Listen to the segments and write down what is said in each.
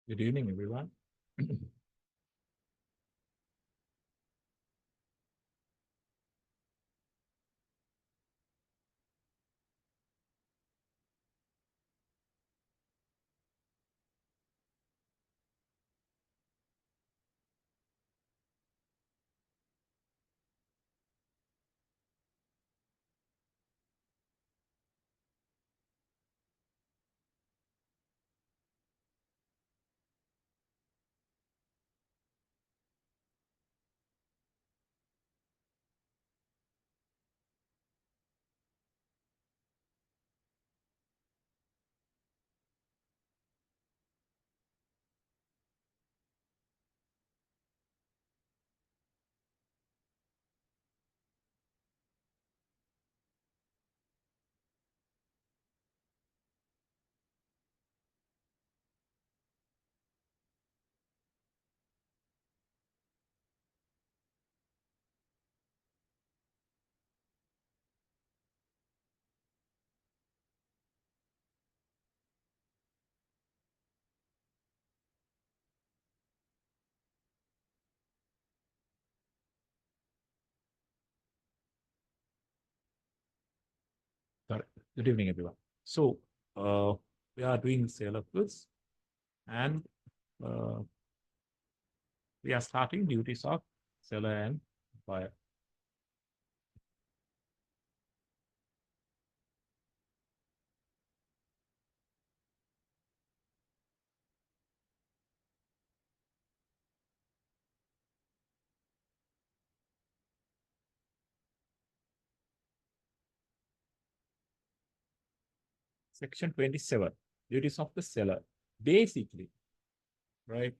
Good evening, everyone. Sorry. Good evening, everyone. So, we are doing sale of goods, and uh, we are starting duties of seller and buyer. Section 27, duties of the seller. Basically, right?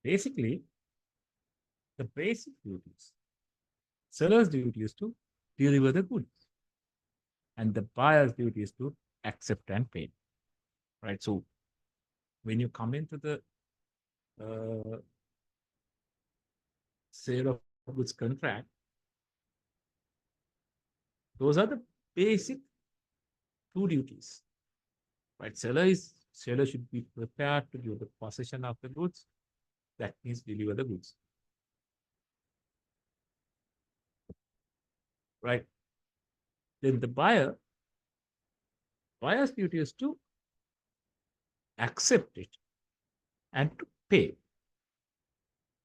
Basically, the basic duties. Seller's duty is to deliver the goods, and the buyer's duty is to accept and pay. Right. So, when you come into the uh, sale of goods contract, those are the basic two duties. Right? Seller should be prepared to give the possession of the goods. That means deliver the goods. Right? Then the buyer's duty is to accept it and to pay.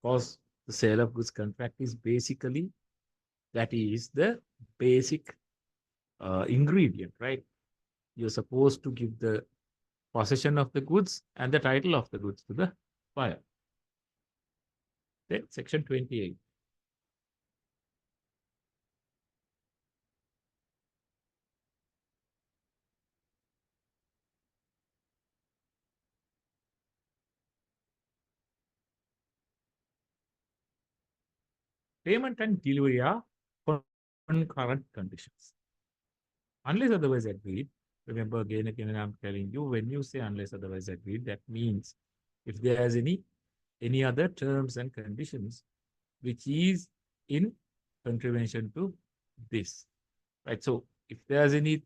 Because the sale of goods contract is basically, that is the basic ingredient, right? You're supposed to give the possession of the goods and the title of the goods to the buyer. Then section 28. Payment and delivery are concurrent conditions. Unless otherwise agreed, remember again I'm telling you, when you say unless otherwise agreed, that means if there is any other terms and conditions which is in contravention to this, right? So if there is any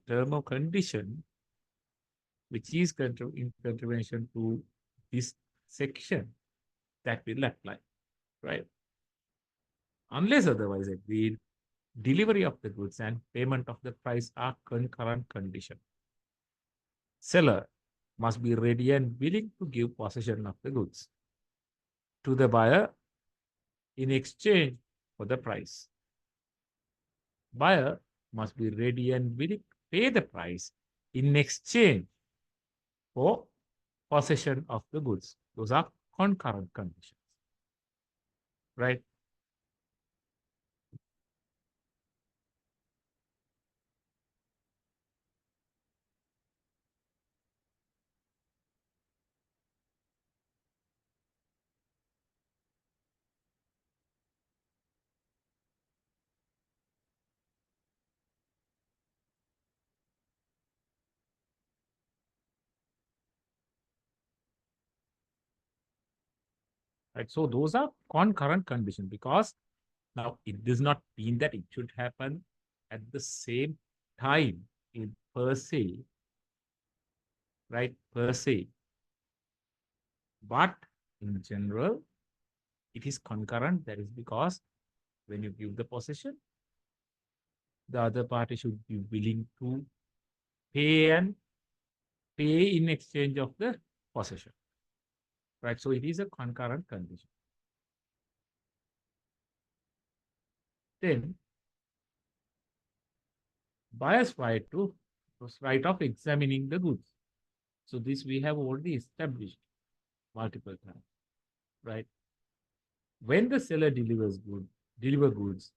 term or condition which is in contravention to this section, that will apply, right? Unless otherwise agreed, delivery of the goods and payment of the price are concurrent condition. Seller must be ready and willing to give possession of the goods to the buyer in exchange for the price. Buyer must be ready and willing to pay the price in exchange for possession of the goods. Those are concurrent conditions, right? Right. So those are concurrent conditions because now it does not mean that it should happen at the same time in per se, right? Per se. But in general, it is concurrent. That is because when you give the possession, the other party should be willing to pay and pay in exchange of the possession. Right. So it is a concurrent condition. Then buyer's right of examining the goods. So this we have already established multiple times, right? When the seller deliver goods,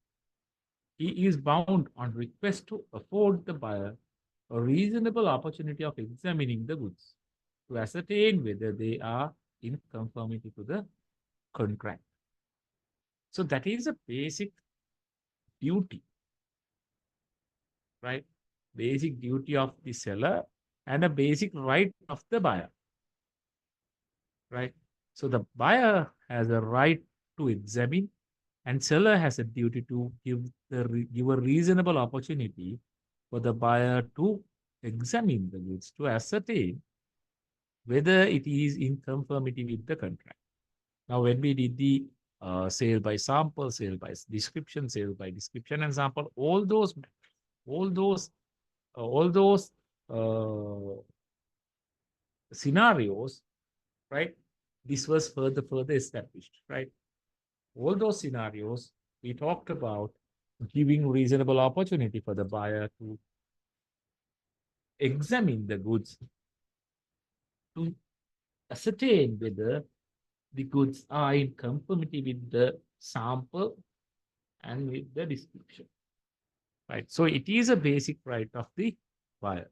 he is bound on request to afford the buyer a reasonable opportunity of examining the goods to ascertain whether they are in conformity to the contract. So that is a basic duty, right? Basic duty of the seller and a basic right of the buyer, right? So the buyer has a right to examine and seller has a duty to give a reasonable opportunity for the buyer to examine the goods to ascertain whether it is in conformity with the contract. Now, when we did the sale by sample, sale by description and sample, all those, all those uh, scenarios, right? This was further established, right? All those scenarios we talked about giving reasonable opportunity for the buyer to examine the goods to ascertain whether the goods are in conformity with the sample and with the description. Right. So it is a basic right of the buyer.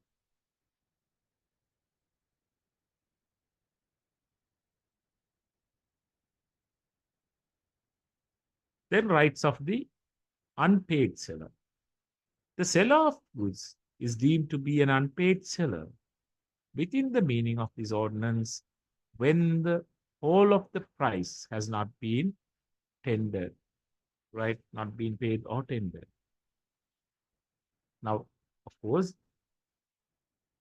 Then rights of the unpaid seller. The seller of goods is deemed to be an unpaid seller within the meaning of this ordinance when the whole of the price has not been tendered, right? Not been paid or tendered. Now, of course,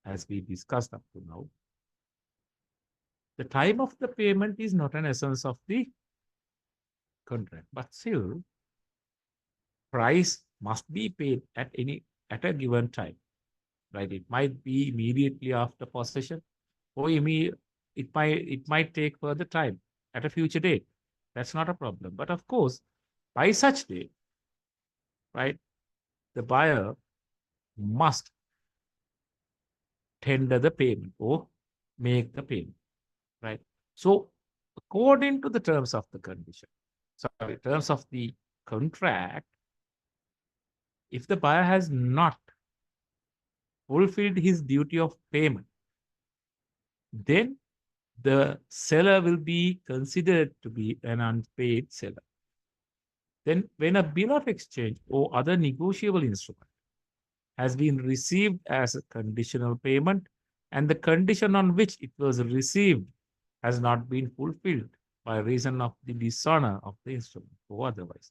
as we discussed up to now, the time of the payment is not an essence of the contract, but still, price must be paid at a given time, right? It might be immediately after possession, or it might take further time at a future date. That's not a problem. But of course, by such date, right, the buyer must tender the payment or make the payment, right? So, according to the terms of the condition, sorry, terms of the contract, if the buyer has not fulfilled his duty of payment, then the seller will be considered to be an unpaid seller. Then, when a bill of exchange or other negotiable instrument has been received as a conditional payment, and the condition on which it was received has not been fulfilled by reason of the dishonor of the instrument or otherwise.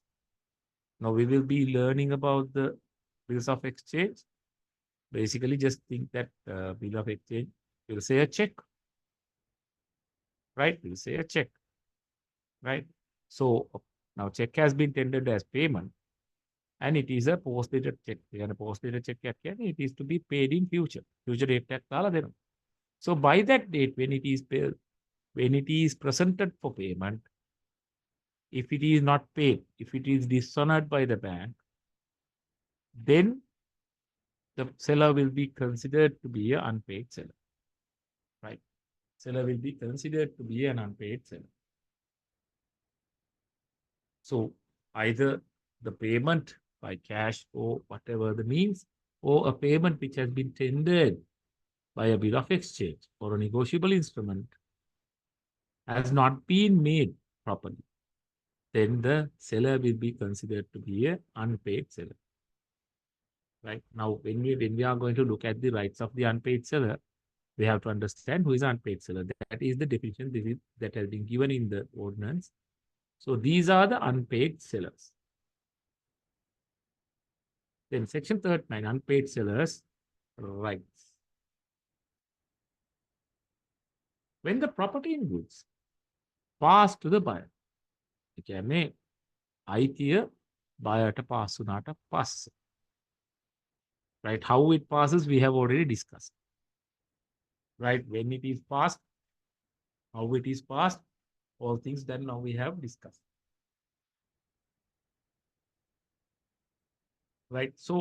Now, we will be learning about the bills of exchange. Basically, just think that bill of exchange will say a check, right? We'll say a check, right? So now check has been tendered as payment and it is a post-dated check. And a post-dated check, it is to be paid in future. Future date kala dena. So by that date, when it is paid, when it is presented for payment, if it is not paid, if it is dishonored by the bank, then the seller will be considered to be an unpaid seller, right? seller will be considered to be an unpaid seller. So either the payment by cash or whatever the means, or a payment which has been tendered by a bill of exchange or a negotiable instrument has not been made properly, then the seller will be considered to be an unpaid seller. Right now, when we are going to look at the rights of the unpaid seller, we have to understand who is an unpaid seller. That is the definition that has been given in the ordinance. So these are the unpaid sellers. Then section 39, unpaid sellers' rights. When the property in goods pass to the buyer, ඒ කියන්නේ අයිතිය බයයට pass වුණාට පස්සේ. Right? How it passes, we have already discussed. Right? When it is passed, how it is passed, all things that now we have discussed. Right? So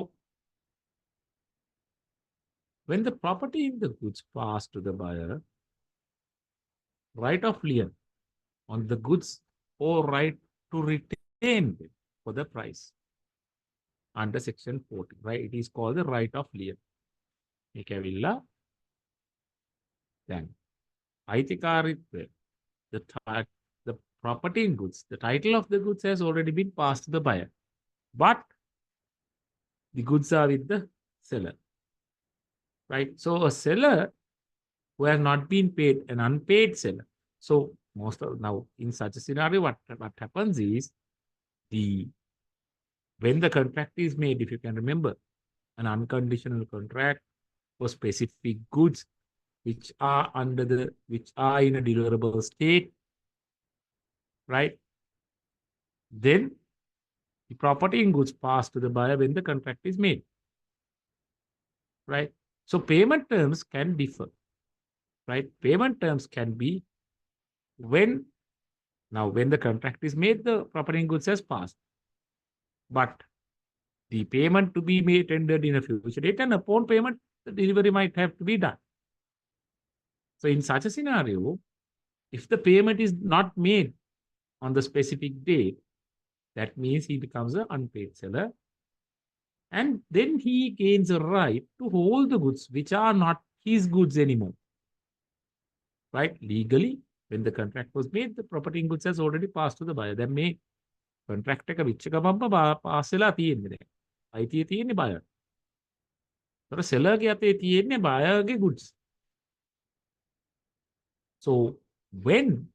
when the property in the goods pass to the buyer, right of lien on the goods or right to retain them for the price under section 40, right? It is called the right of lien. Then අයිතිකාරීත්වය, the property in goods, the title of the goods has already been passed to the buyer, but the goods are with the seller. Right? So a seller who has not been paid, an unpaid seller. So now in such a scenario, what happens is when the contract is made, if you can remember, an unconditional contract for specific goods which are in a deliverable state, right? Then the property in goods pass to the buyer when the contract is made, right? So payment terms can differ, right? Payment terms can be when the contract is made, the property in goods has passed, but the payment to be made tendered in a future date, and upon payment, the delivery might have to be done. So in such a scenario, if the payment is not made on the specific date, that means he becomes an unpaid seller. And then he gains a right to hold the goods which are not his goods anymore. Right? Legally, when the contract was made, the property in goods has already passed to the buyer. Then may contract එක විච්ච ගමන්ම pass වෙලා තියෙන්නේ දැන්. අයිතිය තියෙන්නේ buyer. ඒතර seller ගේ අතේ තියෙන්නේ buyer ගේ goods. So when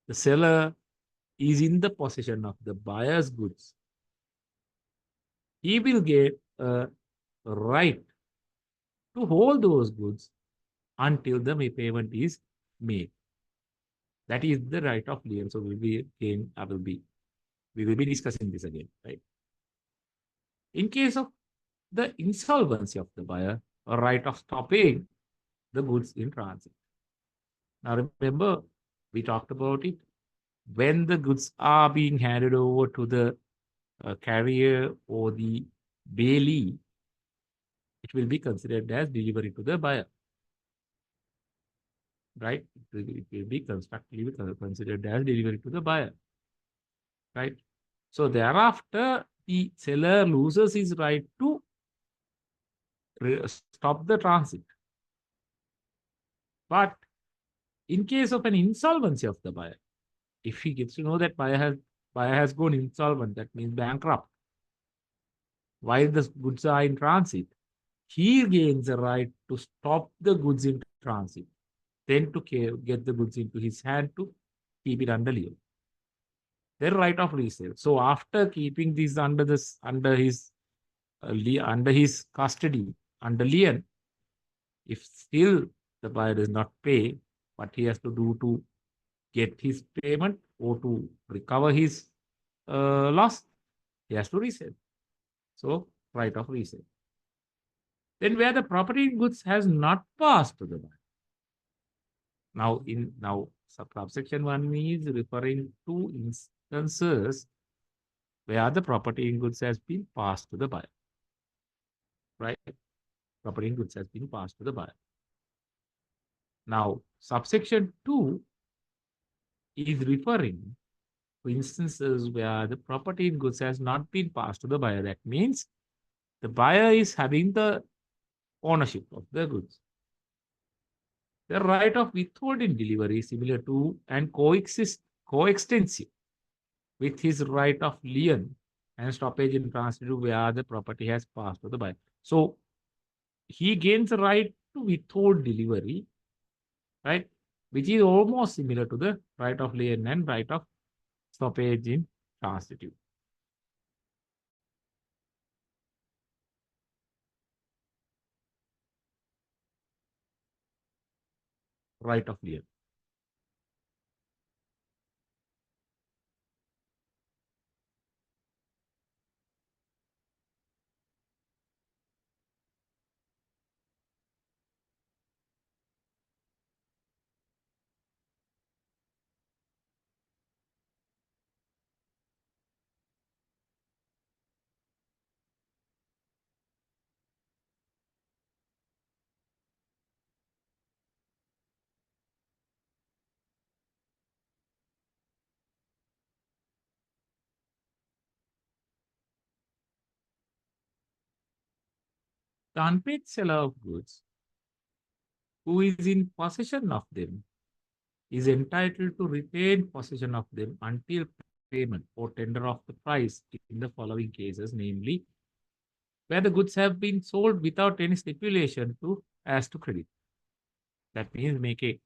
the seller is in the possession of the buyer's goods, he will get a right to hold those goods until the payment is made. That is the right of lien. So we will be discussing this again, right? In case of the insolvency of the buyer, a right of stopping the goods in transit. Now remember, we talked about it. When the goods are being handed over to the carrier or the bailee, it will be considered as delivery to the buyer. Right? It will be constructively considered as delivery to the buyer. Right? So thereafter, the seller loses his right to stop the transit. But in case of an insolvency of the buyer, if he gets to know that buyer has gone insolvent, that means bankrupt, while the goods are in transit, he gains a right to stop the goods in transit, then to get the goods into his hand to keep it under lien. Then right of resale. So after keeping these under his custody, under lien, if still the buyer does not pay, what he has to do to get his payment or to recover his loss, he has to resell. So right of resale. Then where the property in goods has not passed to the buyer. Now subsection 1 is referring to instances where the property in goods has been passed to the buyer. Right? Property in goods has been passed to the buyer. Now, subsection 2 is referring to instances where the property in goods has not been passed to the buyer. That means the buyer is having the ownership of the goods. The right of withholding delivery is similar to and coextensive with his right of lien and stoppage in transitive where the property has passed to the buyer. So he gains the right to withhold delivery, right? Which is almost similar to the right of lien and right of stoppage in transitive. Right of lien. The unpaid seller of goods who is in possession of them is entitled to retain possession of them until payment or tender of the price in the following cases, namely, where the goods have been sold without any stipulation to as to credit. That means make a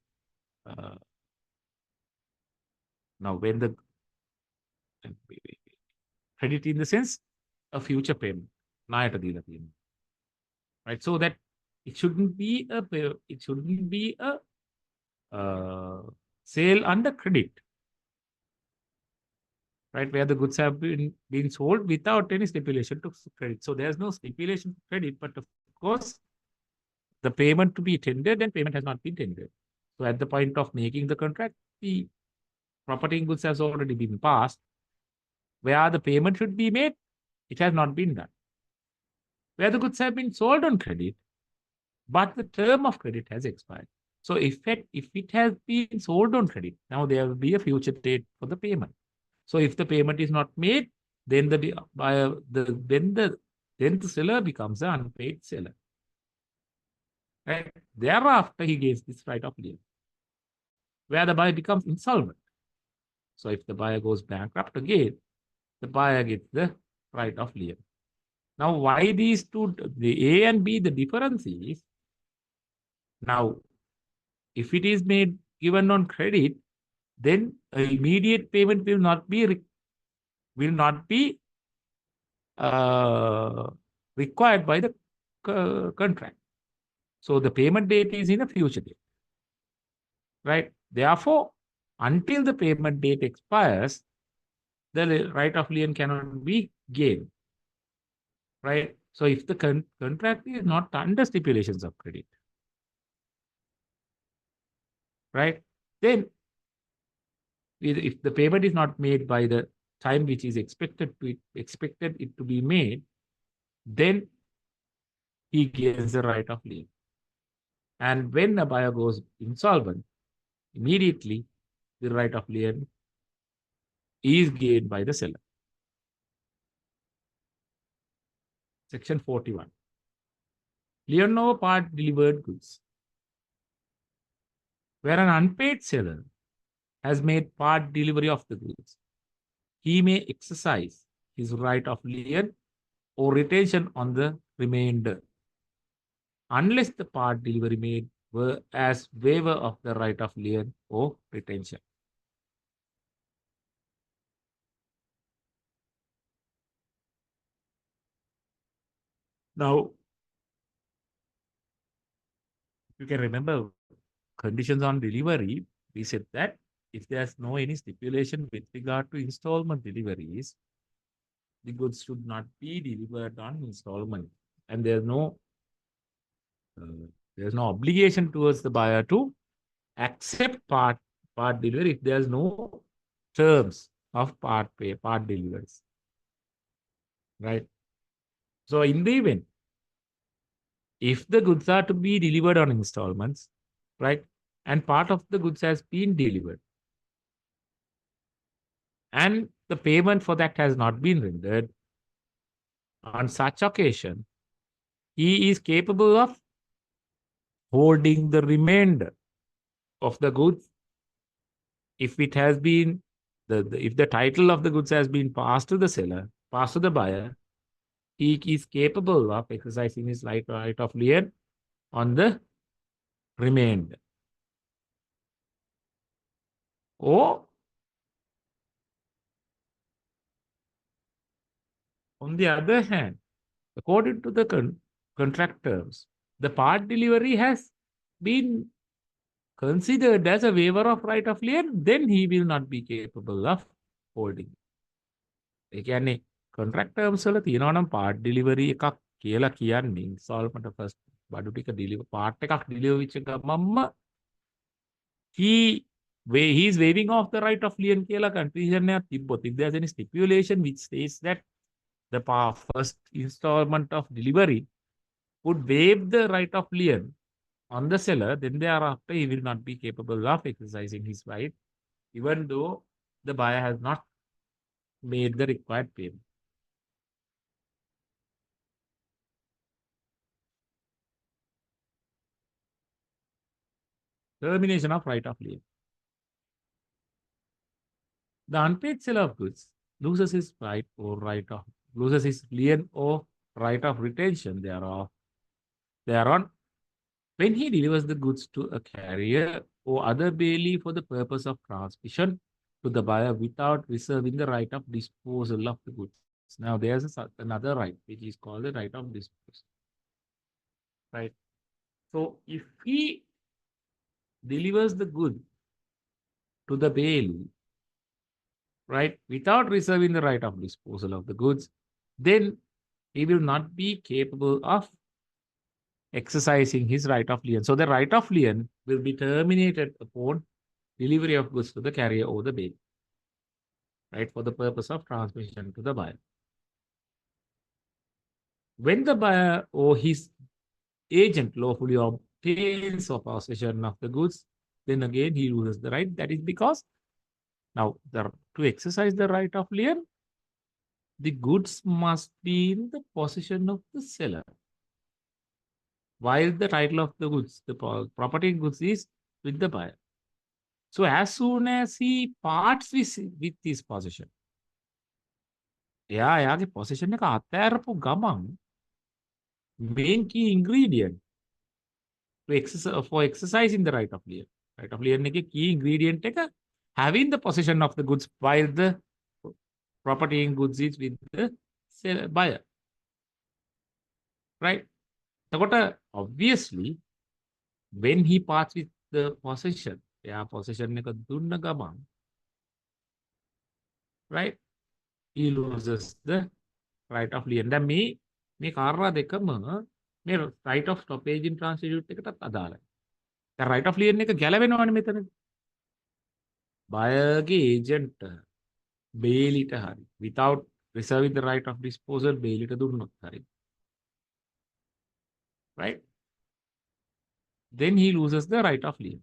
now when the credit in the sense a future payment, ණයට දීලා තියෙනවා. Right? So that it shouldn't be a sale under credit, right? Where the goods have been sold without any stipulation to credit. So there's no stipulation to credit, but of course, the payment to be tendered and payment has not been tendered. So at the point of making the contract, the property in goods has already been passed. Where the payment should be made, it has not been done. Where the goods have been sold on credit, but the term of credit has expired. So if it has been sold on credit, now there will be a future date for the payment. So if the payment is not made, then the buyer, then the seller becomes an unpaid seller. Right? Thereafter, he gains this right of lien, where the buyer becomes insolvent. So if the buyer goes bankrupt again, the buyer gets the right of lien. Now, why these two, the A and B, the difference is now, if it is made given on credit, then immediate payment will not be required by the contract. So the payment date is in a future date, right? Therefore, until the payment date expires, the right of lien cannot be gained, right? So if the contract is not under stipulations of credit, right, then if the payment is not made by the time which is expected it to be made, then he gains the right of lien. And when a buyer goes insolvent, immediately the right of lien is gained by the seller. Section 41. Lien over part delivered goods. Where an unpaid seller has made part delivery of the goods, he may exercise his right of lien or retention on the remainder, unless the part delivery made were as waiver of the right of lien or retention. Now, you can remember conditions on delivery. We said that if there's no any stipulation with regard to installment deliveries, the goods should not be delivered on installment, and there's no obligation towards the buyer to accept part delivery if there's no terms of part deliveries, right? So in the event if the goods are to be delivered on installments, right, and part of the goods has been delivered, and the payment for that has not been rendered, on such occasion, he is capable of holding the remainder of the goods if it has been if the title of the goods has been passed to the seller, passed to the buyer, he is capable of exercising his right of lien on the remainder. Or, on the other hand, according to the contract terms, the part delivery has been considered as a waiver of right of lien, then he will not be capable of holding. ඒ කියන්නේ contract terms වල තියෙනවා නම් part delivery එකක් කියලා කියන්නේ ඉන්ස්ටෝල්මන්ට් first බඩු ටික deliver part එකක් ඩිලිවර් වෙච්ච ගමන්ම he is waiving off the right of lien කියලා condition එකක් තිබ්බොත් if there's any stipulation which states that the first installment of delivery would waive the right of lien on the seller, then thereafter he will not be capable of exercising his right, even though the buyer has not made the required payment. Termination of right of lien. The unpaid seller of goods loses his lien or right of retention thereon when he delivers the goods to a carrier or other bailey for the purpose of transmission to the buyer without reserving the right of disposal of the goods. Now there's another right which is called the right of disposal. Right. So if he delivers the good to the bailey, right, without reserving the right of disposal of the goods, then he will not be capable of exercising his right of lien. So the right of lien will be terminated upon delivery of goods to the carrier or the bailey, right, for the purpose of transmission to the buyer. When the buyer or his agent lawfully obtains or possession of the goods, then again he loses the right. That is because now to exercise the right of lien, the goods must be in the possession of the seller, while the title of the goods, the property goods, is with the buyer. So as soon as he parts with his possession, එයාගේ possession එක අත්හැරපු ගමන් main key ingredient for exercising the right of lien. Right of lien එකේ key ingredient එක having the possession of the goods while the property in goods is with the buyer. Right? Obviously, when he parts with the possession, possession එක දුන්න ගමන්, right, he loses the right of lien. දැන් මේ කාරණා දෙකම මේ right of stoppage in transit එකටත් අදාළයි. දැන් right of lien එක ගැලවෙනවනේ මෙතනදී. බයර්ගේ ඒජන්ට් බේලිට හරි without reserving the right of disposal බේලිට දුන්නොත් හරි, right, then he loses the right of lien.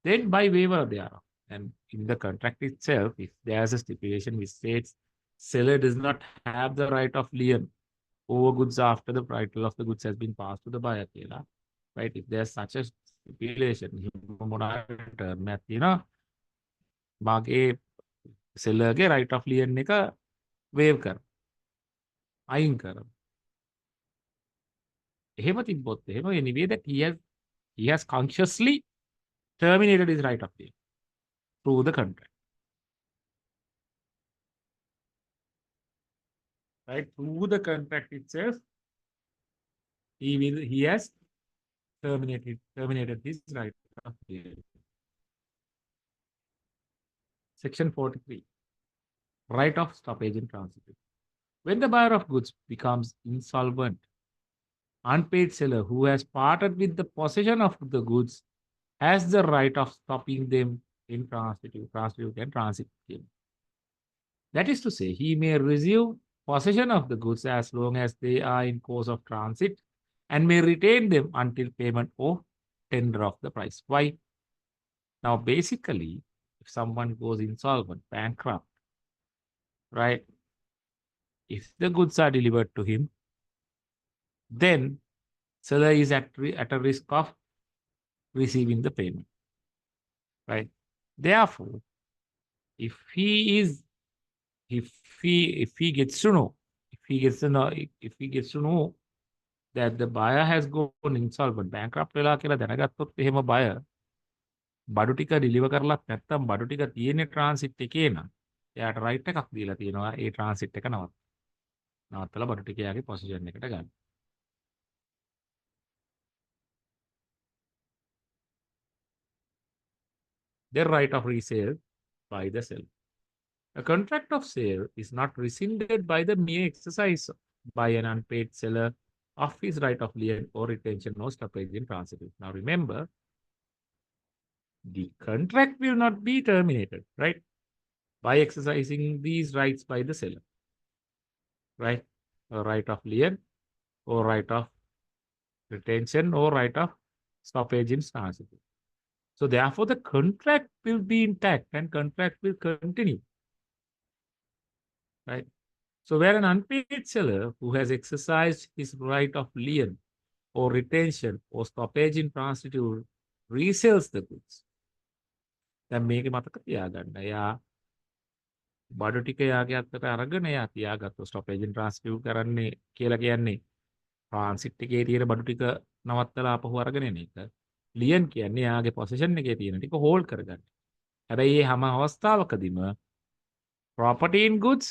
Then by waiver thereof, and in the contract itself, if there's a stipulation which states seller does not have the right of lien over goods after the title of the goods has been passed to the buyer, right, if there's such a stipulation, මාගේ සෙල්ලර්ගේ right of lien එක waive කර අයින් කර එහෙම තිබ්බොත් එහෙම anyway that he has consciously terminated his right of lien through the contract, right, through the contract itself he has terminated his right of lien. Section 43, right of stoppage in transit. When the buyer of goods becomes insolvent, unpaid seller who has parted with the possession of the goods has the right of stopping them in transitive and transit. That is to say, he may resume possession of the goods as long as they are in course of transit and may retain them until payment or tender of the price. Why? Now, basically, if someone goes insolvent, bankrupt, right? If the goods are delivered to him, then seller is at a risk of receiving the payment, right? Therefore, if he is if he gets to know if he gets to know that the buyer has gone insolvent, bankrupt වෙලා කියලා දැනගත්තොත් එහෙම buyer බඩු ටික deliver කරලත් නැත්නම් බඩු ටික තියෙන්නේ ට්‍රාන්සිට් එකේ නම් එයාට රයිට් එකක් දීලා තියෙනවා ඒ ට්‍රාන්සිට් එක නවත්තලා බඩු ටික එයාගේ පොසිෂන් එකට ගන්න. Their right of resale by the seller. A contract of sale is not rescinded by the mere exercise by an unpaid seller of his right of lien or retention or stoppage in transitive. Now remember, the contract will not be terminated, right? By exercising these rights by the seller, right? A right of lien or right of retention or right of stoppage in transitive. So therefore, the contract will be intact and contract will continue, right? So where an unpaid seller who has exercised his right of lien or retention or stoppage in transitive resells the goods. දැන් මේක මතක තියාගන්න. එයා බඩු ටික යාගේ අතට අරගෙන එයා තියාගත්ත ස්ටොපේජ් ඉන් ට්‍රාන්ස්ෆර් කරන්නේ කියලා කියන්නේ ට්‍රාන්සිට් එකේ තියෙන බඩු ටික නවත්තලා ආපහු අරගෙන එන එක. ලියන් කියන්නේ යාගේ පොසිෂන් එකේ තියෙන ටික හෝල්ඩ් කරගන්න. හැබැයි මේ හැම අවස්ථාවකදීම property in goods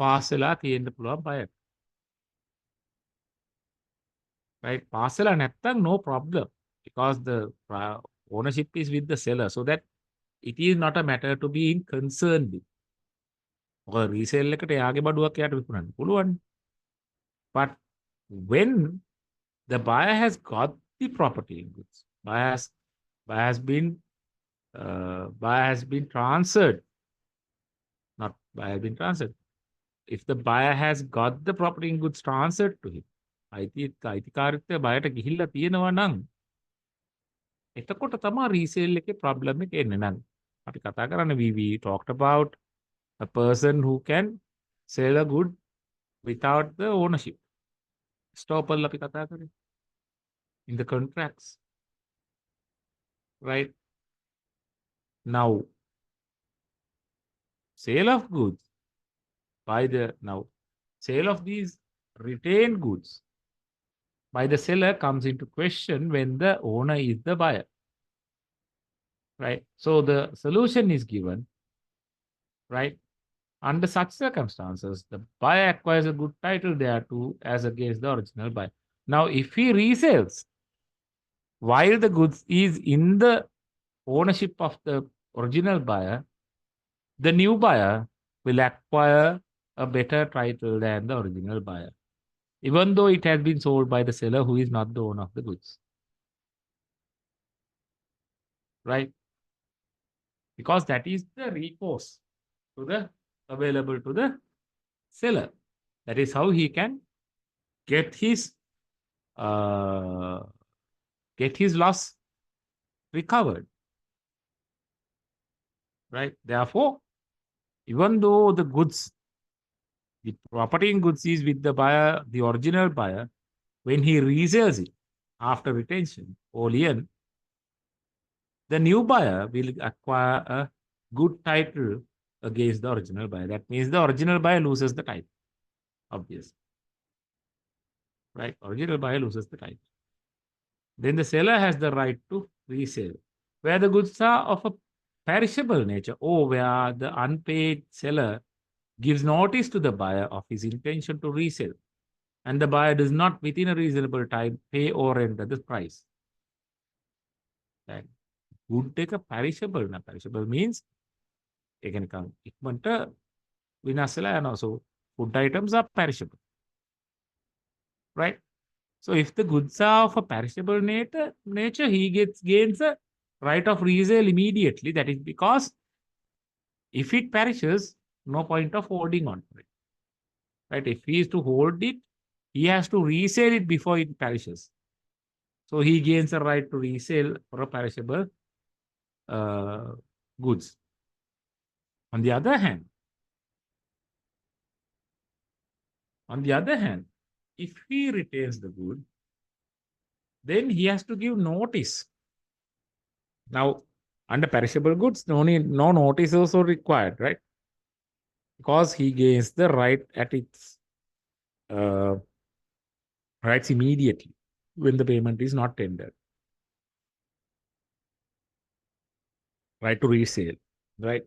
පාස් වෙලා තියෙන්න පුළුවන් බයට. Right? පාස් වෙලා නැත්තම් no problem because the ownership is with the seller, so that it is not a matter to be concerned with. ඔය රීසේල් එකට යාගේ බඩුවක් යාට විකුණන්න පුළුවන්. But when the buyer has got the property in goods, buyer has been transferred, not buyer has been transferred. If the buyer has got the property in goods transferred to him, අයිතිකාරීත්වය බයට ගිහිල්ලා තියෙනවා නම් එතකොට තමයි රීසේල් එකේ problem එක එන්නේ. නම් අපි කතා කරන්නේ we talked about a person who can sell a good without the ownership. Stopper අපි කතා කරේ in the contracts, right? Now sale of goods sale of these retained goods by the seller comes into question when the owner is the buyer, right? So the solution is given, right? Under such circumstances, the buyer acquires a good title thereto as against the original buyer. Now, if he resells while the goods is in the ownership of the original buyer, the new buyer will acquire a better title than the original buyer, even though it has been sold by the seller who is not the owner of the goods. Right? Because that is the recourse available to the seller. That is how he can get his loss recovered. Right? Therefore, even though the property in goods is with the buyer, the original buyer, when he resells it after retention or lien, the new buyer will acquire a good title against the original buyer. That means the original buyer loses the title, obviously. Right? Original buyer loses the title. Then the seller has the right to resell. Where the goods are of a perishable nature or where the unpaid seller gives notice to the buyer of his intention to resell, and the buyer does not within a reasonable time pay or render the price. Right? Good take a perishable. Now, perishable means it can come. So food items are perishable. Right? So if the goods are of a perishable nature, he gains a right of resale immediately. That is because if it perishes, no point of holding on to it. Right? If he is to hold it, he has to resell it before it perishes. So he gains a right to resale for a perishable goods. On the other hand, if he retains the good, then he has to give notice. Now, under perishable goods, no notice is also required, right? Because he gains the right at its uh, rights immediately when the payment is not tendered. Right to resale, right?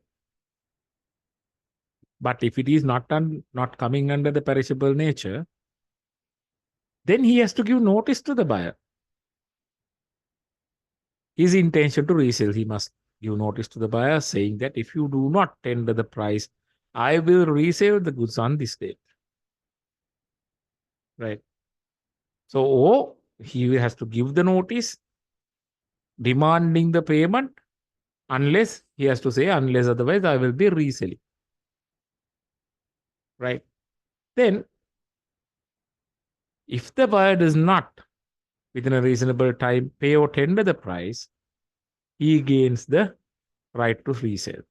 But if it is not coming under the perishable nature, then he has to give notice to the buyer. His intention to resell, he must give notice to the buyer saying that if you do not tender the price, I will resell the goods on this date. Right. So he has to give the notice demanding the payment, unless he has to say, unless otherwise I will be reselling. Right. Then, if the buyer does not, within a reasonable time, pay or tender the price, he gains the right to resell.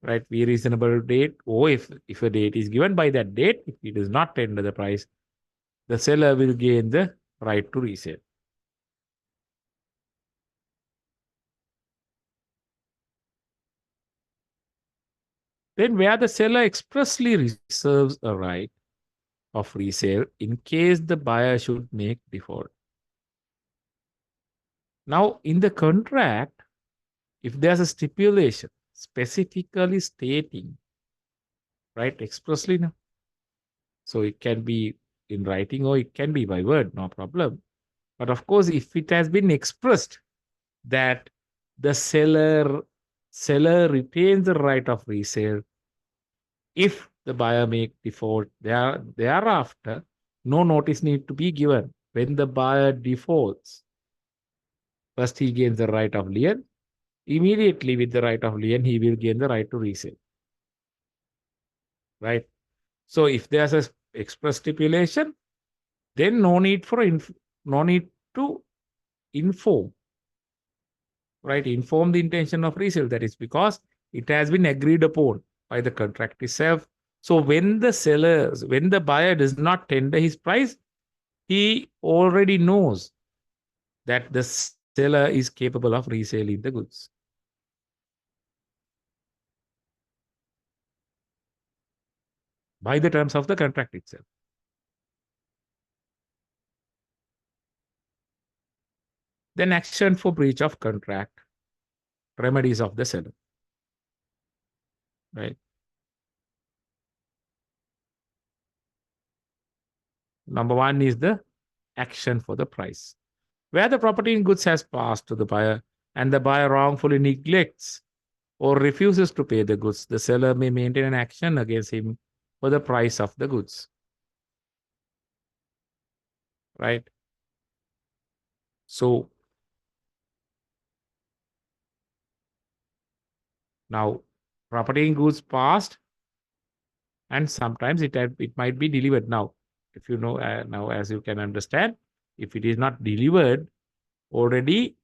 Right? We reasonable date, or if a date is given by that date, if he does not tender the price, the seller will gain the right to resell. Then, where the seller expressly reserves a right of resale in case the buyer should make default. Now, in the contract, if there's a stipulation specifically stating, right, expressly, no? So it can be in writing or it can be by word, no problem. But of course, if it has been expressed that the seller retains the right of resale if the buyer make default thereafter, no notice need to be given. When the buyer defaults, first he gains the right of lien. Immediately with the right of lien, he will gain the right to resale. Right. So if there's a express stipulation, then no need to inform. Right. Inform the intention of resale. That is because it has been agreed upon by the contract itself. So when the buyer does not tender his price, he already knows that the seller is capable of reselling the goods. By the terms of the contract itself. Then action for breach of contract, remedies of the seller. Right. Number one is the action for the price. Where the property in goods has passed to the buyer and the buyer wrongfully neglects or refuses to pay the goods, the seller may maintain an action against him for the price of the goods. Right. So now property in goods passed, and sometimes it might be delivered. Now, if you know, now as you can understand, if it is not delivered already,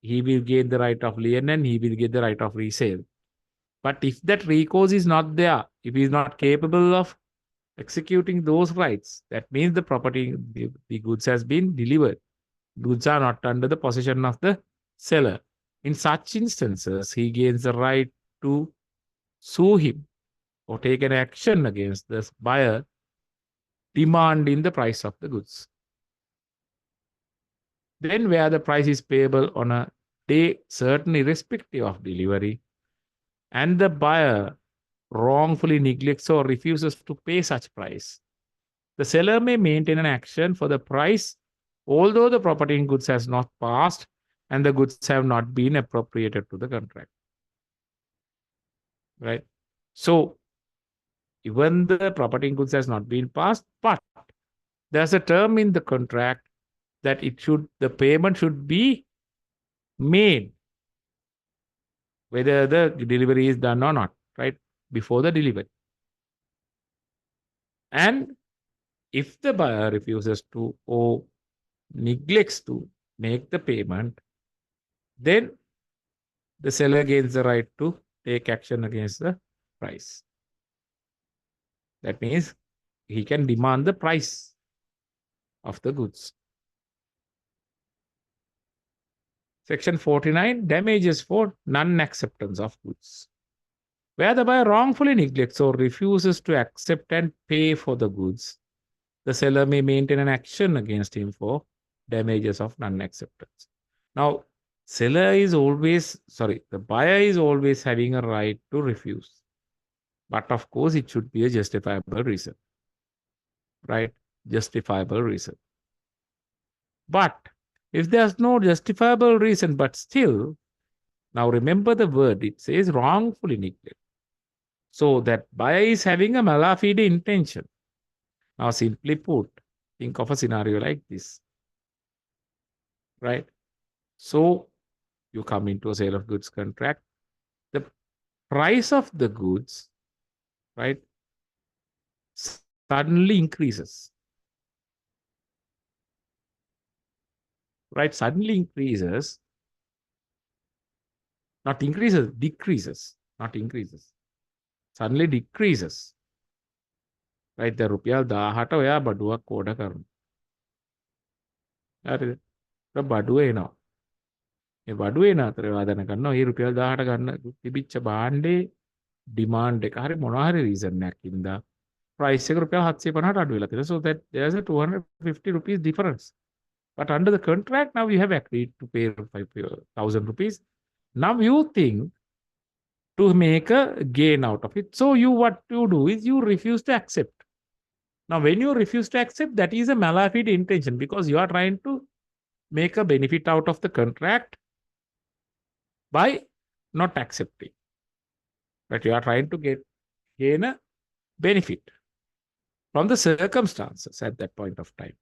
he will gain the right of lien and he will get the right of resale. But if that recourse is not there, if he is not capable of executing those rights, that means the property, the goods has been delivered. Goods are not under the possession of the seller. In such instances, he gains the right to sue him or take an action against the buyer demanding the price of the goods. Then, where the price is payable on a day certain irrespective of delivery, and the buyer wrongfully neglects or refuses to pay such price, the seller may maintain an action for the price, although the property in goods has not passed and the goods have not been appropriated to the contract. Right. So, even the property in goods has not been passed, but there's a term in the contract that the payment should be made, whether the delivery is done or not, right? Before the delivery. And if the buyer refuses to owe neglects to make the payment, then the seller gains the right to take action against the price. That means he can demand the price of the goods. Section 49, damages for non-acceptance of goods. Where the buyer wrongfully neglects or refuses to accept and pay for the goods, the seller may maintain an action against him for damages of non-acceptance. Now, the buyer is always having a right to refuse. But of course, it should be a justifiable reason, right? Justifiable reason. But if there's no justifiable reason, but still, now remember the word, it says wrongfully neglect. So that buyer is having a malafide intention. Now, simply put, think of a scenario like this, right? So you come into a sale of goods contract. The price of the goods, right, suddenly increases. Right, suddenly increases, not increases, decreases, not increases. Suddenly decreases. Right, the රුපියල් 1000ට ඔයා බඩුවක් order කරනවා. හරිද? බඩුව එනවා. මේ බඩුව එන අතරේ ඔයා දැනගන්නවා මේ රුපියල් 1000ට ගන්න තිබිච්ච භාණ්ඩේ ඩිමාන්ඩ් එක හරි මොනවා හරි රීසන් එකක් ඉඳලා price එක රුපියල් 750ට අඩු වෙලා තියෙනවා. So that there's a 250 rupees difference. But under the contract, now you have agreed to pay 5,000 rupees. Now you think to make a gain out of it. So what you do is you refuse to accept. Now, when you refuse to accept, that is a malafide intention because you are trying to make a benefit out of the contract by not accepting. But you are trying to gain a benefit from the circumstances at that point of time.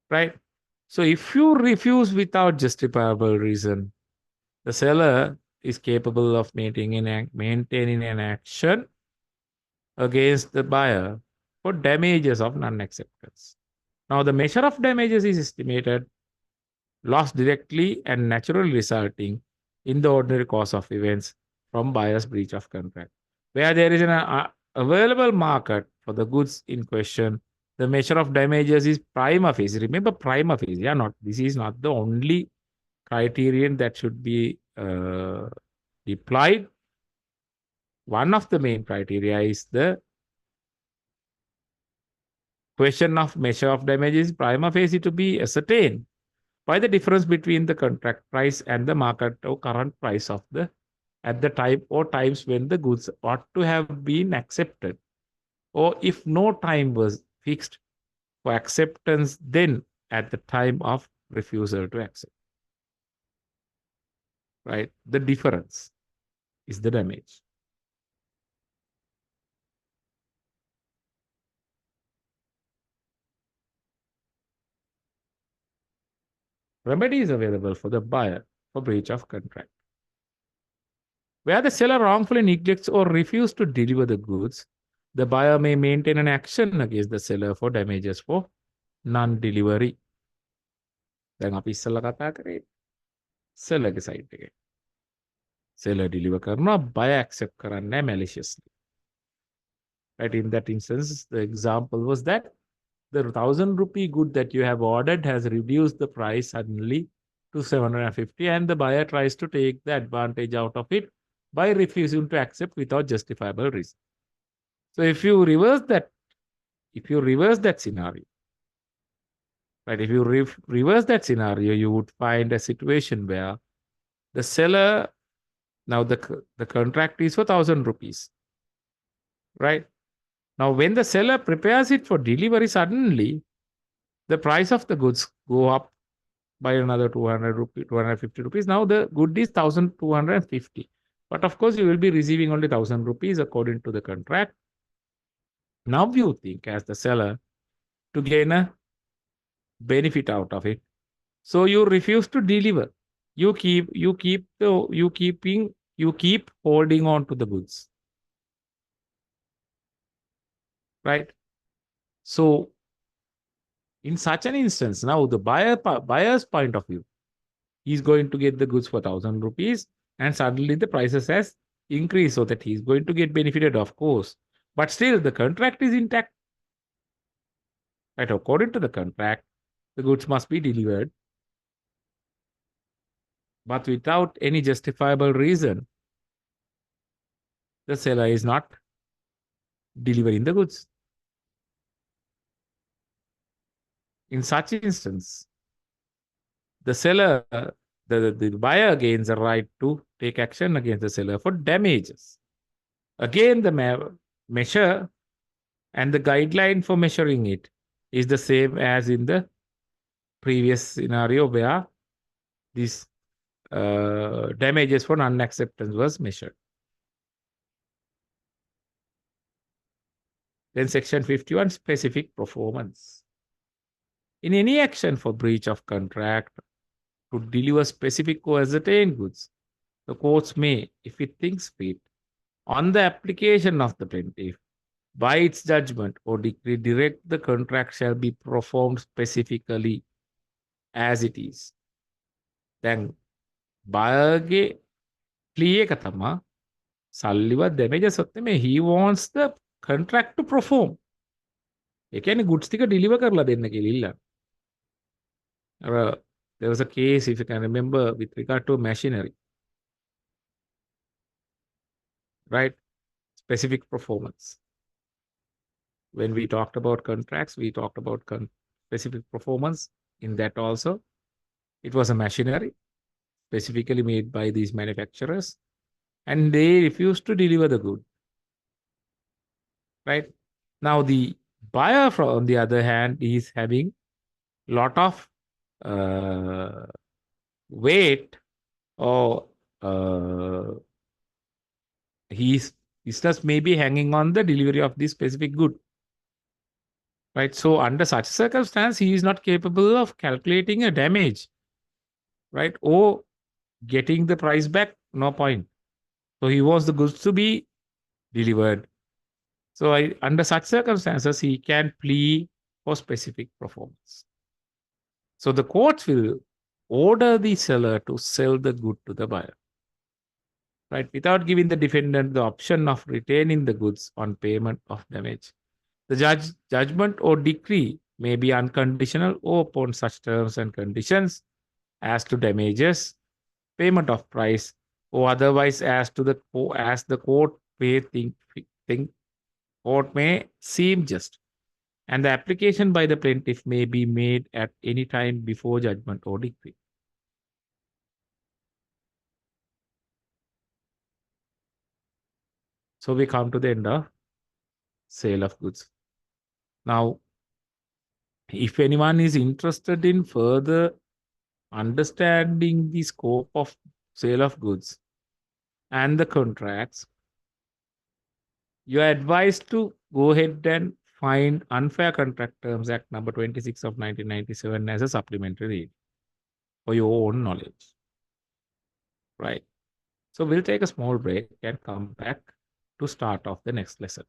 Right? So if you refuse without justifiable reason, the seller is capable of maintaining an action against the buyer for damages of non-acceptance. Now, the measure of damages is estimated loss directly and naturally resulting in the ordinary course of events from buyer's breach of contract. Where there is an available market for the goods in question, the measure of damages is prima facie. Remember, prima facie. This is not the only criterion that should be deployed. One of the main criteria is the question of measure of damages is prima facie to be ascertained by the difference between the contract price and the market or current price of at the time or times when the goods ought to have been accepted, or if no time was fixed for acceptance, then at the time of refusal to accept. Right? The difference is the damage. Remedy is available for the buyer for breach of contract. Where the seller wrongfully neglects or refuses to deliver the goods, the buyer may maintain an action against the seller for damages for non-delivery. දැන් අපි ඉස්සෙල්ලා කතා කරේ sellerගේ side එකේ. Seller deliver කරනවා, buyer accept කරන්නේ නැහැ maliciously. Right, in that instance, the example was that the 1,000 rupee good that you have ordered has reduced the price suddenly to 750 and the buyer tries to take the advantage out of it by refusing to accept without justifiable reason. So if you reverse that scenario, right, if you reverse that scenario, you would find a situation where the seller, now the contract is for 1,000 rupees, right? Now, when the seller prepares it for delivery, suddenly the price of the goods go up by another 250 rupees. Now the good is 1,250. But of course, you will be receiving only 1,000 rupees according to the contract. Now you think as the seller to gain a benefit out of it. So you refuse to deliver. You keep holding on to the goods. Right? So In such an instance, now the buyer's point of view, he's going to get the goods for 1,000 rupees, and suddenly the prices has increased, so that he's going to get benefited, of course. But still, the contract is intact. Right? According to the contract, the goods must be delivered, but without any justifiable reason, the seller is not delivering the goods. In such instance, the seller, the buyer gains a right to take action against the seller for damages. Again, the measure and the guideline for measuring it is the same as in the previous scenario where these damages for non-acceptance was measured. Then section 51, specific performance. In any action for breach of contract to deliver specific or ascertained goods, the courts may, if it thinks fit, on the application of the plaintiff, by its judgment or decree, direct the contract shall be performed specifically as it is. දැන් බයගේ plea එක තමා සල්ලිවත් damages ඔත් නෙමෙයි, he wants the contract to perform. ඒ කියන්නේ goods ටික deliver කරලා දෙන්න කියලා ඉල්ලන. There was a case, if you can remember, with regard to machinery, right? Specific performance. When we talked about contracts, we talked about specific performance. In that also, it was a machinery specifically made by these manufacturers, and they refused to deliver the good. Right? Now, the buyer, on the other hand, is having lot of weight, or his business may be hanging on the delivery of this specific good. Right? So under such circumstance, he is not capable of calculating a damage, right? Or getting the price back, no point. So he wants the goods to be delivered. So under such circumstances, he can plead for specific performance. So the courts will order the seller to sell the good to the buyer, right? Without giving the defendant the option of retaining the goods on payment of damage. The judgment or decree may be unconditional or upon such terms and conditions as to damages, payment of price, or otherwise as the court may think court may seem just, and the application by the plaintiff may be made at any time before judgment or decree. So we come to the end of sale of goods. Now, if anyone is interested in further understanding the scope of sale of goods and the contracts, you are advised to go ahead and find Unfair Contract Terms Act number 26 of 1997 as a supplementary read for your own knowledge. Right. So we'll take a small break and come back to start off the next lesson.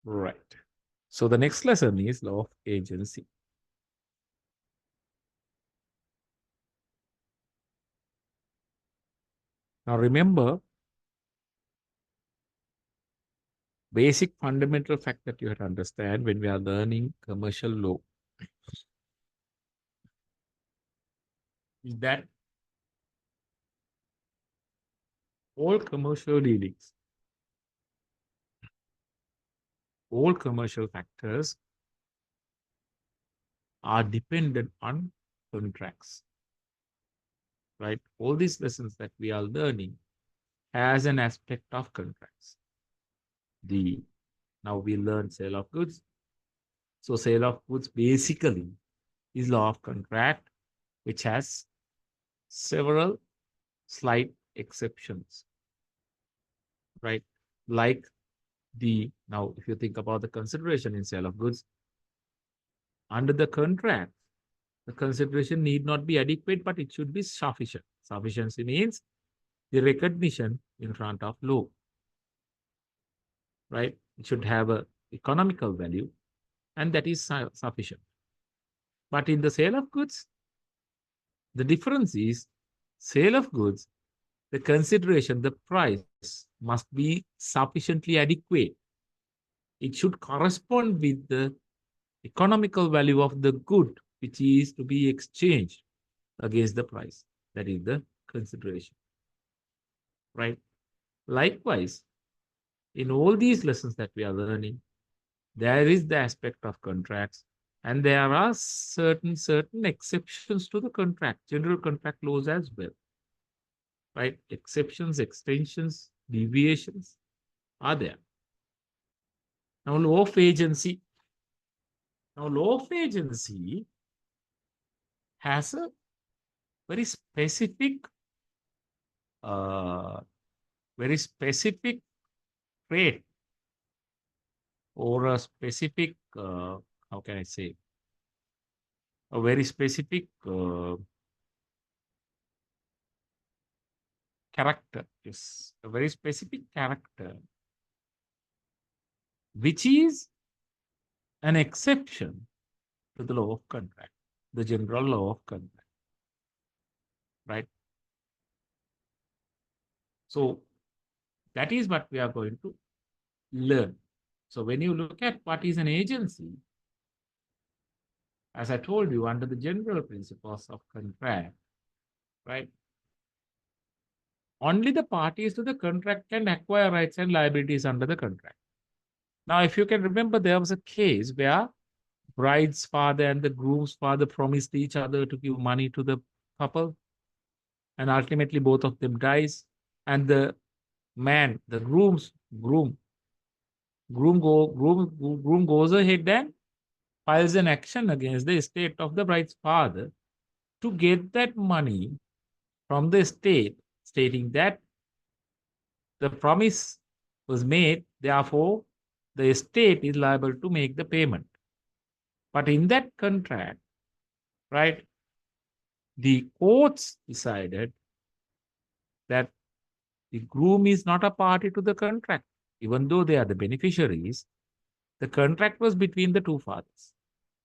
Right. So the next lesson is law of agency. Now remember, basic fundamental fact that you have to understand when we are learning commercial law is that all commercial dealings, all commercial factors are dependent on contracts, right? All these lessons that we are learning has an aspect of contracts. Now we learn sale of goods. So sale of goods basically is law of contract, which has several slight exceptions, right? Like now if you think about the consideration in sale of goods, under the contract, the consideration need not be adequate, but it should be sufficient. Sufficiency means the recognition in front of law, right? It should have a economical value, and that is sufficient. But in the sale of goods, the difference is sale of goods, the consideration, the price must be sufficiently adequate. It should correspond with the economical value of the good, which is to be exchanged against the price. That is the consideration, right? Likewise, in all these lessons that we are learning, there is the aspect of contracts, and there are certain exceptions to the contract, general contract laws as well, right? Exceptions, extensions, deviations are there. Now, law of agency. Now, law of agency has a very specific, uh, very specific trait or a specific, how can I say, a very specific character. Yes, a very specific character, which is an exception to the law of contract, the general law of contract, right? So that is what we are going to learn. So when you look at what is an agency, as I told you, under the general principles of contract, right? Only the parties to the contract can acquire rights and liabilities under the contract. Now, if you can remember, there was a case where bride's father and the groom's father promised each other to give money to the couple, and ultimately both of them dies, and the man, the groom goes ahead and files an action against the estate of the bride's father to get that money from the estate, stating that the promise was made, therefore the estate is liable to make the payment. But in that contract, right, the courts decided that the groom is not a party to the contract. Even though they are the beneficiaries, the contract was between the two fathers.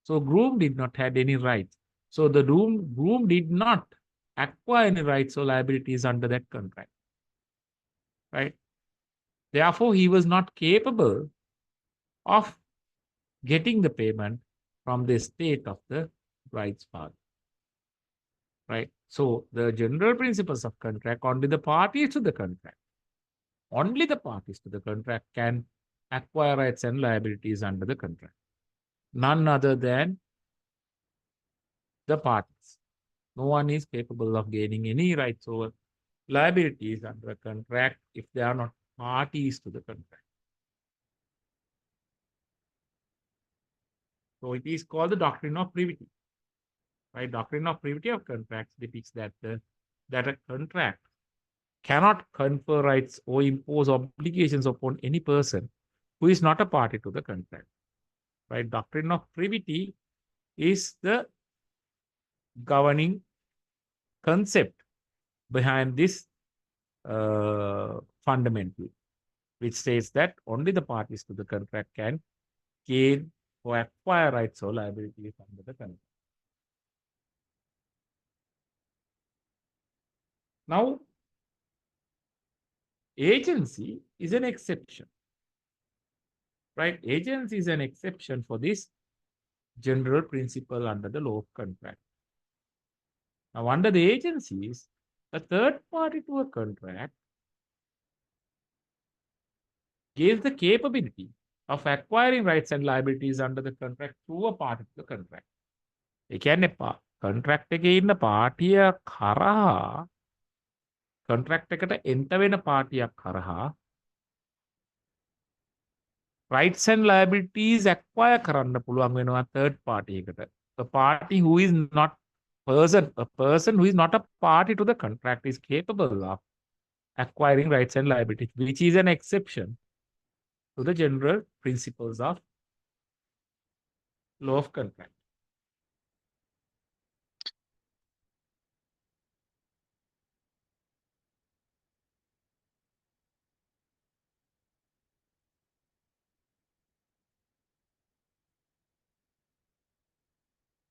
So groom did not have any rights. So the groom did not acquire any rights or liabilities under that contract, right? Therefore, he was not capable of getting the payment from the estate of the bride's father, right? So the general principles of contract, only the parties to the contract can acquire rights and liabilities under the contract. None other than the parties. No one is capable of gaining any rights over liabilities under a contract if they are not parties to the contract. So it is called the doctrine of privity. Right? Doctrine of privity of contracts depicts that a contract cannot confer rights or impose obligations upon any person who is not a party to the contract. Right? Doctrine of privity is the governing concept behind this fundamental, which states that only the parties to the contract can gain or acquire rights or liabilities under the contract. Now, agency is an exception, right? Agency is an exception for this general principle under the law of contract. Now, under the agencies, a third party to a contract gives the capability of acquiring rights and liabilities under the contract through a party to the contract. ඒ කියන්නේ contract එකේ ඉන්න පාටිය කරහා contract එකට එන්ට වෙන පාටියක් කරහා rights and liabilities acquire කරන්න පුළුවන් වෙනවා third party එකට. A party who is not a person who is not a party to the contract is capable of acquiring rights and liabilities, which is an exception to the general principles of law of contract.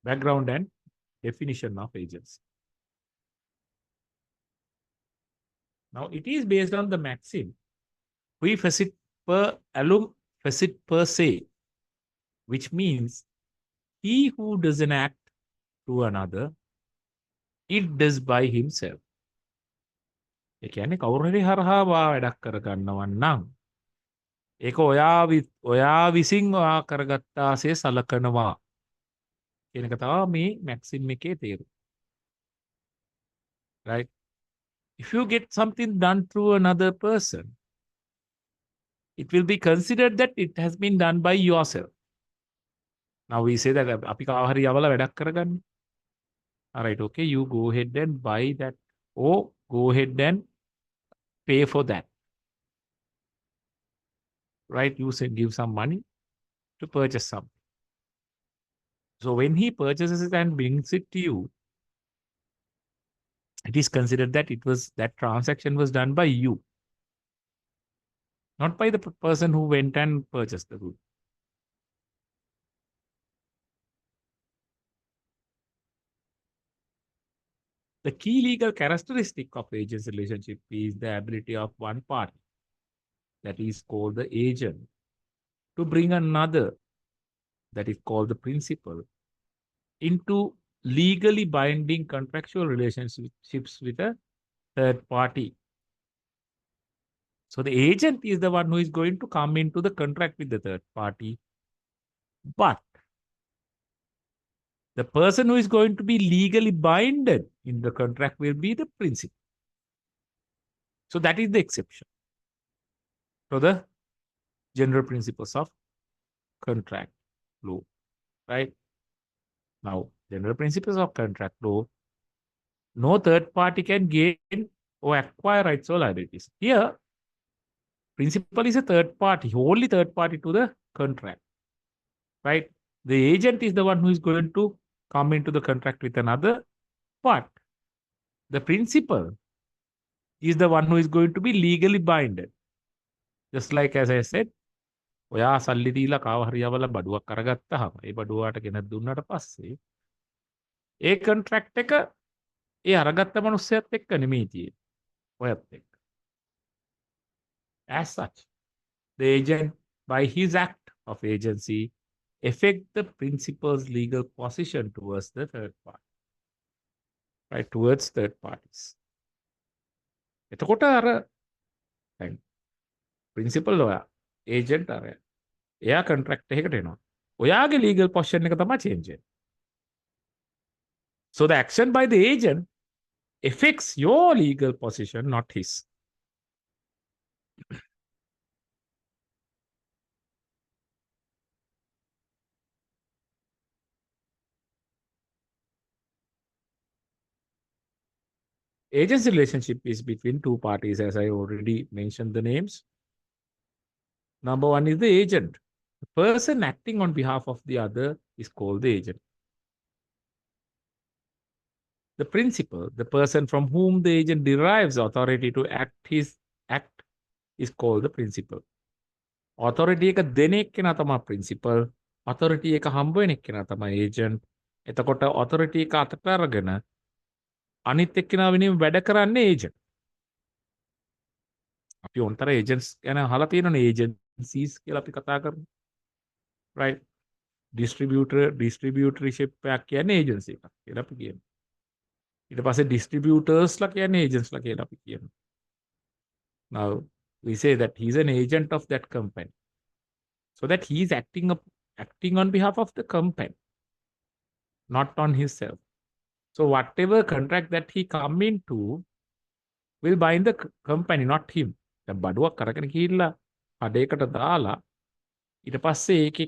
Background and definition of agency. Now, it is based on the maxim, qui facit per allum facit per se, which means he who does an act to another, it does by himself. ඒ කියන්නේ කවුරු හරි හරහා වැඩක් කරගන්නවන් නම් ඒක ඔයා විසින් ඔයා කරගත්තාසේ සලකනවා කියන එක තමයි මේ මැක්සිම් එකේ තේරුම. Right? If you get something done through another person, it will be considered that it has been done by yourself. Now we say that අපි කාව හරි යවලා වැඩක් කරගන්න. All right, okay, you go ahead and buy that or go ahead and pay for that. Right? You say give some money to purchase something. So when he purchases it and brings it to you, it is considered that that transaction was done by you, not by the person who went and purchased the good. The key legal characteristic of agency relationship is the ability of one party, that is called the agent, to bring another, that is called the principal, into legally binding contractual relationships with a third party. So the agent is the one who is going to come into the contract with the third party, but the person who is going to be legally binded in the contract will be the principal. So that is the exception to the general principles of contract law, right? Now, general principles of contract law, no third party can gain or acquire rights or liabilities. Here, principal is a third party, only third party to the contract, right? The agent is the one who is going to come into the contract with another, but the principal is the one who is going to be legally binded. Just like as I said, ඔයා සල්ලි දීලා කාව හරි යවලා බඩුවක් කරගත්තාම ඒ බඩුවාට ගෙනත් දුන්නාට පස්සේ ඒ contract එක ඒ අරගත්ත මනුස්සයත් එක්ක නෙමෙයි තියෙන්නේ. ඔයත් එක්ක. As such, the agent, by his act of agency, affect the principal's legal position towards the third party. Right, towards third parties. එතකොට අර දැන් principal ඔයා agent අරය එයා contract එකකට එනවා. ඔයාගේ legal position එක තමයි change වෙන්නේ. So the action by the agent affects your legal position, not his. Agency relationship is between two parties, as I already mentioned the names. Number one is the agent. The person acting on behalf of the other is called the agent. The principal, the person from whom the agent derives authority to act is called the principal. authority එක දෙන එක්කෙනා තමයි principal. authority එක හම්බ වෙන එක්කෙනා තමයි agent. එතකොට authority එක අතට අරගෙන අනිත් එක්කෙනා වෙනුවෙන් වැඩ කරන්නේ agent. අපි ඔන්තර agents ගැන අහලා තියෙනනේ agencies කියලා අපි කතා කරමු. right? distributorship එකක් කියන්නේ agency එකක් කියලා අපි කියනවා. ඊට පස්සේ distributorsලා කියන්නේ agentsලා කියලා අපි කියනවා. Now we say that he's an agent of that company. So that he is acting on behalf of the company, not on himself. So whatever contract that he come into will bind the company, not him. දැන් බඩුවක් කරගෙන ගිහිල්ලා කඩේකට දාලා ඊට පස්සේ ඒකේ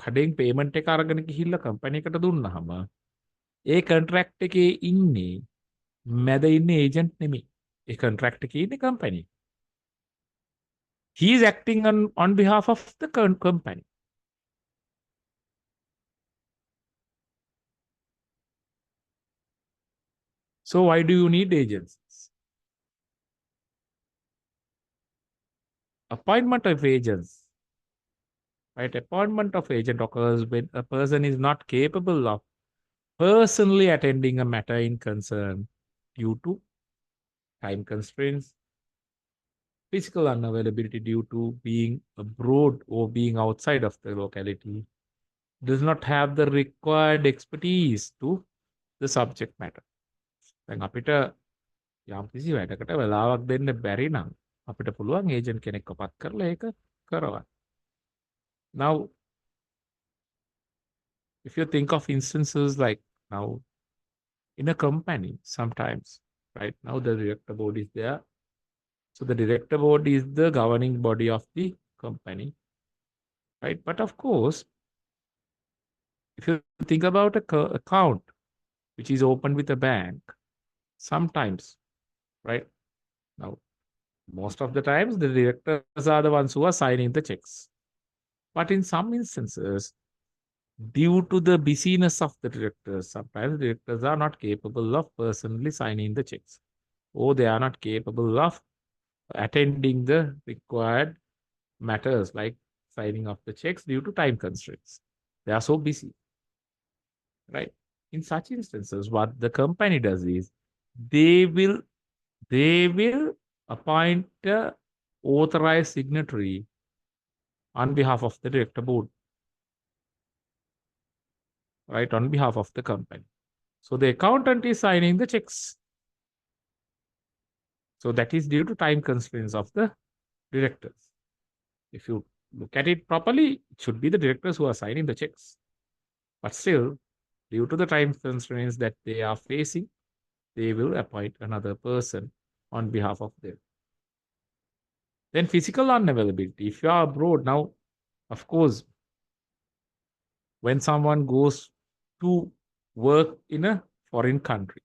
කඩෙන් payment එක අරගෙන ගිහිල්ලා කම්පැනි එකට දුන්නාම ඒ කොන්ට්‍රැක්ට් එකේ ඉන්නේ මැද ඉන්නේ ඒජන්ට් නෙමෙයි. ඒ කොන්ට්‍රැක්ට් එකේ ඉන්නේ company. He is acting on behalf of the company. So why do you need agencies? Appointment of agents. Right? Appointment of agent occurs when a person is not capable of personally attending a matter in concern due to time constraints, physical unavailability due to being abroad or being outside of the locality, does not have the required expertise to the subject matter. දැන් අපිට යම්කිසි වැඩකට වෙලාවක් දෙන්න බැරි නම් අපිට පුළුවන් ඒජන්ට් කෙනෙක්ව පත් කරලා ඒක කරවන්න. Now, if you think of instances like now in a company, sometimes, right, now the director board is there. So the director board is the governing body of the company, right? But of course, if you think about account which is opened with a bank, sometimes, right, now most of the times the directors are the ones who are signing the checks. But in some instances, due to the busyness of the directors, sometimes directors are not capable of personally signing the checks, or they are not capable of attending the required matters like signing of the checks due to time constraints. They are so busy, right? In such instances, what the company does is they will appoint a authorized signatory on behalf of the director board, right, on behalf of the company. So the accountant is signing the checks. So that is due to time constraints of the directors. If you look at it properly, it should be the directors who are signing the checks. But still, due to the time constraints that they are facing, they will appoint another person on behalf of them. Then physical unavailability. If you are abroad now, of course, when someone goes to work in a foreign country,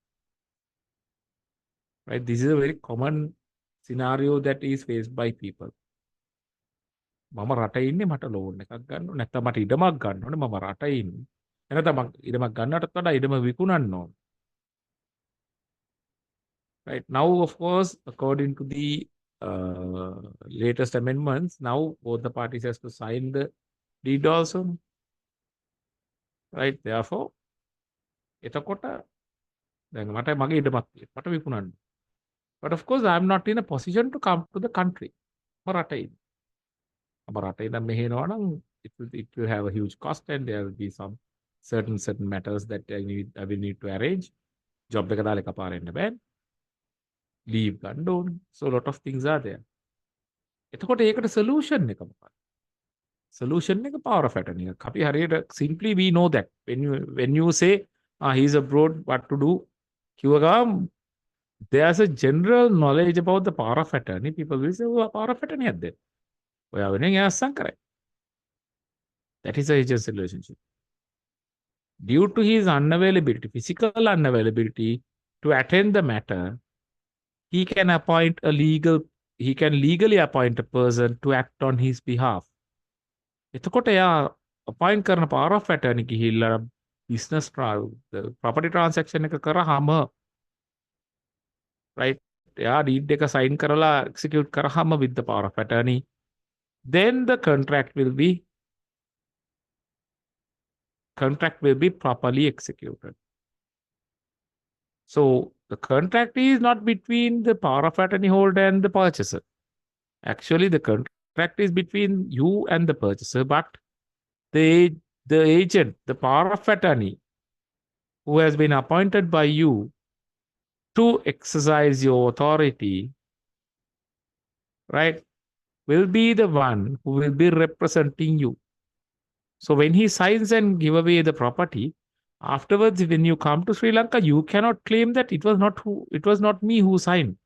right, this is a very common scenario that is faced by people. මම රටේ ඉන්නේ මට loan එකක් ගන්න ඕනේ නැත්නම් මට ඉඩමක් ගන්න ඕනේ මම රටේ ඉන්නේ එනතම ඉඩමක් ගන්නටත් වඩා ඉඩම විකුණන්න ඕනේ. Right now, of course, according to the latest amendments, now both the parties has to sign the deed also, right? Therefore, එතකොට දැන් මට මගේ ඉඩමක් තියෙනවා මට විකුණන්න. But of course, I am not in a position to come to the country. මම රටේ ඉන්නේ. මම රටේ ඉඳන් මෙහෙ එනවා නම් it will have a huge cost and there will be some certain matters that I will need to arrange. Job එක දාලා එකපාරට එන්න බෑ. Leave ගන්න ඕනේ. So a lot of things are there. එතකොට ඒකට solution එක මොකක්ද? Solution එක power of attorney එකක්. අපි හරියට simply we know that when you say he is abroad what to do කිව්ව ගමන් there's a general knowledge about the power of attorney. People will say power of attorney එකක්ද? ඔයා වෙනින් එයාස්සම් කරයි. That is a agency relationship. Due to his unavailability, physical unavailability to attend the matter, he can legally appoint a person to act on his behalf. එතකොට එයා appoint කරන power of attorney ගිහිල්ලා business property transaction එක කරාම, right, එයා deed එක sign කරලා execute කරාම with the power of attorney, then the contract will be properly executed. So the contract is not between the power of attorney holder and the purchaser. Actually, the contract is between you and the purchaser, but the the agent, the power of attorney, who has been appointed by you to exercise your authority, right, will be the one who will be representing you. So when he signs and give away the property, afterwards, when you come to Sri Lanka, you cannot claim that it was not me who signed.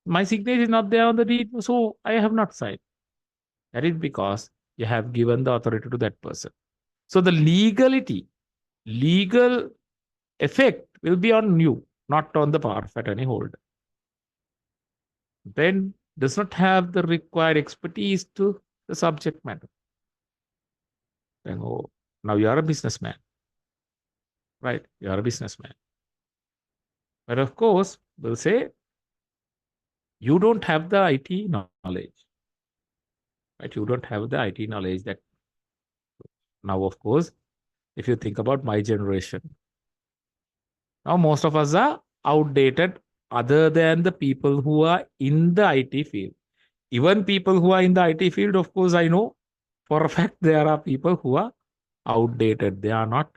My signature is not there on the deed, so I have not signed. That is because you have given the authority to that person. So the legal effect will be on you, not on the power of attorney holder. Then does not have the required expertise to the subject matter. Then, oh, now you are a businessman, right? You are a businessman. But of course, we'll say you don't have the IT knowledge, right? You don't have the IT knowledge that now, of course, if you think about my generation, now most of us are outdated other than the people who are in the IT field. Even people who are in the IT field, of course, I know for a fact there are people who are outdated. They are not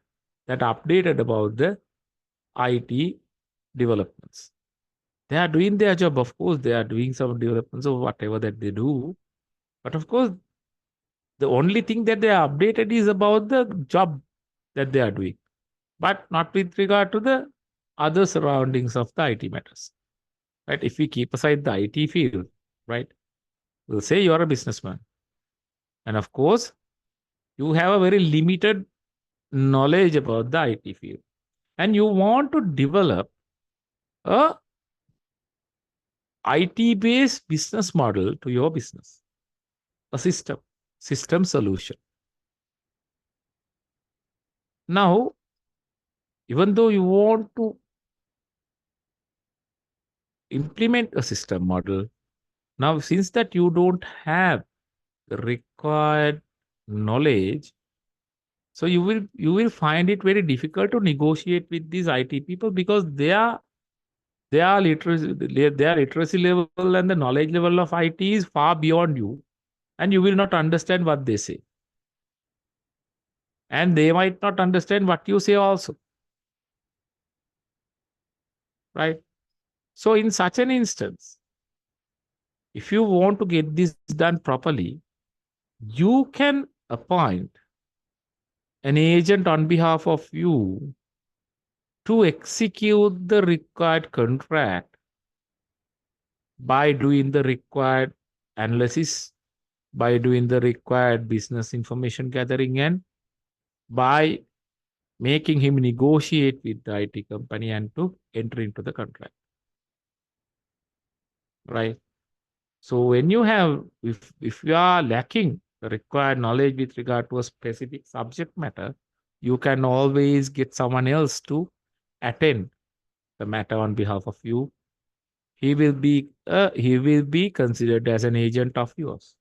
that updated about the IT developments. They are doing their job, of course, they are doing some developments or whatever that they do. But of course, the only thing that they are updated is about the job that they are doing, but not with regard to the other surroundings of the IT matters. Right? If we keep aside the IT field, right, we'll say you are a businessman. And of course, you have a very limited knowledge about the IT field. And you want to develop a IT based business model to your business, a system solution. Now, even though you want to implement a system model, now since that you don't have the required knowledge, so you will find it very difficult to negotiate with these IT people because their literacy level and the knowledge level of IT is far beyond you, and you will not understand what they say, and they might not understand what you say also, right? So in such an instance, if you want to get this done properly, you can appoint an agent on behalf of you to execute the required contract by doing the required analysis, by doing the required business information gathering, and by making him negotiate with the IT company and to enter into the contract. Right? So when you have, if you are lacking the required knowledge with regard to a specific subject matter, you can always get someone else to attend the matter on behalf of you. He will be considered as an agent of yours.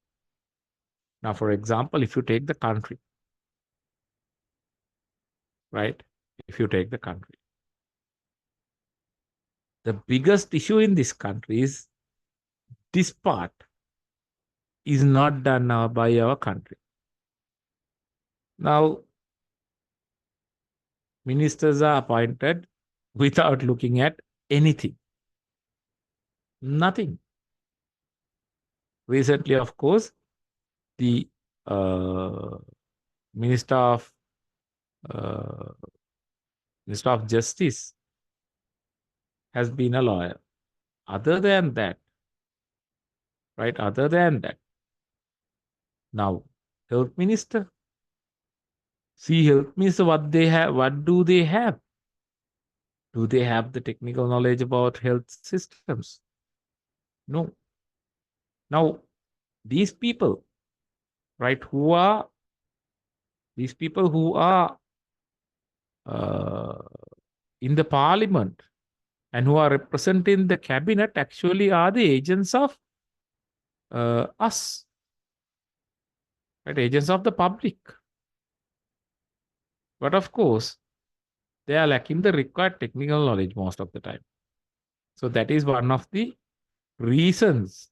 Now, for example, if you take the country, right? If you take the country, the biggest issue in this country is this part is not done now by our country. Now, ministers are appointed without looking at anything, nothing. Recently, of course, the uh, minister of uh, minister of justice has been a lawyer. Other than that, right? Other than that, now health minister. See, health minister, what they have, what do they have? Do they have the technical knowledge about health systems? No. Now, these people, right, these people who are uh, in the parliament and who are representing the cabinet actually are the agents of us, right? Agents of the public. But of course, they are lacking the required technical knowledge most of the time. So that is one of the reasons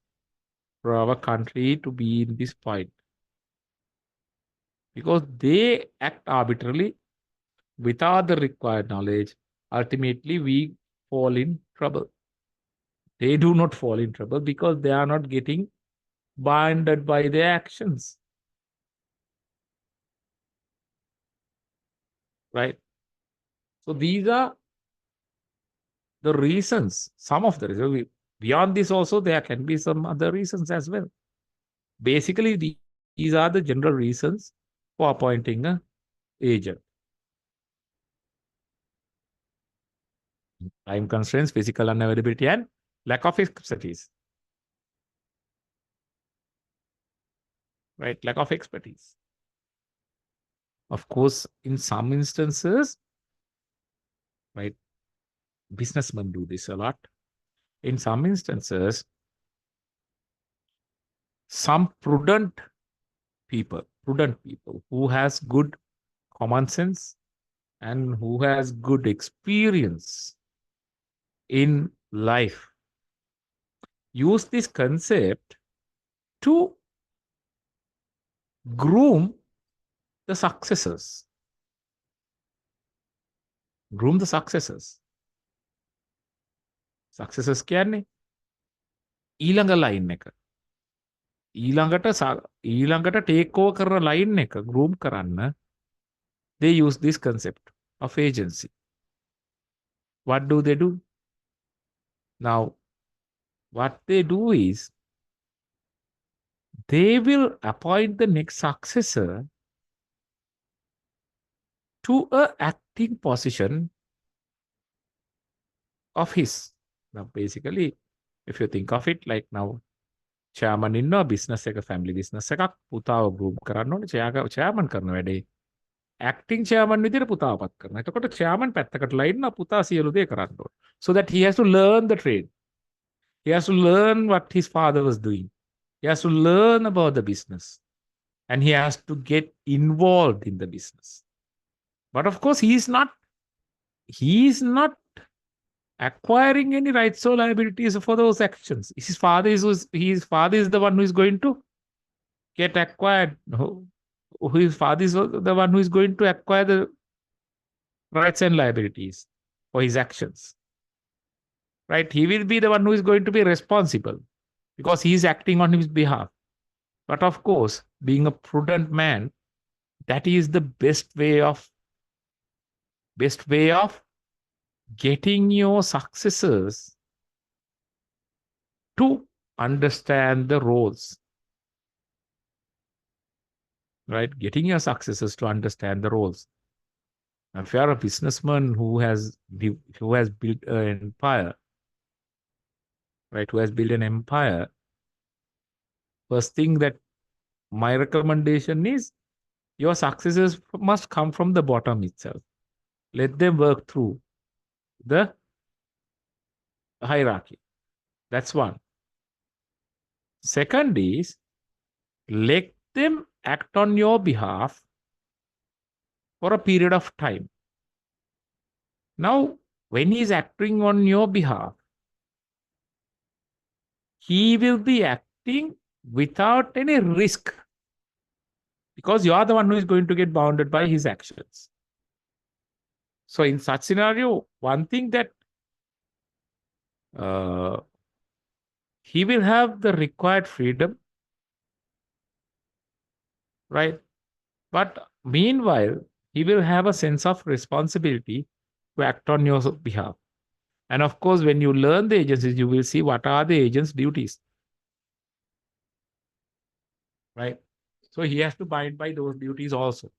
for our country to be in this point, because they act arbitrarily without the required knowledge. Ultimately, we fall in trouble. They do not fall in trouble because they are not getting binded by their actions, right? So these are the reasons, some of the reasons. Beyond this, also, there can be some other reasons as well. Basically, these are the general reasons for appointing a agent. Time constraints, physical unavailability, and lack of expertise. Right? Lack of expertise. Of course, in some instances, right, businessmen do this a lot. In some instances, some prudent people who has good common sense and who has good experience in life use this concept to groom the successors. Groom the successors. Successors කියන්නේ ඊළඟ line එක. ඊළඟට take over කරන line එක groom කරන්න they use this concept of agency. What do they do? Now, what they do is they will appoint the next successor to a acting position of his. Now, basically, if you think of it like now, chairman ඉන්නවා business එක family business එකක් පුතාව group කරන්න ඕනේ chairman කරන වැඩේ acting chairman විදිහට පුතාව පත් කරනවා. එතකොට chairman පැත්තකටලා ඉන්න පුතා සියලු දේ කරන්න ඕනේ. So that he has to learn the trade. He has to learn what his father was doing. He has to learn about the business. And he has to get involved in the business. But of course, he is not acquiring any rights or liabilities for those actions. His father is the one who is going to get acquired. His father is the one who is going to acquire the rights and liabilities for his actions. Right? He will be the one who is going to be responsible because he is acting on his behalf. But of course, being a prudent man, that is the best way of getting your successors to understand the roles. Right? Getting your successors to understand the roles. If you are a businessman who has built an empire, right? Who has built an empire, first thing that my recommendation is your successors must come from the bottom itself. Let them work through the hierarchy. That's one. Second is let them act on your behalf for a period of time. Now, when he's acting on your behalf, he will be acting without any risk because you are the one who is going to get bounded by his actions. So in such scenario, one thing that he will have the required freedom, right? But meanwhile, he will have a sense of responsibility to act on your behalf. And of course, when you learn the agencies, you will see what are the agent's duties, right? So he has to abide by those duties also.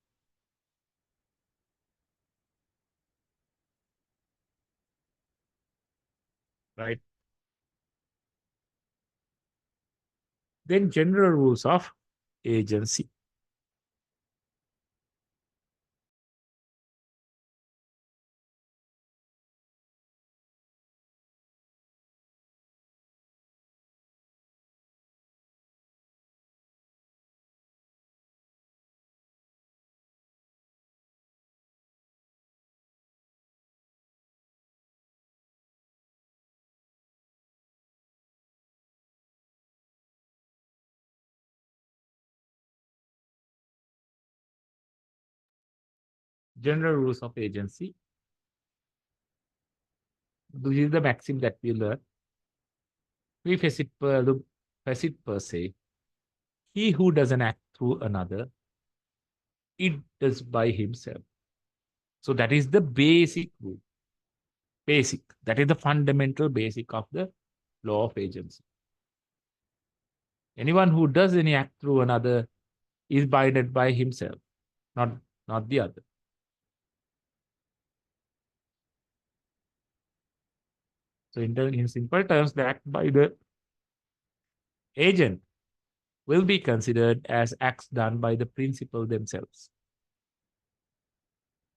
Right? Then general rules of agency. General rules of agency. This is the maxim that we learn. We face it per se. He who doesn't act through another, it does by himself. So that is the basic rule. Basic. That is the fundamental basic of the law of agency. Anyone who does any act through another is binded by himself, not, not the other. So in simple terms, the act by the agent will be considered as acts done by the principal themselves.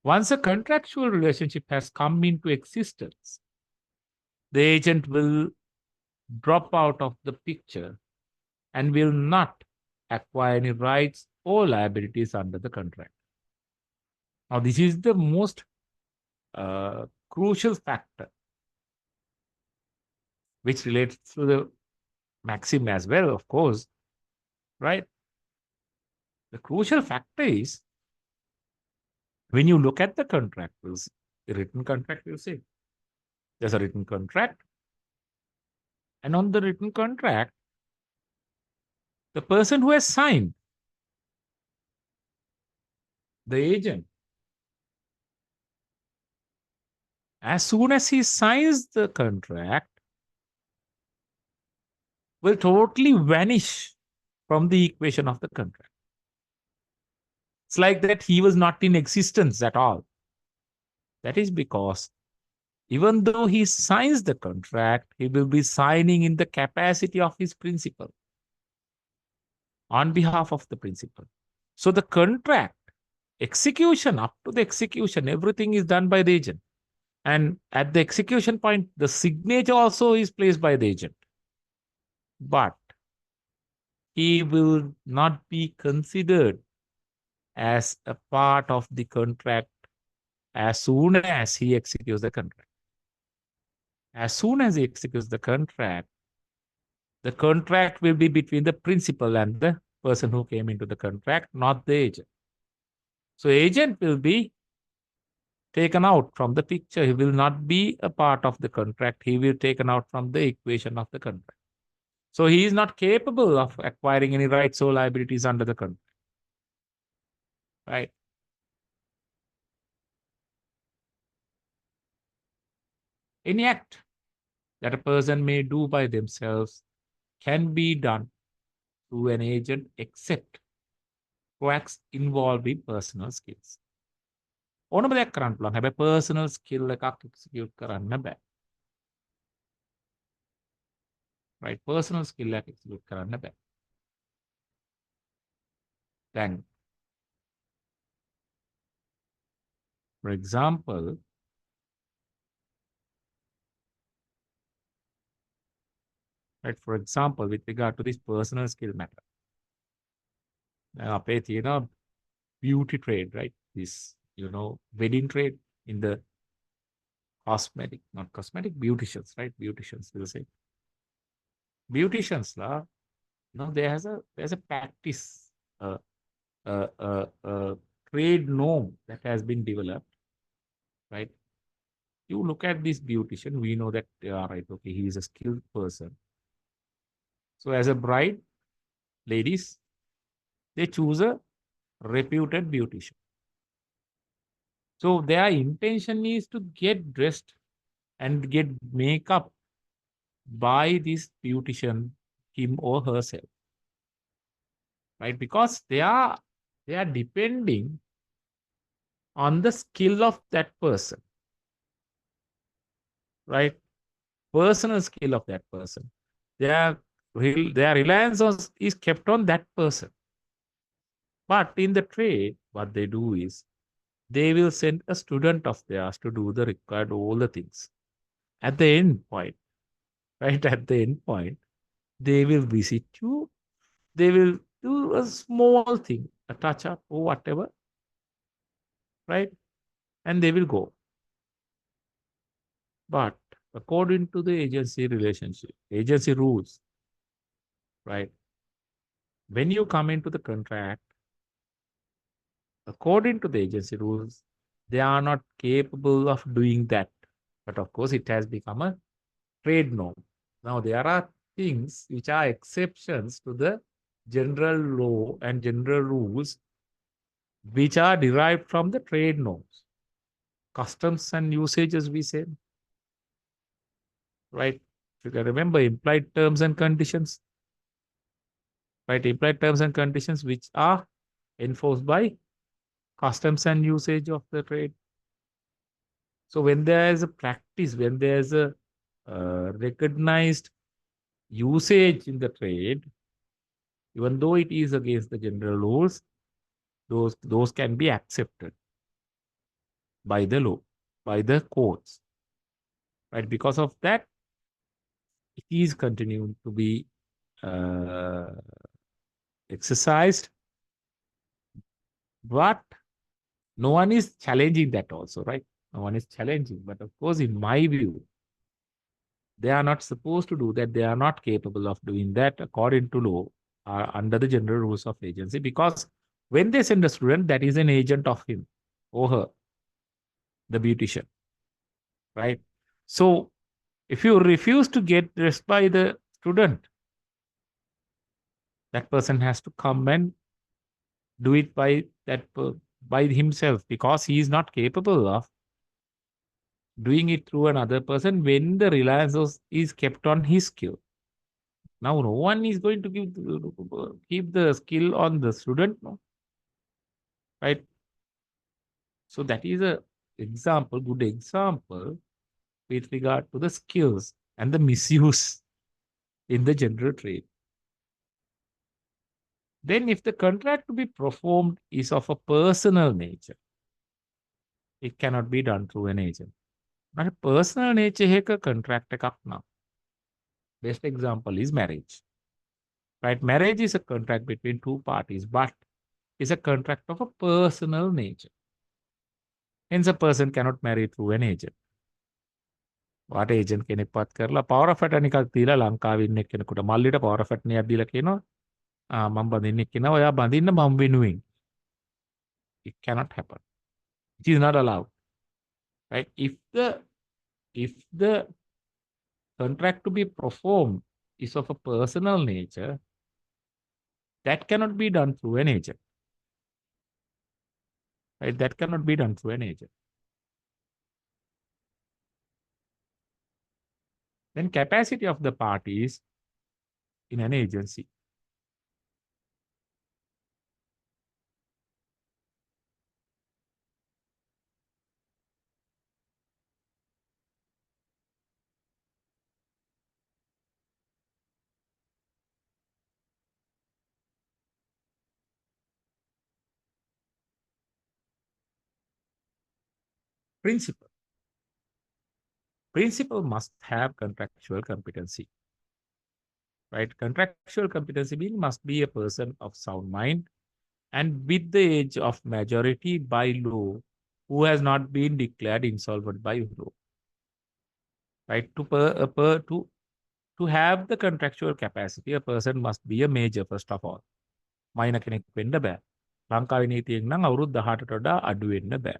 Once a contractual relationship has come into existence, the agent will drop out of the picture and will not acquire any rights or liabilities under the contract. Now, this is the most crucial factor which relates to the maxim as well, of course, right? The crucial factor is when you look at the contract, the written contract, you say there's a written contract, and on the written contract, the person who has signed, the agent, as soon as he signs the contract, will totally vanish from the equation of the contract. It's like that he was not in existence at all. That is because even though he signs the contract, he will be signing in the capacity of his principal on behalf of the principal. So the contract execution, up to the execution, everything is done by the agent. And at the execution point, the signature also is placed by the agent. But he will not be considered as a part of the contract as soon as he executes the contract. As soon as he executes the contract will be between the principal and the person who came into the contract, not the agent. So agent will be taken out from the picture. He will not be a part of the contract. He will be taken out from the equation of the contract. So he is not capable of acquiring any rights or liabilities under the contract. Right? Any act that a person may do by themselves can be done through an agent except for acts involving personal skills. ඕනම දෙයක් කරන්න පුළුවන්. හැබැයි personal skill එකක් execute කරන්න බෑ. Right? Personal skill එකක් execute කරන්න බෑ. Then, for example, right, for example, with regard to this personal skill matter. අපේ තියෙන beauty trade, right? This, wedding trade in the cosmetic, not cosmetic, beauticians, right? Beauticians will say. Beauticians, there's a practice, trade norm that has been developed, right? You look at this beautician, we know that, right, okay, he is a skilled person. So as a bride, ladies, they choose a reputed beautician. So their intention is to get dressed and get makeup by this beautician, him or herself. Right? Because they are depending on the skill of that person. Right? Personal skill of that person. Their reliance is kept on that person. But in the trade, what they do is they will send a student of theirs to do the required all the things. At the end point, right? At the end point, they will visit you. They will do a small thing, a touch up or whatever, right? And they will go. But according to the agency rules, right? When you come into the contract, according to the agency rules, They are not capable of doing that. But of course, it has become a trade norm. Now, there are things which are exceptions to the general law and general rules which are derived from the trade norms, customs and usages, we say, right? You can remember implied terms and conditions, right? Implied terms and conditions which are enforced by customs and usage of the trade. So when there is a practice, when there is a recognized usage in the trade, even though it is against the general rules, those can be accepted by the law, by the courts, right? Because of that, it is continuing to be uh, exercised, but no one is challenging that also, right? No one is challenging. But of course, in my view, they are not supposed to do that. They are not capable of doing that according to law under the general rules of agency, because when they send a student, that is an agent of him or her, the beautician, right? So if you refuse to get dressed by the student, that person has to come and do it by by himself, because he is not capable of doing it through another person when the reliance is kept on his skill. Now, no one is going to keep the skill on the student, no, right? So that is a example, good example with regard to the skills and the misuse in the general trade. Then, if the contract to be performed is of a personal nature, it cannot be done through an agent. Not a personal nature එක contract එකක් නම්. Best example is marriage. Right? Marriage is a contract between two parties, but is a contract of a personal nature. Hence, a person cannot marry through an agent. What agent කෙනෙක් පත් කරලා power of attorney එකක් දීලා ලංකාවේ ඉන්න කෙනෙකුට මල්ලිට power of attorney එකක් දීලා කියනවා මම බඳින්න කියනවා ඔයා බඳින්න මම වෙනුවෙන්. It cannot happen. It is not allowed. Right? If the contract to be performed is of a personal nature, that cannot be done through an agent. Right? That cannot be done through an agent. Then capacity of the parties in an agency. Principal. Principal must have contractual competency. Right? Contractual competency means must be a person of sound mind and with the age of majority by law, who has not been declared insolvent by law. Right? To have the contractual capacity, a person must be a major first of all. Minor කෙනෙක් වෙන්න බෑ. ලංකාවේ නීතියෙන් නම් අවුරුදු 18ට වඩා අඩු වෙන්න බෑ.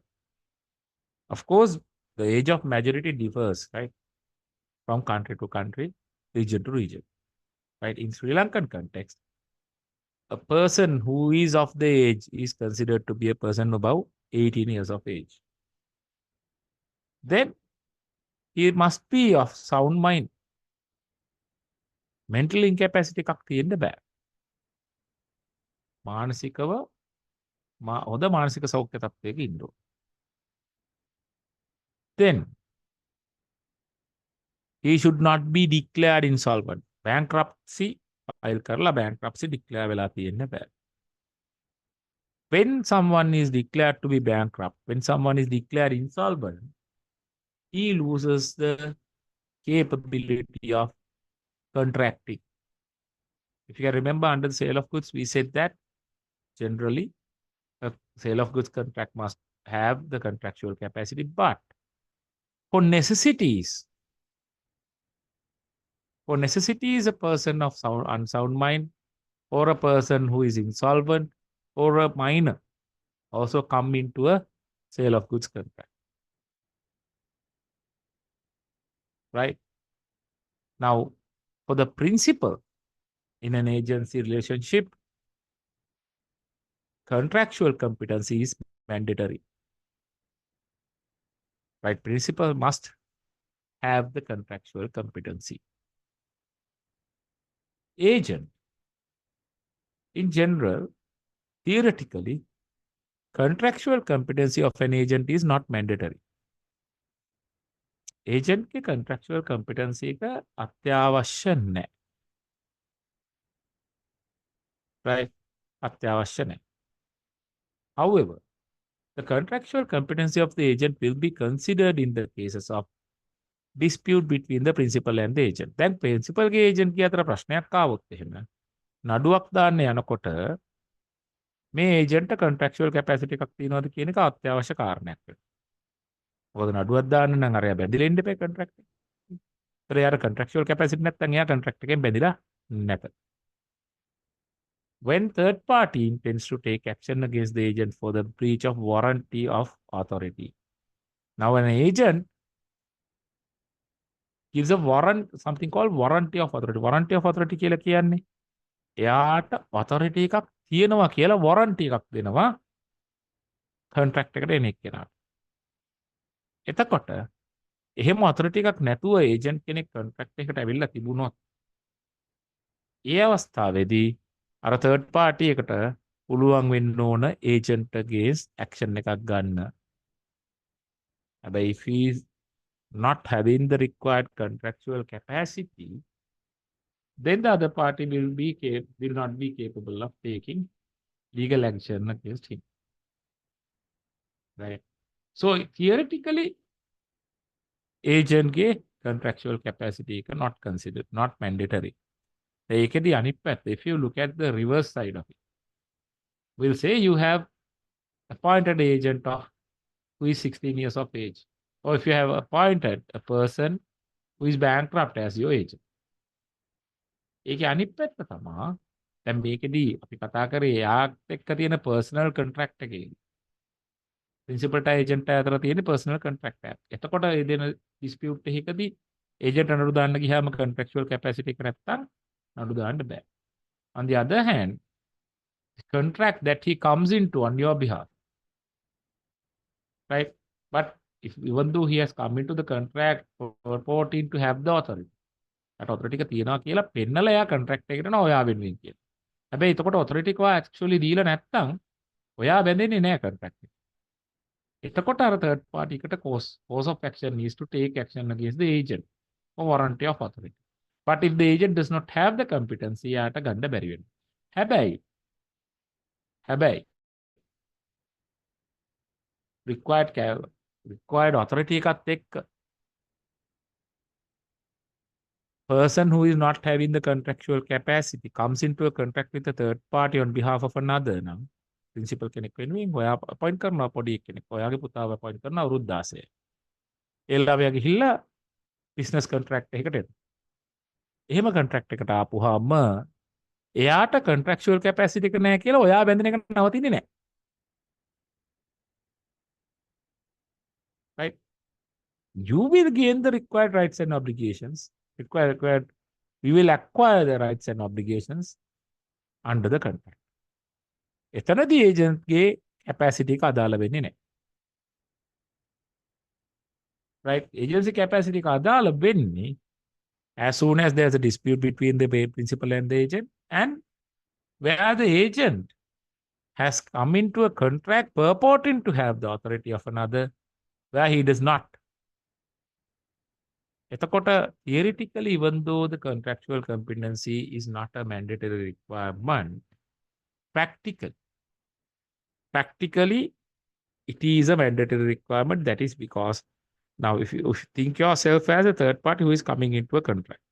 Of course, the age of majority differs, right? From country to country, region to region. Right? In Sri Lankan context, a person who is of the age is considered to be a person above 18 years of age. Then he must be of sound mind. Mental incapacity එකක් තියෙන්න බෑ. මානසිකව හොඳ මානසික සෞඛ්‍ය තත්ත්වයක ඉන්න ඕන. Then he should not be declared insolvent. Bankruptcy file කරලා bankruptcy declare වෙලා තියෙන්න බෑ. When someone is declared to be bankrupt, when someone is declared insolvent, he loses the capability of contracting. If you can remember, under the sale of goods, we said that generally a sale of goods contract must have the contractual capacity, but for necessities, a person of unsound mind or a person who is insolvent or a minor also come into a Sale of goods contract. Right? Now, for the principal in an agency relationship, contractual competency is mandatory. Right? Principal must have the contractual competency. Agent, in general, theoretically, contractual competency of an agent is not mandatory. Agent के contractual competency का अत्यावश्यक है, right? अत्यावश्यक है. However, the contractual competency of the agent will be considered in the cases of dispute between the principal and the agent. දැන් principal ගේ agent ගේ අතර ප්‍රශ්නයක් ආවොත් එහෙම නඩුවක් දාන්න යනකොට මේ agent contractual capacity එකක් තියෙනවද කියන එක අත්‍යවශ්‍ය කාරණයක් වෙනවා. මොකද නඩුවක් දාන්න නම් අරයා බැඳිලා ඉන්න එපා contract එක. ඒතර යාර contractual capacity නැත්නම් එයා contract එකෙන් බැඳිලා නැත. When third party intends to take action against the agent for the breach of warranty of authority. Now an agent gives a warrant, something called warranty of authority. Warranty of authority කියලා කියන්නේ එයාට authority එකක් තියෙනවා කියලා warranty එකක් දෙනවා contract එකට එන එක්කෙනාට. එතකොට එහෙම authority එකක් නැතුව agent කෙනෙක් contract එකට ඇවිල්ලා තිබුණොත් ඒ අවස්ථාවේදී අර third party එකට පුළුවන් වෙන්න ඕන agent against action එකක් ගන්න. හැබැයි if he is not having the required contractual capacity, then the other party will not be capable of taking legal action against him. Right? So theoretically, agent ගේ contractual capacity එක not considered, not mandatory. ඒකෙදි අනිත් පැත්ත, if you look at the reverse side of it, we'll say you have appointed agent of who is 16 years of age, or if you have appointed a person who is bankrupt as your agent. ඒකේ අනිත් පැත්ත තමයි දැන් මේකෙදී අපි කතා කරේ යාත් එක්ක තියෙන personal contract එකේ principal ට agent ට අතර තියෙන personal contract එකක්. එතකොට මේ දෙන dispute එකකදී agent නඩු දාන්න ගියාම contractual capacity එක නැත්තම් නඩු දාන්න බෑ. On the other hand, the contract that he comes into on your behalf, right? But if even though he has come into the contract purporting to have the authority, that authority එක තියනවා කියලා පෙන්නලා එයා contract එකට යනවා ඔයා වෙනුවෙන් කියලා. හැබැයි එතකොට authority එක actually දීලා නැත්තම් ඔයා බැඳෙන්නේ නැහැ contract එකට. එතකොට අර third party එකට cause of action needs to take action against the agent for warranty of authority. But if the agent does not have the competency, යාට ගන්න බැරි වෙනවා. හැබැයි required authority එකත් එක්ක person who is not having the contractual capacity comes into a contract with a third party on behalf of another නම් principal කෙනෙක් වෙනුවෙන් ඔයා appoint කරනවා පොඩි කෙනෙක්. ඔයාගේ පුතාව appoint කරනවා අවුරුදු 16. ඒ ළමයා ගිහිල්ලා business contract එකකට එනවා. එහෙම contract එකට ආපුවාම එයාට contractual capacity එක නැහැ කියලා ඔයා බැඳෙන එක නවතින්නේ නැහැ. Right? You will gain the required rights and obligations. We will acquire the rights and obligations under the contract. එතනදී agent ගේ capacity එක අදාළ වෙන්නේ නැහැ. Right? Agency capacity එක අදාළ වෙන්නේ as soon as there's a dispute between the principal and the agent, and where the agent has come into a contract purporting to have the authority of another, where he does not. එතකොට theoretically, even though the contractual competency is not a mandatory requirement, practically it is a mandatory requirement. That is because now if you think yourself as a third party who is coming into a contract,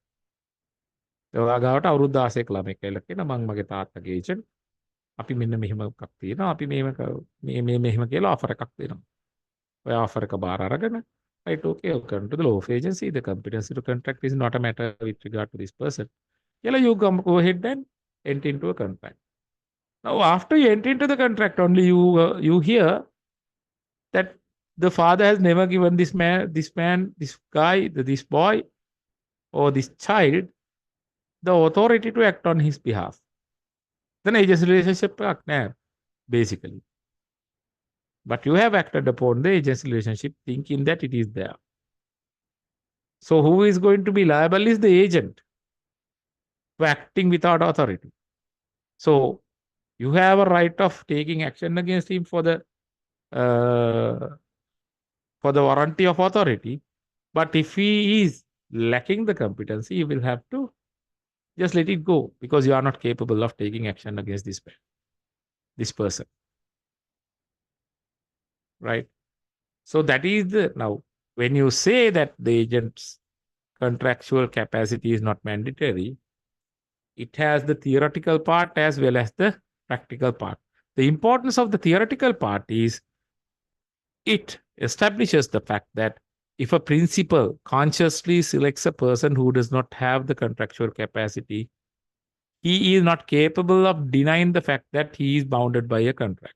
ඔයා ගාවට අවුරුදු 16ක ළමෙක් කියලා කියන මම මගේ තාත්තගේ agent අපි මෙන්න මෙහෙම එකක් තියෙනවා අපි මෙහෙම කියලා offer එකක් දෙනවා. ඔයා offer එක බාර අරගෙන right, okay, according to the law of agency, the competency to contract is not a matter with regard to this person. You go ahead and enter into a contract. Now, after you enter into the contract, only you hear that the father has never given this guy, this boy, or this child the authority to act on his behalf. Then agency relationship basically. But you have acted upon the agency relationship thinking that it is there. So who is going to be liable is the agent for acting without authority. So you have a right of taking action against him uh, for the warranty of authority. But if he is lacking the competency, you will have to just let it go because you are not capable of taking action against this person, right? So that is the now when you say that the agent's contractual capacity is not mandatory, it has the theoretical part as well as the practical part. The importance of the theoretical part is it establishes the fact that if a principal consciously selects a person who does not have the contractual capacity, he is not capable of denying the fact that he is bounded by a contract.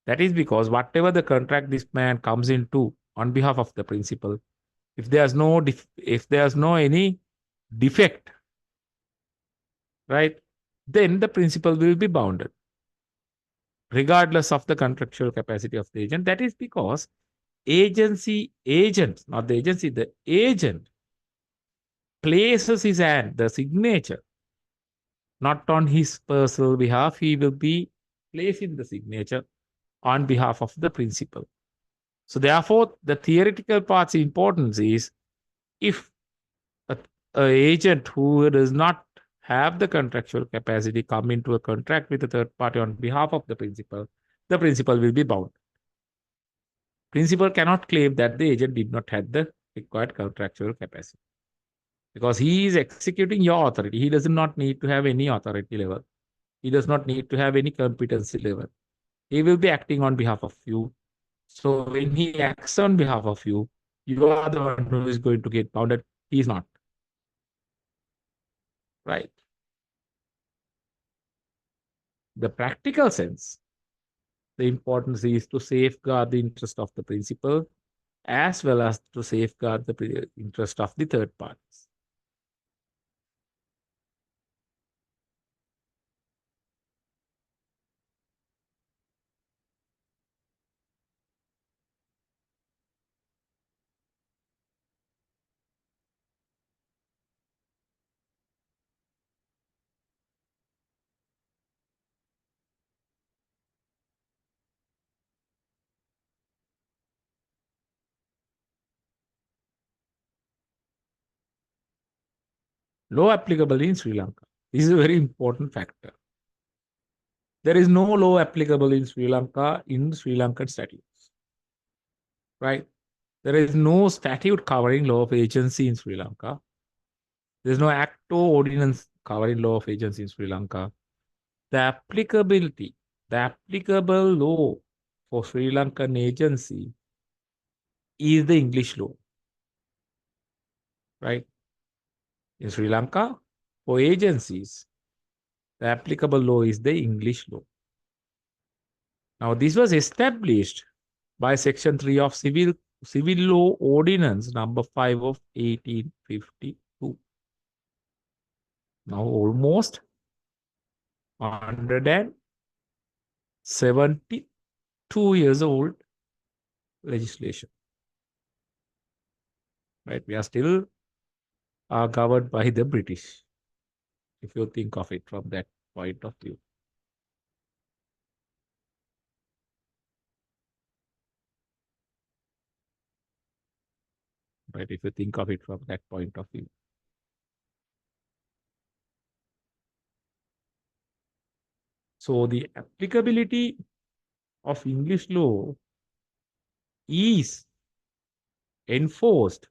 That is because whatever the contract this man comes into on behalf of the principal, if there's no any defect, right, then the principal will be bounded regardless of the contractual capacity of the agent. That is because agent, not the agency, the agent places his hand, the signature, not on his personal behalf. He will be placing the signature on behalf of the principal. So therefore, the theoretical part's importance is if a, a agent who does not have the contractual capacity come into a contract with a third party on behalf of the principal will be bound. Principal cannot claim that the agent did not have the required contractual capacity because he is executing your authority. He does not need to have any authority level. He does not need to have any competency level. He will be acting on behalf of you. So when he acts on behalf of you, you are the one who is going to get bounded. He is not. Right. The practical sense, the importance is to safeguard the interest of the principal as well as to safeguard the interest of the third parties. Law applicable in Sri Lanka. This is a very important factor. There is no law applicable in Sri Lanka in Sri Lankan statutes. Right? There is no statute covering law of agency in Sri Lanka. There is no act or ordinance covering law of agency in Sri Lanka. The applicable law for Sri Lankan agency is the English law. Right? In Sri Lanka, for agencies, the applicable law is the English law. Now, this was established by Section 3 of Civil Law Ordinance number 5 of 1852. Now, almost 172 years old legislation. Right? We are still governed by the British, if you think of it from that point of view. Right? If you think of it from that point of view. So the applicability of English law is enforced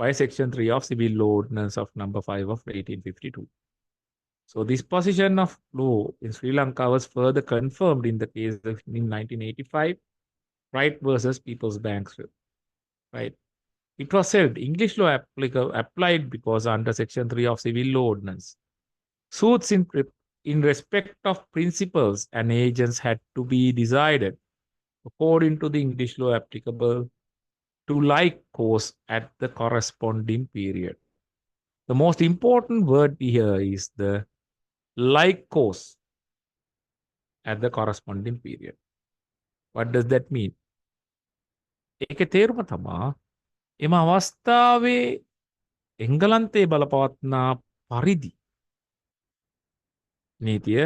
by Section 3 of Civil Law Ordinance of number 5 of 1852. So this position of law in Sri Lanka was further confirmed in the case of in 1985, Wright versus People's Bank. Right? It was said English law applied because under Section 3 of Civil Law Ordinance, suits in respect of principals and agents had to be decided according to the English law applicable to like cause at the corresponding period. The most important word here is the like cause at the corresponding period. What does that mean? ඒකේ තේරුම තමා එම අවස්ථාවේ එංගලන්තයේ බලපවත්නා පරිදි නීතිය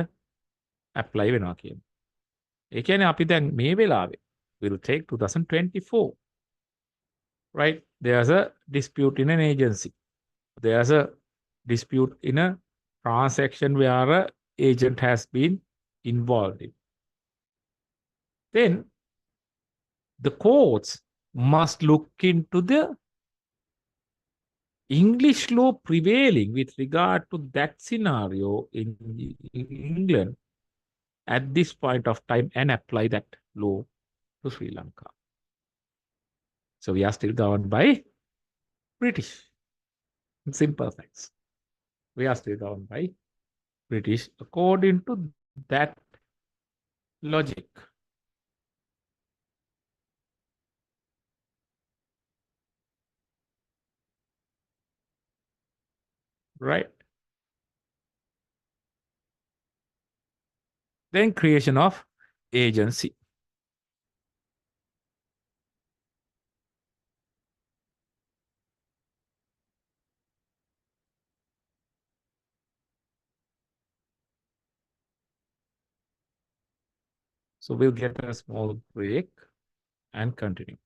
apply වෙනවා කියන. ඒ කියන්නේ අපි දැන් මේ වෙලාවේ will take 2024, right? There's a dispute in an agency. There's a dispute in a transaction where a agent has been involved in. Then the courts must look into the English law prevailing with regard to that scenario in England at this point of time and apply that law to Sri Lanka. So we are still governed by British. Simple facts. We are still governed by British according to that logic. Right? Then creation of agency. So we'll get a small break and continue.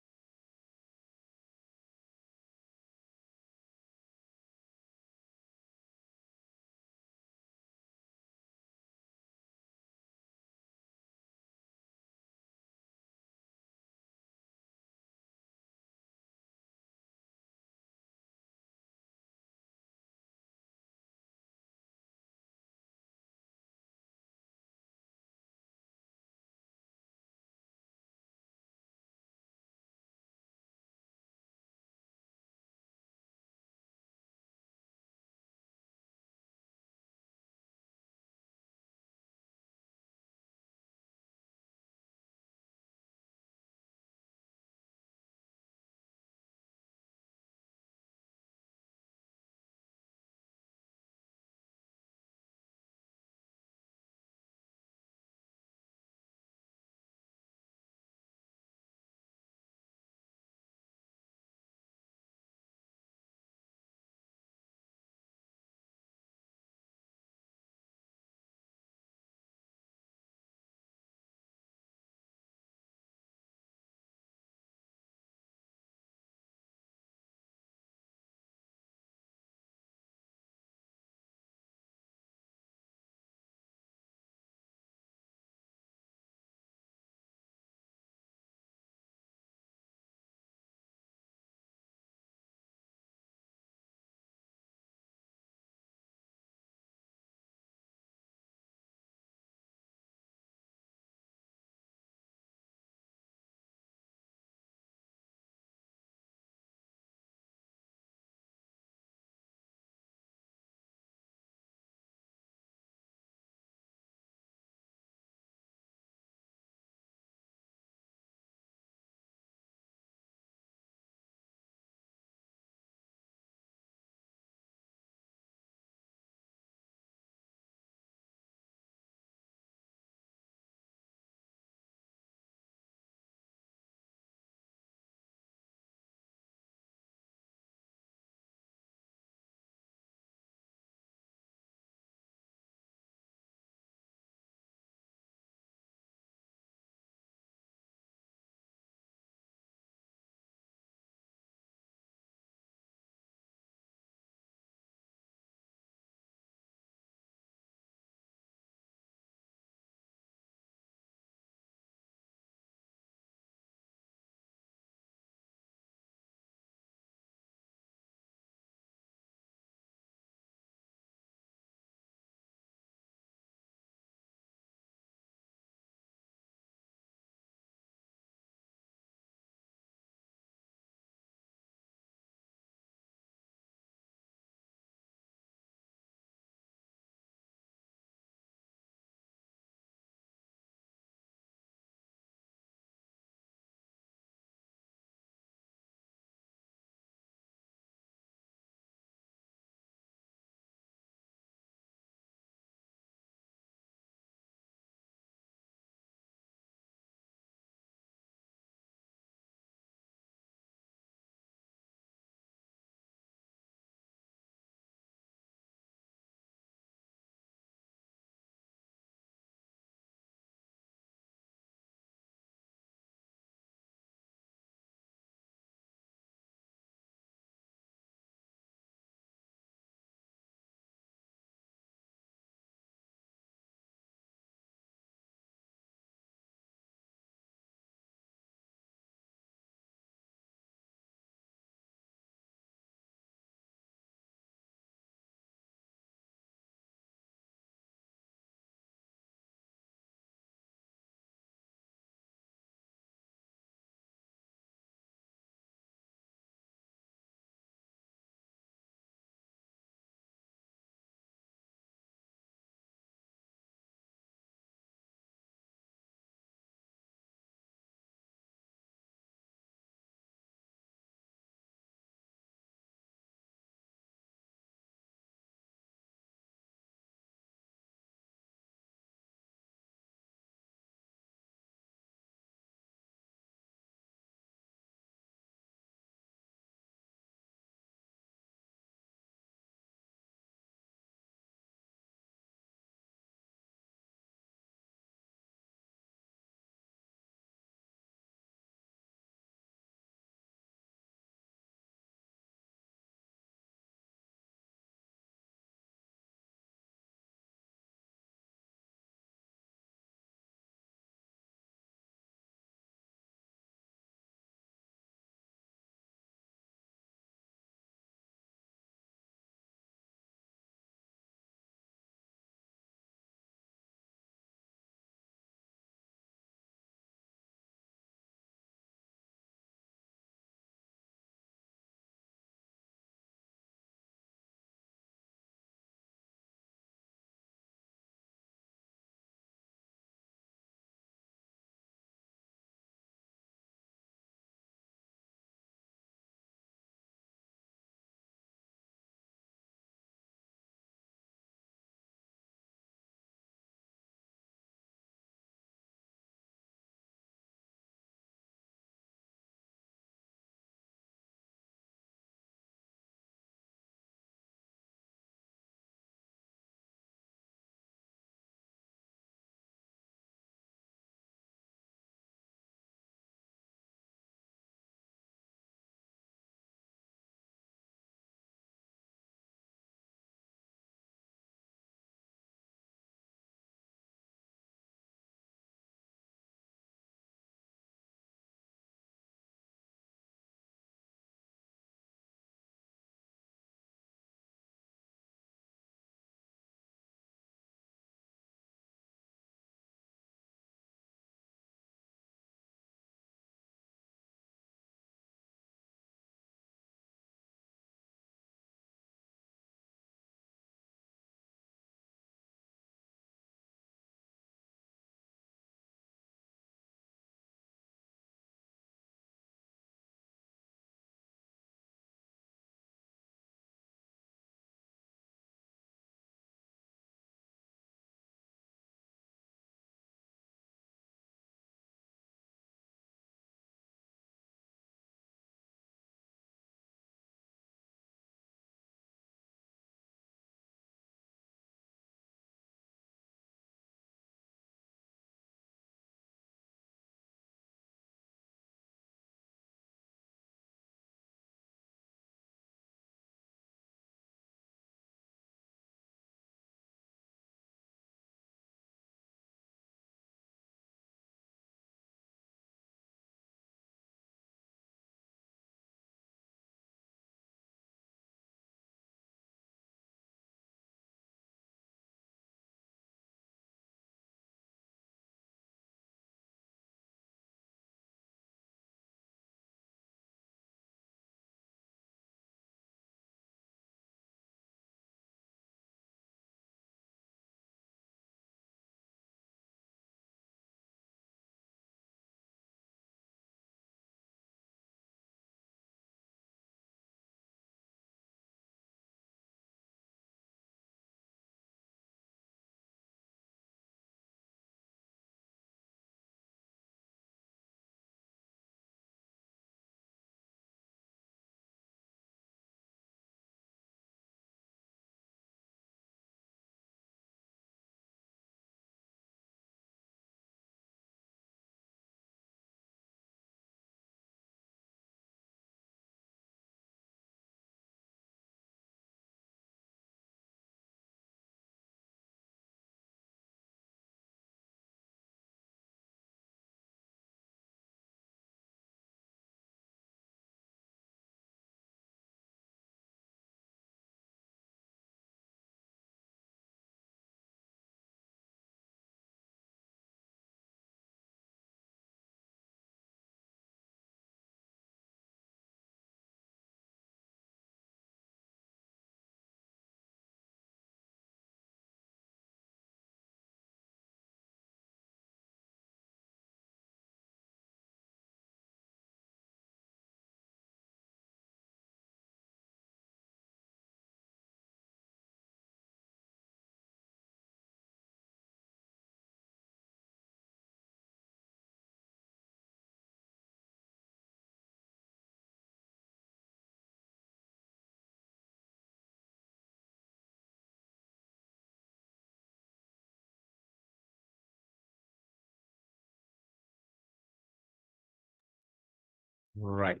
Right.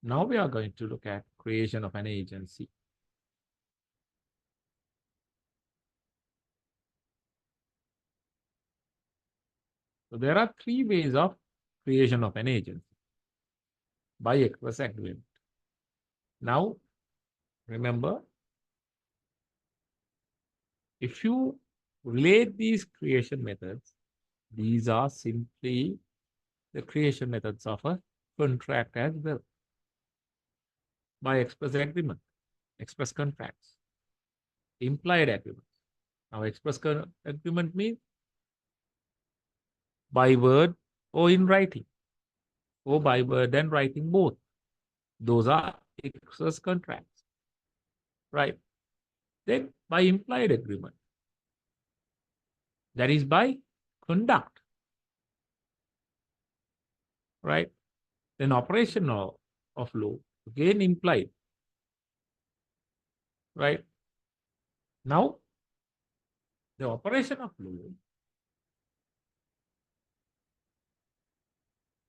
Now we are going to look at creation of an agency. So there are three ways of creation of an agency by express agreement. Now, remember, if you relate these creation methods, these are simply the creation methods of a contract as well by express agreement, express contracts, implied agreements. Now, agreement means by word or in writing, or by word and writing both. Those are express contracts, right? Then by implied agreement, that is by conduct, right? Then operation of law, again implied, right? Now, the operation of law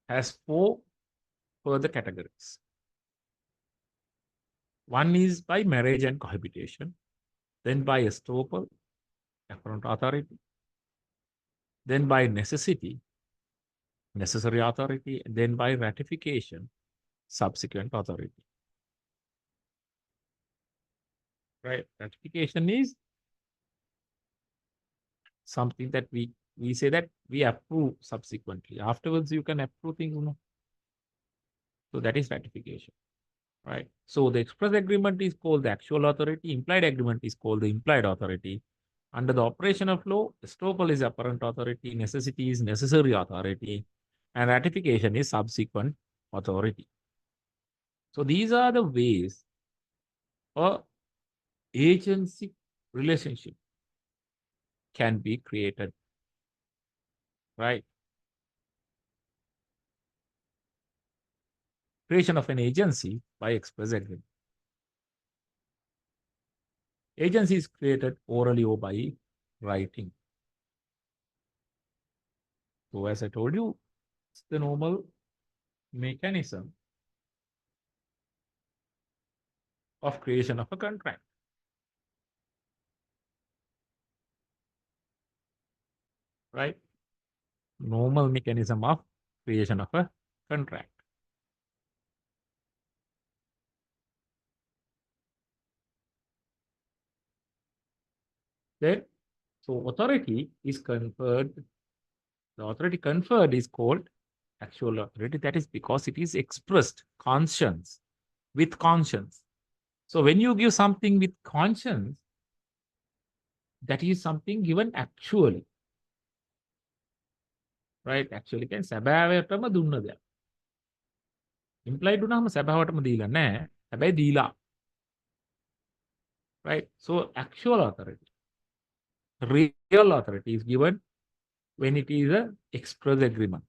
has four further categories. One is by marriage and cohabitation, then by estoppel, apparent authority, then by necessity, necessary authority, and then by ratification, subsequent authority. Right? Ratification is something that we say that we approve subsequently. Afterwards, you can approve things. So that is ratification. Right? So the express agreement is called the actual authority. Implied agreement is called the implied authority. Under the operation of law, estoppel is apparent authority, necessity is necessary authority, and ratification is subsequent authority. So these are the ways a agency relationship can be created, right? Creation of an agency by express agreement. Agency is created orally or by writing. So as I told you, it's the normal mechanism of creation of a contract, right? Normal mechanism of creation of a contract. Then, so authority is conferred. The authority conferred is called actual authority. That is because it is expressed conscience with conscience. So when you give something with conscience, that is something given actually, right? Actually can සැබෑවටම දුන්න දෙයක්. Implied වුණාම සැබෑවටම දීලා නැහැ. හැබැයි දීලා. Right? So actual authority, real authority is given when it is a express agreement.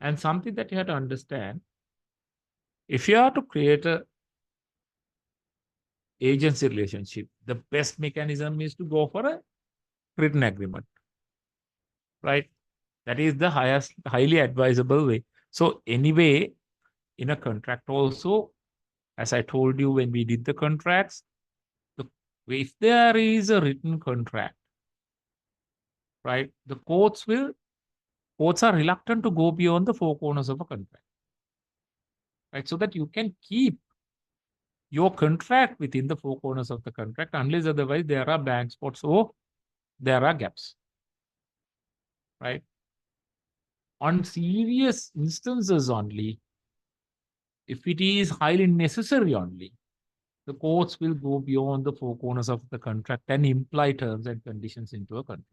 And something that you have to understand, if you are to create a agency relationship, the best mechanism is to go for a written agreement, right? That is the highly advisable way. So anyway, in a contract also, as I told you when we did the contracts, if there is a written contract, right, the courts are reluctant to go beyond the four corners of a contract, right? So that you can keep your contract within the four corners of the contract, unless otherwise there are blank spots or there are gaps, right? On serious instances only, if it is highly necessary only, the courts will go beyond the four corners of the contract and imply terms and conditions into a contract.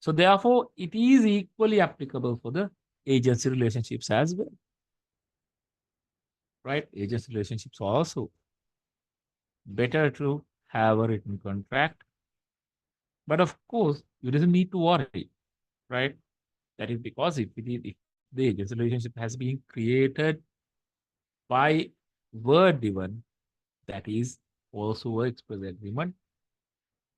So therefore, it is equally applicable for the agency relationships as well, right? Agency relationships also better to have a written contract. But of course, you doesn't need to worry, right? That is because if the agency relationship has been created by word given, that is also an express agreement.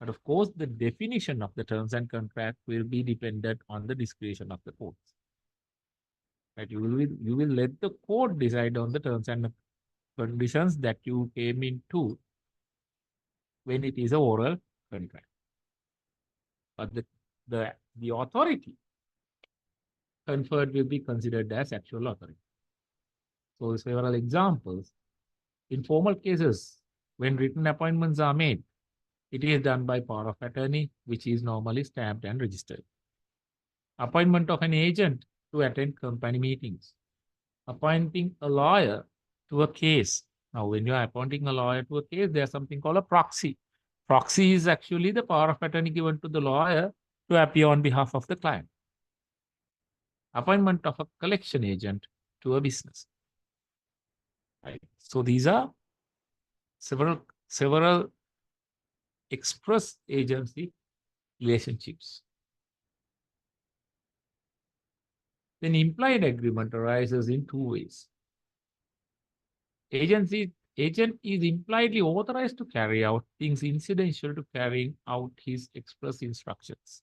But of course, the definition of the terms and contract will be dependent on the discretion of the courts. Right? You will let the court decide on the terms and conditions that you came into when it is a oral contract. But the authority conferred will be considered as actual authority. So several examples. In formal cases, when written appointments are made, it is done by power of attorney, which is normally stamped and registered. Appointment of an agent to attend company meetings. Appointing a lawyer to a case. Now, when you are appointing a lawyer to a case, there's something called a proxy. Proxy is actually the power of attorney given to the lawyer to appear on behalf of the client. Appointment of a collection agent to a business. Right? So these are several express agency relationships. Then implied agreement arises in two ways. Agent is impliedly authorized to carry out things incidental to carrying out his express instructions.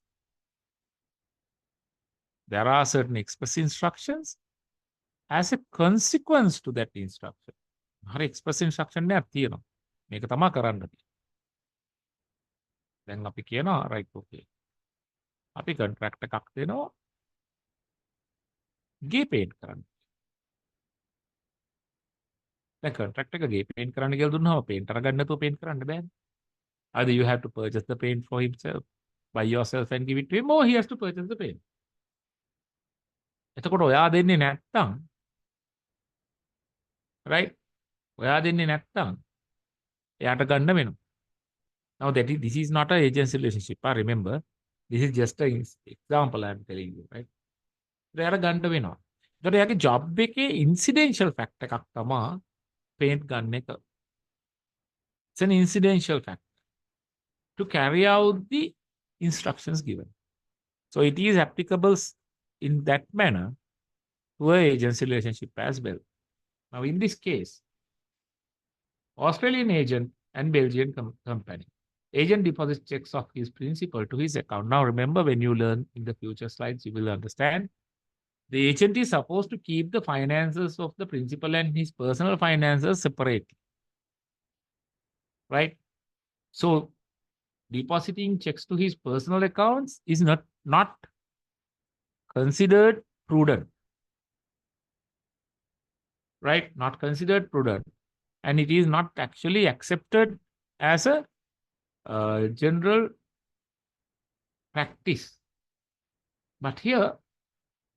There are certain express instructions as a consequence to that instruction. හරි express instruction එකක් තියෙනවා. මේක තමයි කරන්න තියෙන්නේ. දැන් අපි කියනවා right okay. අපි contract එකක් දෙනවා ගේ paint කරන්න. දැන් contract එක ගේ paint කරන්න කියලා දුන්නාම painter ගන්න නැතුව paint කරන්න බෑනේ. Either you have to purchase the paint for himself by yourself and give it to him, or he has to purchase the paint. එතකොට ඔයා දෙන්නේ නැත්තම් right? ඔයා දෙන්නේ නැත්තම් එයාට ගන්න වෙනවා. Now this is not an agency relationship. Remember, this is just an example I am telling you, right? එයාට ගන්න වෙනවා. එතකොට එයාගේ job එකේ incidental fact එකක් තමයි paint ගන්න එක. It's an incidental fact to carry out the instructions given. So it is applicable in that manner to an agency relationship as well. Now in this case, Australian agent and Belgian company. Agent deposits checks of his principal to his account. Now remember, when you learn in the future slides, you will understand the agent is supposed to keep the finances of the principal and his personal finances separately. Right? So depositing checks to his personal accounts is not considered prudent. Right? Not considered prudent. And it is not actually accepted as a general practice. But here,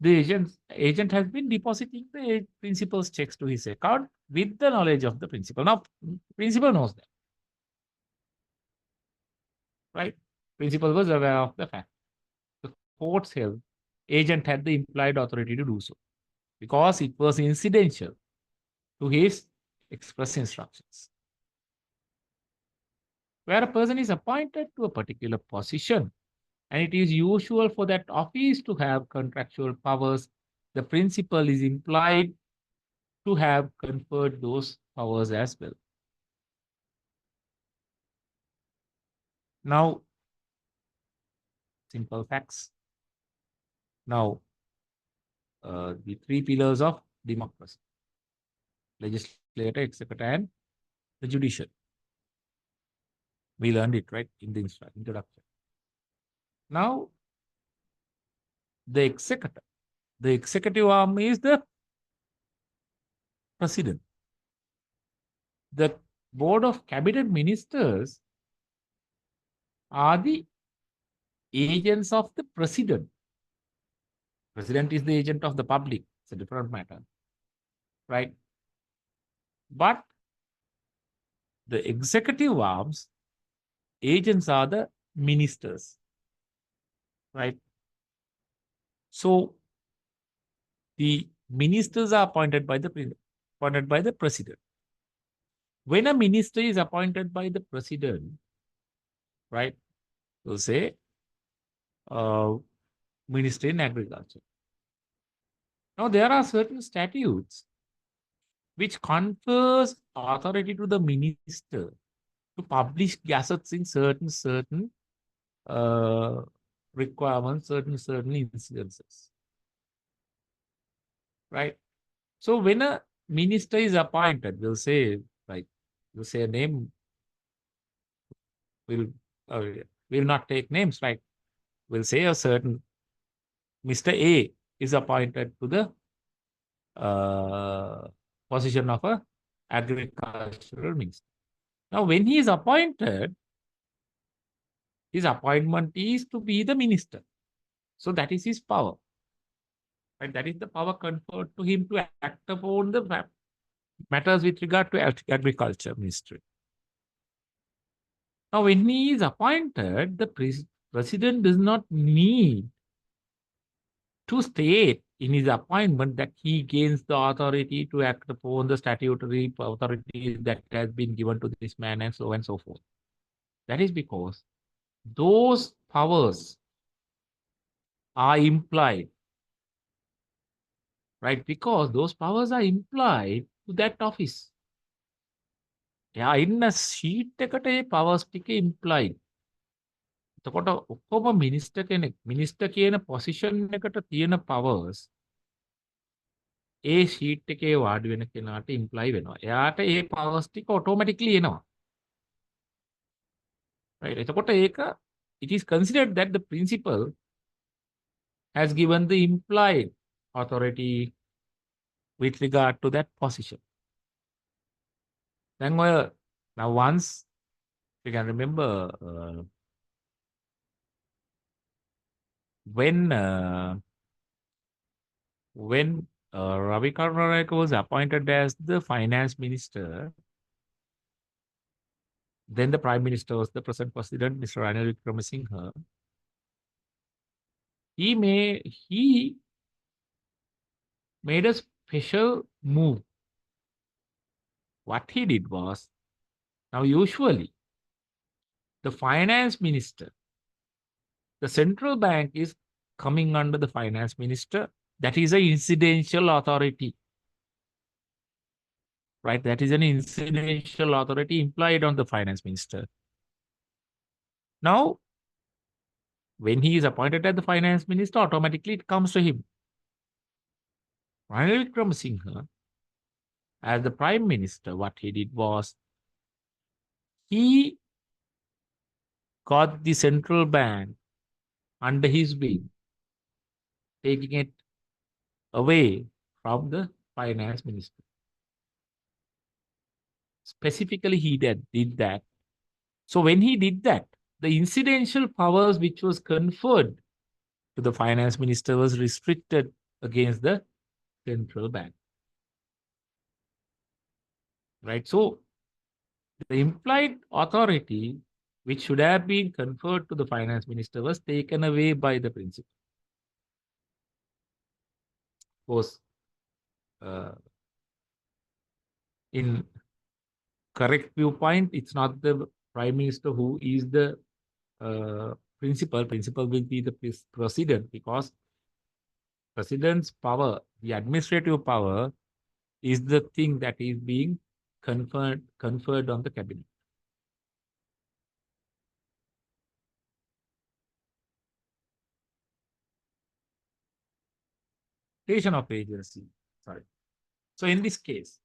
the agent has been depositing the principal's checks to his account with the knowledge of the principal. Now, principal knows that. Right? Principal was aware of the fact. The courts held agent had the implied authority to do so because it was incidental to his express instructions. Where a person is appointed to a particular position and it is usual for that office to have contractual powers, the principal is implied to have conferred those powers as well. Now, simple facts. Now, the three pillars of democracy: legislature, executive, and the judicial. We learned it, right, in the introduction. Now, the executive arm is the president. The board of cabinet ministers are the agents of the president. President is the agent of the public. It's a different matter, right? But the executive arms agents are the ministers, right? So the ministers are appointed by the president. When a minister is appointed by the president, right, we'll say Minister in Agriculture. Now there are certain statutes which confers authority to the minister to publish gazettes in certain requirements, certain incidences. right? So when a minister is appointed, like, we'll say a name, we'll, uh, we'll not take names, right? We'll say a certain Mr. A is appointed to the uh, position of a agricultural minister. Now, when he is appointed, his appointment is to be the minister. So that is his power. Right? That is the power conferred to him to act upon the matters with regard to agriculture ministry. Now, when he is appointed, the president does not need to state in his appointment that he gains the authority to act upon the statutory authority that has been given to this man and so forth. That is because those powers are implied, right? Because those powers are implied to that office. එයා ඉන්න sheet එකට ඒ powers ටික ඉම්ප්ලයිඩ්. එතකොට ඔක්කොම minister කෙනෙක් minister කියන position එකට තියෙන පවර්ස් ඒ ෂීට් එකේ වාඩි වෙන කෙනාට ඉම්ප්ලයි වෙනවා. එයාට ඒ පවර්ස් ටික ඔටෝමැටික්ලි එනවා. right? එතකොට ඒක it is considered that the principal has given the implied authority with regard to that position. Then now once you can remember when Ravi Karnaraka was appointed as the finance minister, then the prime minister was the present president, Mr. Ranil Wickremesinghe. He made a special move. What he did was, now usually the finance minister, the central bank is coming under the finance minister. That is an incidental authority, right? That is an incidental authority implied on the finance minister. Now, when he is appointed as the finance minister, automatically it comes to him. Ranil Wickremesinghe, as the prime minister, what he did was, he got the central bank under his wing, taking it away from the finance minister. Specifically, he did that. So when he did that, the incidental powers which was conferred to the finance minister was restricted against the central bank. Right? So the implied authority which should have been conferred to the finance minister was taken away by the principal. Of course, in correct viewpoint, it's not the prime minister who is the principal. Principal will be the president, because president's power, the administrative power, is the thing that is being conferred on the cabinet. Station of agency. Sorry. So in this case,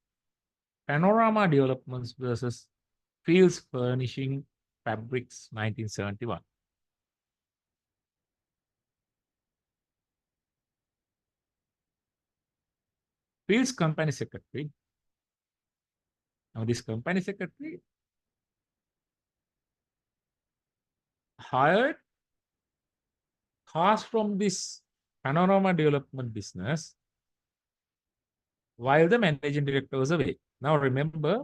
Panorama Developments versus Fields Furnishing Fabrics, 1971. Fields company secretary. Now this company secretary hired cars from this Panorama Development business while the managing director was away. Now remember,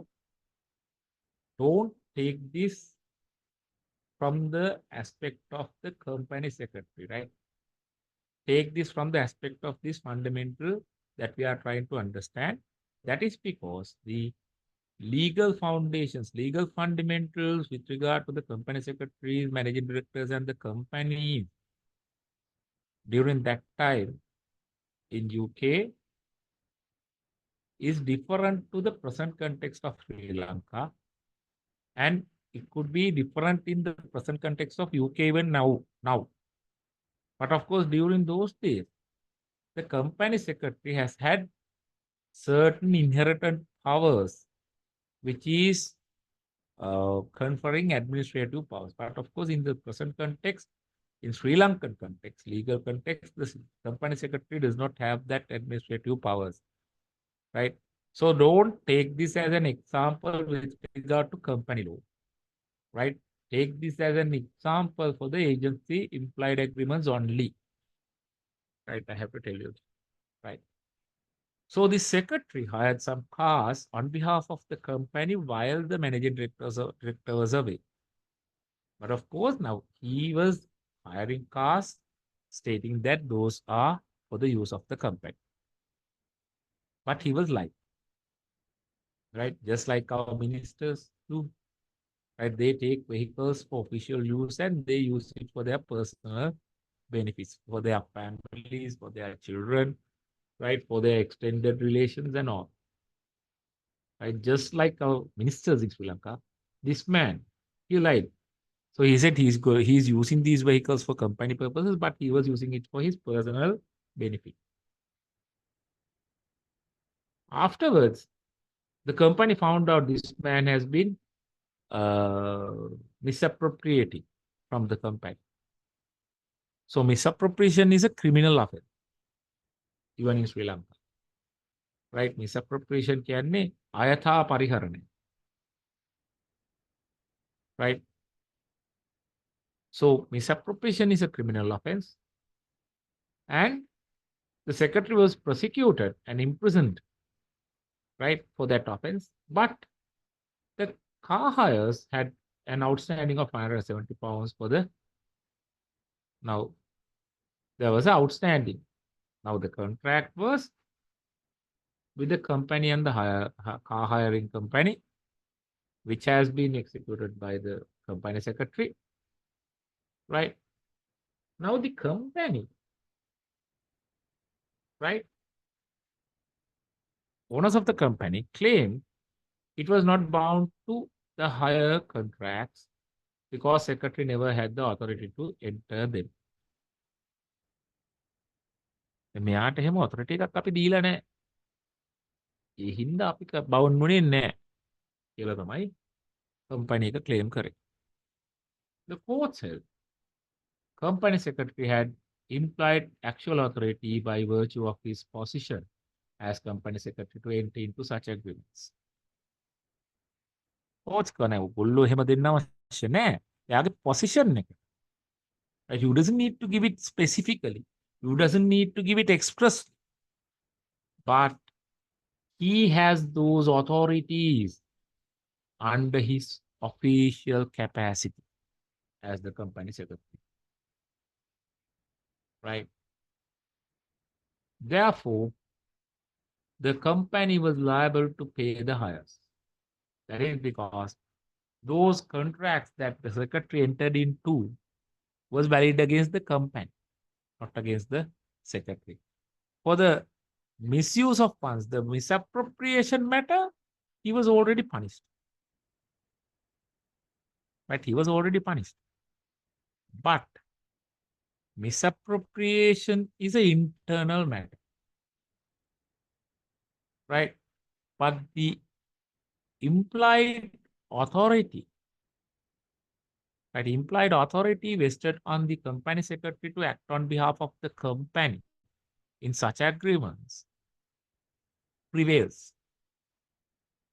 don't take this from the aspect of the company secretary, right? Take this from the aspect of this fundamental that we are trying to understand. That is because the legal foundations, legal fundamentals with regard to the company secretaries, managing directors, and the companies during that time in UK is different to the present context of Sri Lanka, and it could be different in the present context of UK even now. But of course, during those days, the company secretary has had certain inherent powers, which is conferring administrative powers. But of course, in the present context, in Sri Lankan context, legal context, the company secretary does not have that administrative powers, right? So don't take this as an example with regard to company law, right? Take this as an example for the agency implied agreements only, right? I have to tell you, right? So the secretary hired some cars on behalf of the company while the managing director was away. But of course, now he was hiring cars, stating that those are for the use of the company. But he was like, right, just like our ministers do, right? They take vehicles for official use and they use it for their personal benefits, for their families, for their children, right, for their extended relations and all. Right? Just like our ministers in Sri Lanka, this man, he lied. So he said he's using these vehicles for company purposes, but he was using it for his personal benefit. Afterwards, the company found out this man has been uh, misappropriating from the company. So misappropriation is a criminal offense, even in Sri Lanka. Right? Misappropriation කියන්නේ අයථා පරිහරණය. Right? So misappropriation is a criminal offense. And the secretary was prosecuted and imprisoned, right, for that offense. But the car hires had an outstanding of 570 pounds for the, now there was an outstanding. Now the contract was with the company and the car hiring company, which has been executed by the company secretary, right? Now the company, right, owners of the company claim it was not bound to the hire contracts because secretary never had the authority to enter them. මෙයාට එහෙම authority එකක් අපි දීලා නැහැ. ඒ හින්දා අපි බවුන් වුණේ නැහැ කියලා තමයි company එක claim කරේ. The court said company secretary had implied actual authority by virtue of his position as company secretary to enter into such agreements. Courts කනේ ඔගොල්ලෝ එහෙම දෙන්න අවශ්‍ය නැහැ. එයාගේ position එක. Right? You doesn't need to give it specifically. You doesn't need to give it expressly. But he has those authorities under his official capacity as the company secretary. Right? Therefore, the company was liable to pay the hires. That is because those contracts that the secretary entered into was valid against the company, not against the secretary. For the misuse of funds, the misappropriation matter, he was already punished. Right? He was already punished. But misappropriation is an internal matter. Right? But the implied authority, right, implied authority vested on the company secretary to act on behalf of the company in such agreements prevails.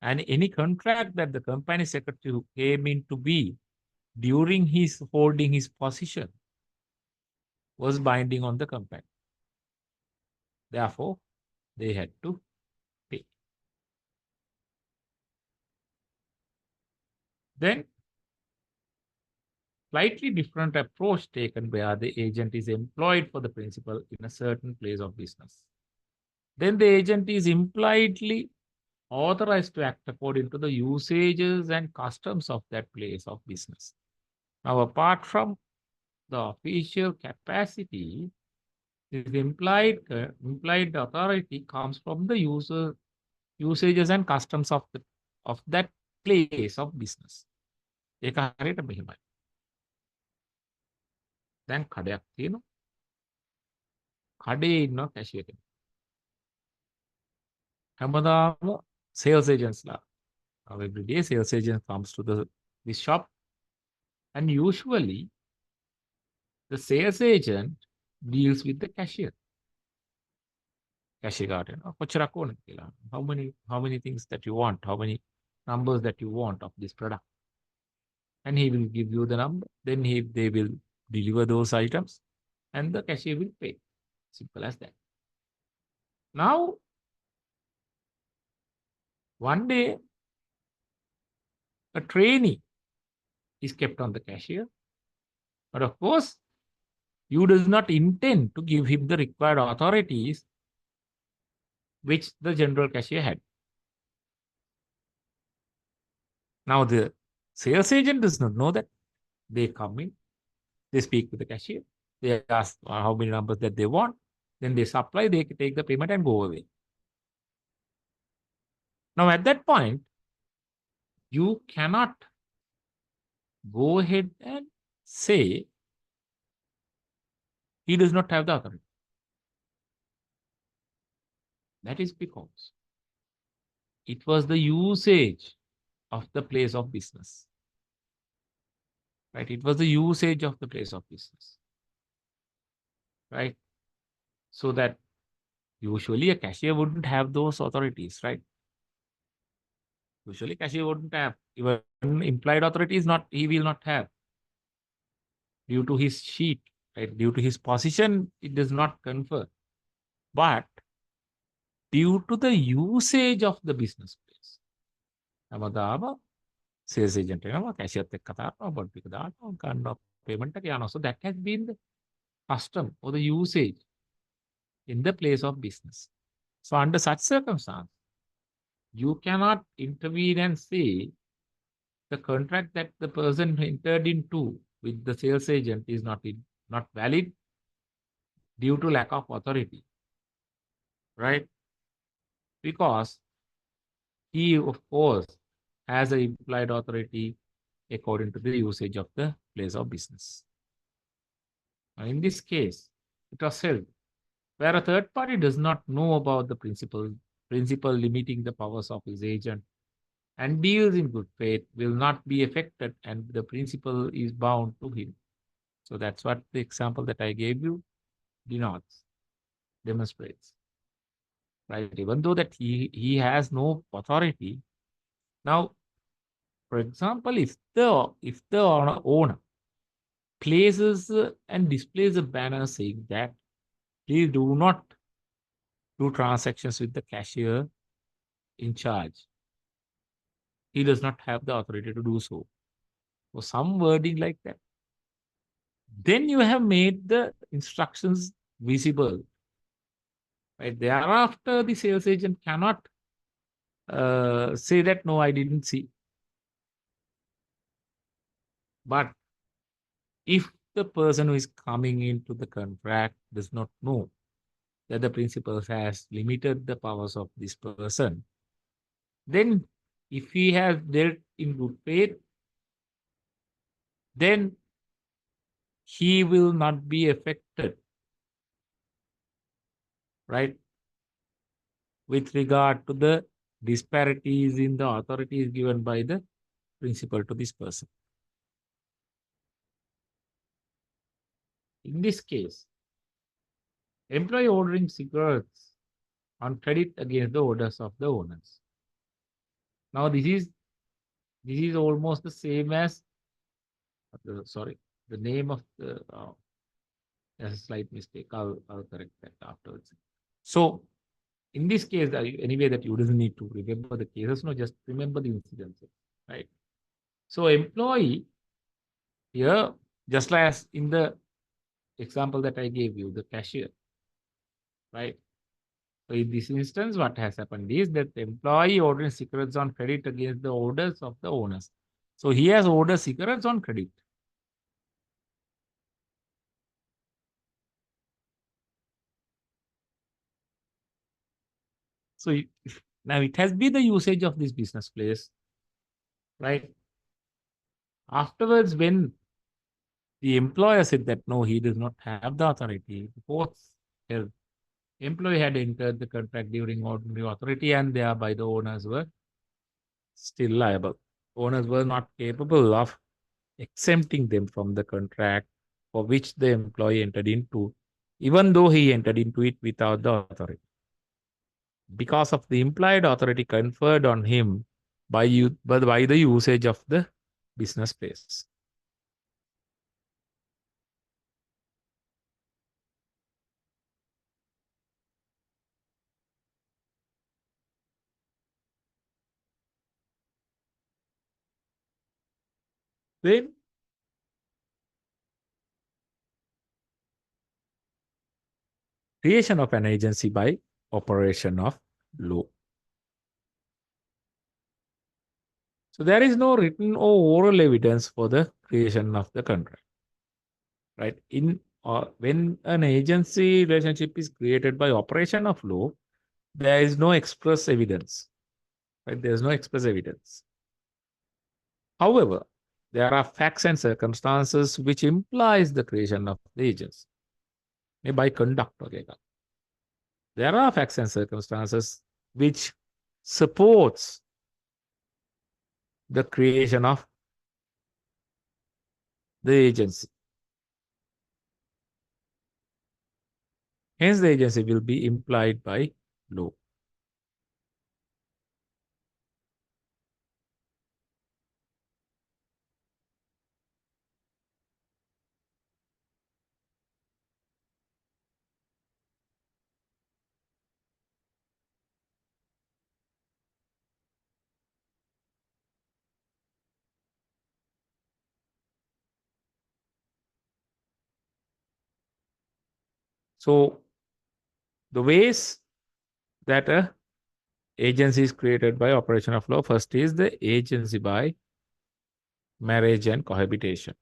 And any contract that the company secretary came in to be during his holding his position was binding on the company. Therefore, they had to pay. Then, slightly different approach taken where the agent is employed for the principal in a certain place of business. Then the agent is impliedly authorized to act according to the usages and customs of that place of business. Now, apart from the official capacity, the implied authority comes from the usages and customs of that place of business. ඒක හරියට මෙහෙමයි. දැන් කඩයක් තියෙනවා. කඩේ ඉන්නවා cashier කෙනෙක්. හැමදාම sales agentsලා. Every day sales agent comes to this shop, and usually the sales agent deals with the cashier. Cashier කාට එනවා කොච්චරක් ඕනද කියලා. How many things that you want, how many numbers that you want of this product. And he will give you the number. Then they will deliver those items and the cashier will pay. Simple as that. Now, one day, a trainee is kept on the cashier. But of course, you does not intend to give him the required authorities which the general cashier had. Now, the sales agent does not know that. They come in, they speak with the cashier, they ask how many numbers that they want, then they supply, they take the payment and go away. Now, at that point, you cannot go ahead and say he does not have the authority. That is because it was the usage of the place of business. Right? It was the usage of the place of business. Right? So that usually a cashier wouldn't have those authorities, right? Usually cashier wouldn't have. Even implied authorities he will not have. Due to his sheet, right? Due to his position, it does not confer. But due to the usage of the business place. හැමදාම sales agent එනවා cashier එක්ක කතා කරනවා බොඩ් එක දානවා ගන්නවා payment එක යනවා. So that has been the custom or the usage in the place of business. So under such circumstance, you cannot intervene and say the contract that the person entered into with the sales agent is not valid due to lack of authority, right? Because he, of course, has an implied authority according to the usage of the place of business. Now, in this case, it was held where a third party does not know about the principle limiting the powers of his agent and deals in good faith will not be affected and the principle is bound to him. So that's what the example that I gave you demonstrates. Right? Even though that he has no authority. Now, for example, if the owner places and displays a banner saying that please do not do transactions with the cashier in charge, he does not have the authority to do so. Or some wording like that. Then you have made the instructions visible. Right? Thereafter, the sales agent cannot say that, no, I didn't see. But if the person who is coming into the contract does not know that the principal has limited the powers of this person, then if he has dealt in good faith, then he will not be affected, right? With regard to the disparities in the authorities given by the principal to this person. In this case, employee ordering cigarettes on credit against the orders of the owners. Now this is almost the same as the name of the there's a slight mistake. I'll correct that afterwards. So in this case, anyway, that you doesn't need to remember the cases, no, just remember the incidences, right? So employee here, just as in the example that I gave you, the cashier, right? So in this instance, what has happened is that the employee ordering cigarettes on credit against the orders of the owners. So he has ordered cigarettes on credit. So now it has been the usage of this business place, right? Afterwards, when the employer said that no, he does not have the authority, the courts health. Employee had entered the contract during ordinary authority and thereby the owners were still liable. Owners were not capable of exempting them from the contract for which the employee entered into, even though he entered into it without the authority. Because of the implied authority conferred on him by the usage of the business space. Then creation of an agency by operation of law. So there is no written or oral evidence for the creation of the contract, right? When an agency relationship is created by operation of law, there is no express evidence, right? There is no express evidence. However, there are facts and circumstances which implies the creation of the agency by conduct. There are facts and circumstances which supports the creation of the agency. Hence, the agency will be implied by law. So, the ways that a agency is created by operation of law, first is the agency by marriage and cohabitation.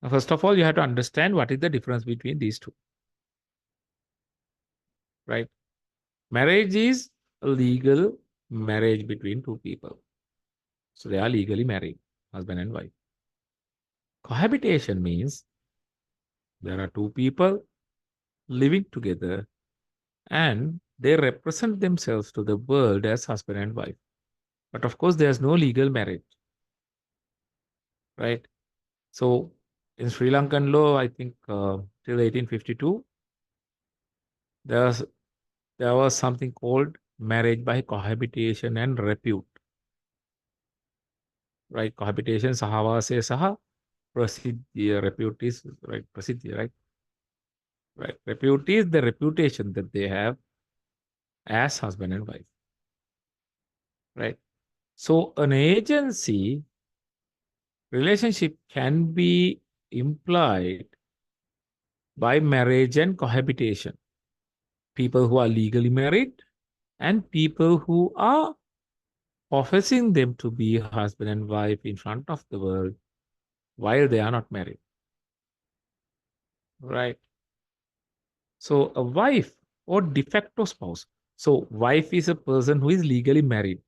Now, first of all, you have to understand what is the difference between these two, right? Marriage is a legal marriage between two people. So they are legally married, husband and wife. Cohabitation means there are two people living together and they represent themselves to the world as husband and wife. But of course, there's no legal marriage, right? So in Sri Lankan law, I think till 1852, there was, there was something called marriage by cohabitation and repute, right? Cohabitation, sahavase saha, prasiddhi, repute is, right? Prasiddhi, right? Right. Repute is the reputation that they have as husband and wife, right? So an agency relationship can be implied by marriage and cohabitation. People who are legally married and people who are professing them to be husband and wife in front of the world while they are not married, right? So a wife or de facto spouse. So wife is a person who is legally married,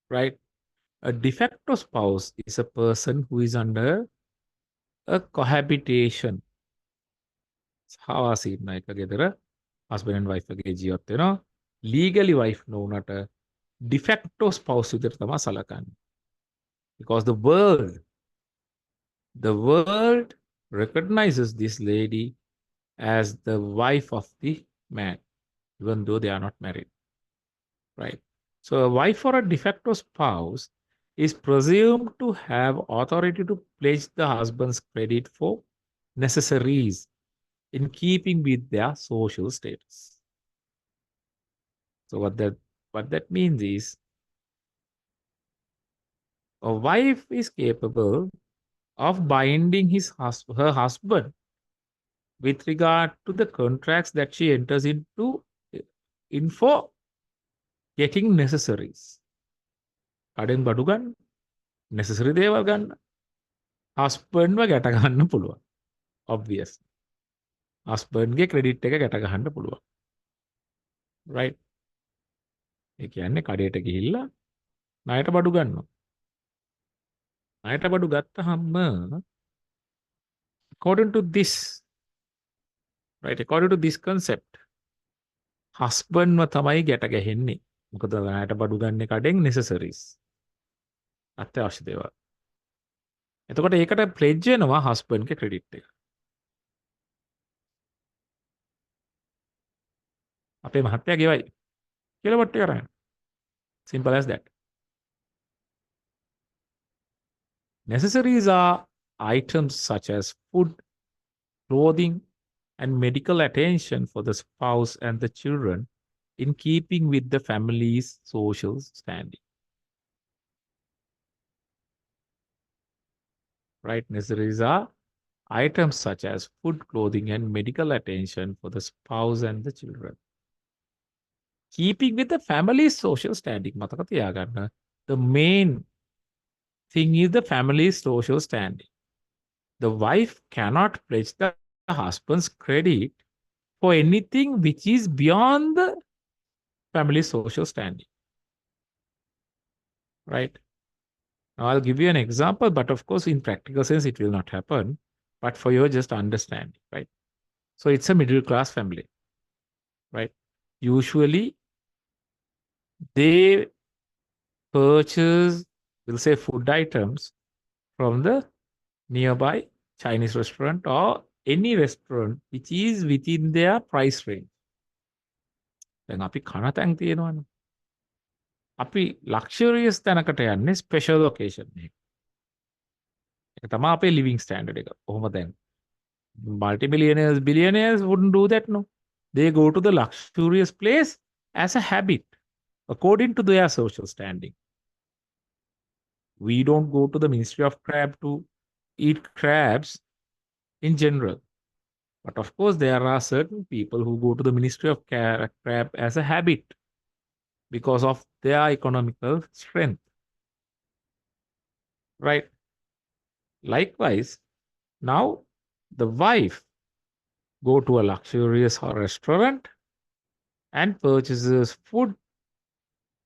right? A de facto spouse is a person who is under a cohabitation. සහවාසී ඉන්න එක ගෙදර husband and wife ගේ ජීවත් වෙනවා. Legally wife නොවුනට de facto spouse විදිහට තමයි සලකන්නේ. Because the world recognizes this lady as the wife of the man, even though they are not married, right? So a wife or a de facto spouse is presumed to have authority to pledge the husband's credit for necessaries in keeping with their social status. So what that means is a wife is capable of binding her husband with regard to the contracts that she enters into in for getting necessaries. කඩෙන් බඩු ගන්න, necessary දේවල් ගන්න, husbandව ගැට ගන්න පුළුවන්. Obvious. husbandගේ credit එක ගැට ගන්න පුළුවන්. Right? ඒ කියන්නේ කඩේට ගිහිල්ලා ණයට බඩු ගන්නවා. ණයට බඩු ගත්තහම according to this Right? According to this concept, husbandම තමයි ගැට ගැහෙන්නේ. මොකද ඔයාට බඩු ගන්න කඩෙන් necessaries. අත්‍යවශ්‍ය දේවල්. එතකොට ඒකට pledge වෙනවා husband ගේ credit එක. අපේ මහත්තයා ගෙවයි කියලා බොට්ටු කරන්නේ. Simple as that. Necessaries are items such as food, clothing, and medical attention for the spouse and the children in keeping with the family's social standing. Right? Necessaries are items such as food, clothing, and medical attention for the spouse and the children. Keeping with the family's social standing. මතක තියාගන්න. The main thing is the family's social standing. The wife cannot pledge the husband's credit for anything which is beyond the family's social standing. Right? Now, I'll give you an example, but of course, in practical sense, it will not happen. But for your just understanding, right? So it's a middle class family, right? Usually, they purchase, we'll say, food items from the nearby Chinese restaurant or any restaurant which is within their price range. දැන් අපි කන තැන් තියෙනවනේ. අපි luxurious තැනකට යන්නේ special occasion එක. ඒක තමයි අපේ living standard එක. කොහොම දැන් multimillionaires, billionaires wouldn't do that, no. They go to the luxurious place as a habit, according to their social standing. We don't go to the Ministry of Crab to eat crabs in general. But of course, there are certain people who go to the Ministry of Crab as a habit because of their economical strength. Right? Likewise, now the wife go to a luxurious restaurant and purchases food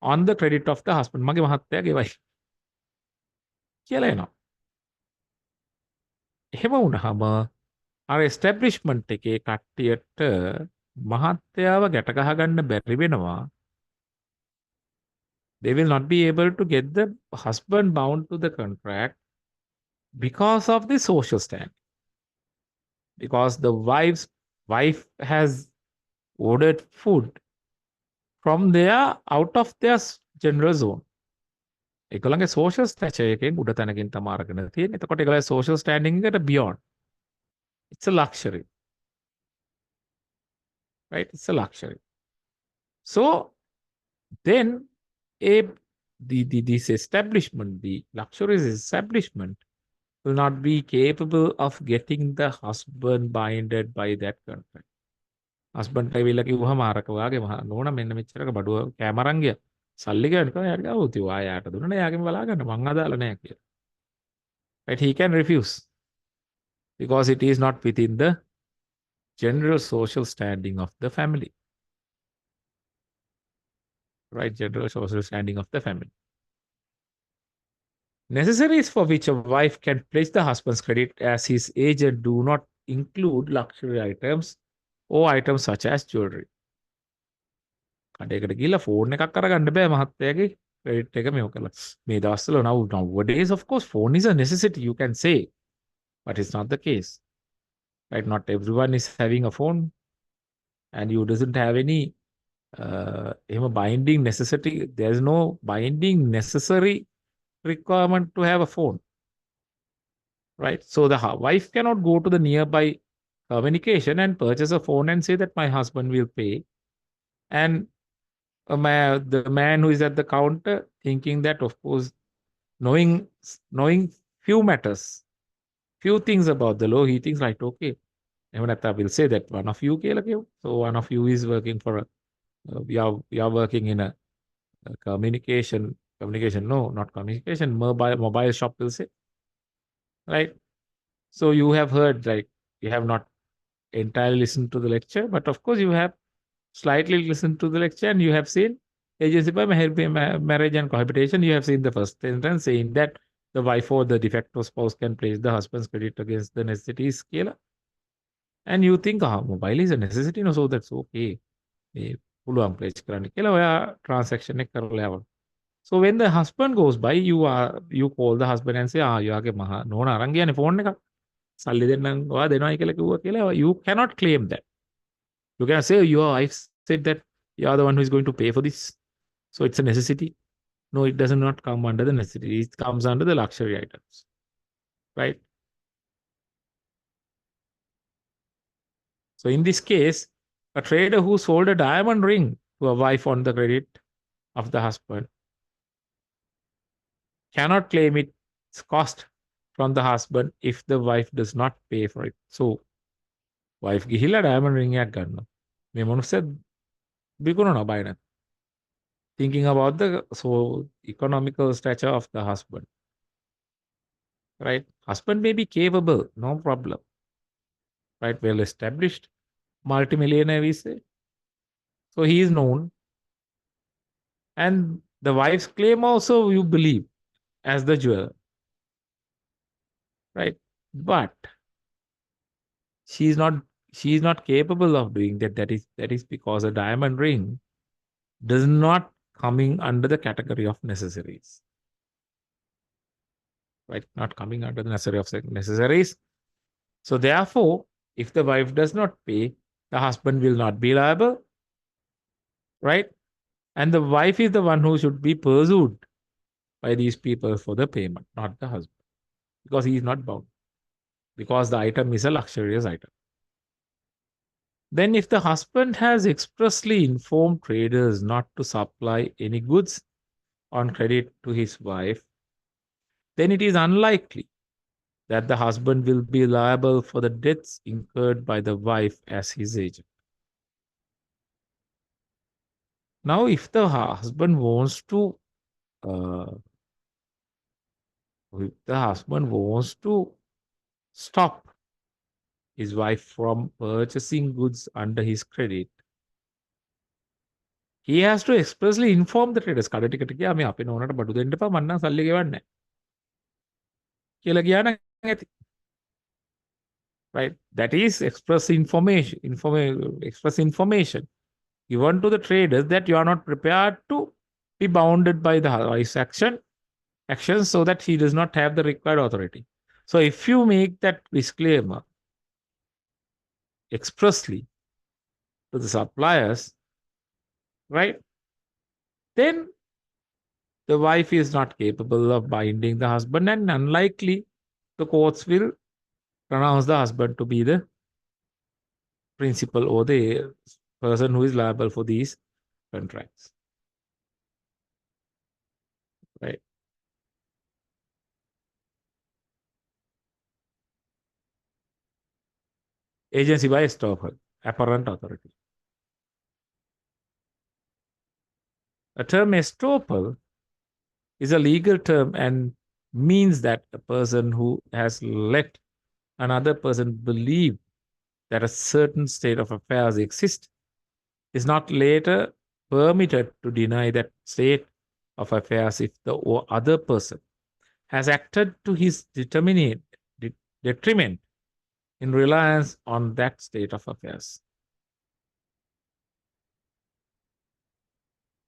on the credit of the husband. මගේ මහත්තයා ගෙවයි කියලා එනවා. එහෙම වුණාම අර එස්ටැබ්ලිෂ්මන්ට් එකේ කට්ටියට මහත්තයාව ගැට ගහගන්න බැරි වෙනවා. They will not be able to get the husband bound to the contract because of the social stand. Because the wife has ordered food from their out of their general zone. ඒගොල්ලන්ගේ social stature එකෙන් උඩ තැනකින් තමයි අරගෙන තියෙන්නේ. එතකොට ඒගොල්ලන්ගේ social standing එකට beyond. It's a luxury. Right? It's a luxury. So then this establishment, the luxurious establishment, will not be capable of getting the husband binded by that contract. Husband ඇවිල්ලා කිව්වහම අරක වාගේ නෝනා මෙන්න මෙච්චරක බඩුව කැමරන් ගියා. සල්ලි ගන්න කෝ යාට ගාව උතිය ආයාට දුන්නා යාගෙන් බලා ගන්න මං අදාළ නැහැ කියලා. Right? He can refuse because it is not within the general social standing of the family. Right? General social standing of the family. Necessaries for which a wife can pledge the husband's credit as his agent do not include luxury items or items such as jewelry. කඩේකට ගිහලා phone එකක් අරගන්න බෑ මහත්තයාගේ credit එක මෙව කළා. මේ දවස්වල nowadays of course phone is a necessity, you can say, but it's not the case. Right? Not everyone is having a phone and you doesn't have any binding necessity. There's no binding necessary requirement to have a phone. Right? So the wife cannot go to the nearby communication and purchase a phone and say that my husband will pay. And the man who is at the counter thinking that, of course, knowing few matters, few things about the law, he thinks like, okay, I will say that one of you, so one of you is working for we are working in a communication, no, not communication, mobile shop, will say. Right? So you have heard, like, you have not entirely listened to the lecture, but of course you have slightly listened to the lecture and you have seen agency by marriage and cohabitation. You have seen the first sentence saying that the wife or the de facto spouse can place the husband's credit against the necessities. And you think, mobile is a necessity, no, so that's okay. මේ පුළුවන් ප්ලේච් කරන්න කියලා ඔයා transaction එක කරලා යවනවා. So when the husband goes by, you call the husband and say, යාගේ මහා නෝන අරන් ගියානේ ෆෝන් එකක්. සල්ලි දෙන්නම් ඔයා දෙනවයි කියලා කිව්වා කියලා. You cannot claim that. You can say your wife said that you are the one who is going to pay for this. So it's a necessity. No, it does not come under the necessity. It comes under the luxury items. Right? So in this case, a trader who sold a diamond ring to a wife on the credit of the husband cannot claim its cost from the husband if the wife does not pay for it. So, wife ගිහිල්ලා diamond ring එකක් ගන්නවා. මේ මොනුස්සයා විකුණනවා බයන. Thinking about the so economical stature of the husband. Right? Husband may be capable, no problem. Right? Well established, multimillionaire we say. So he is known. And the wife's claim also you believe as the jeweler. Right? But she is not capable of doing that. That is because a diamond ring does not coming under the category of necessaries. Right? Not coming under the necessary of necessaries. So therefore, if the wife does not pay, the husband will not be liable. Right? And the wife is the one who should be pursued by these people for the payment, not the husband. Because he is not bound. Because the item is a luxurious item. Then if the husband has expressly informed traders not to supply any goods on credit to his wife, then it is unlikely that the husband will be liable for the debts incurred by the wife as his agent. Now, if the husband wants to stop his wife from purchasing goods under his credit, he has to expressly inform the traders. කඩ ටිකට ගියා මේ අපේ නෝනට බඩු දෙන්න එපා මම නම් සල්ලි ගෙවන්නේ නැහැ. කියලා ගියා නම් ඇති. Right? That is express information given to the traders that you are not prepared to be bounded by the wife's actions so that he does not have the required authority. So if you make that disclaimer expressly to the suppliers, right, then the wife is not capable of binding the husband, and unlikely the courts will pronounce the husband to be the principal or the person who is liable for these contracts. Right? Agency by estoppel, apparent authority. A term estoppel is a legal term and means that a person who has let another person believe that a certain state of affairs exists is not later permitted to deny that state of affairs if the other person has acted to his detriment in reliance on that state of affairs.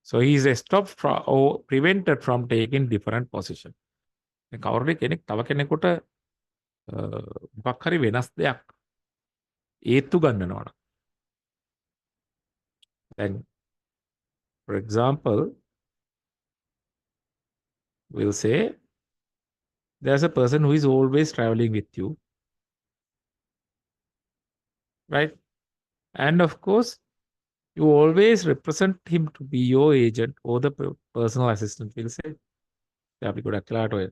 So he is stopped or prevented from taking different position. කවුරුද කෙනෙක් තව කෙනෙකුට මොකක් හරි වෙනස් දෙයක් ඒත්තු ගන්නනවා නම්. Then, for example, we'll say there's a person who is always traveling with you, right? And of course, you always represent him to be your agent or the personal assistant. We'll say, අපි ගොඩක් වෙලාවට ඔය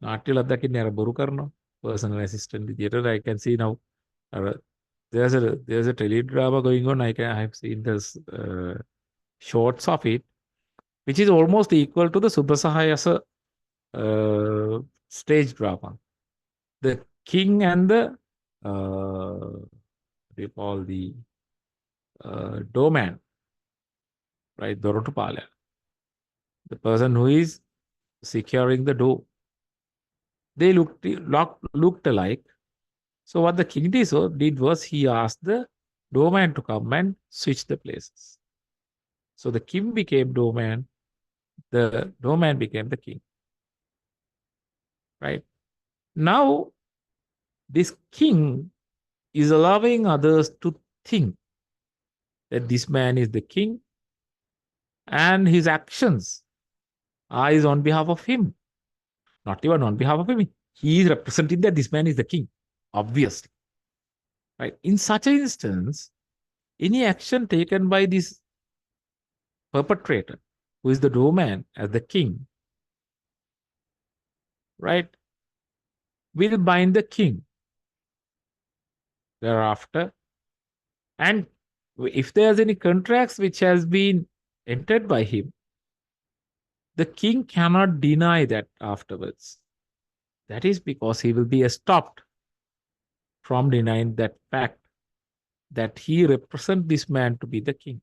නාට්‍යවල අත්දකින්නේ අර බොරු කරනවා. Personal assistant විදියට I can see now there's a teledrama going on. I have seen this shorts of it, which is almost equal to the Subasahayasa stage drama. The king and the what do you call the doorman, right? Dorotupala, the person who is securing the door. They looked alike. So what the king did was he asked the doorman to come and switch the places. So the king became doorman, the doorman became the king. Right? Now, this king is allowing others to think that this man is the king and his actions are is on behalf of him, not even on behalf of him. He is representing that this man is the king, obviously. Right? In such an instance, any action taken by this perpetrator, who is the doorman as the king, right, will bind the king thereafter. And if there's any contracts which has been entered by him, the king cannot deny that afterwards. That is because he will be stopped from denying that fact that he represents this man to be the king.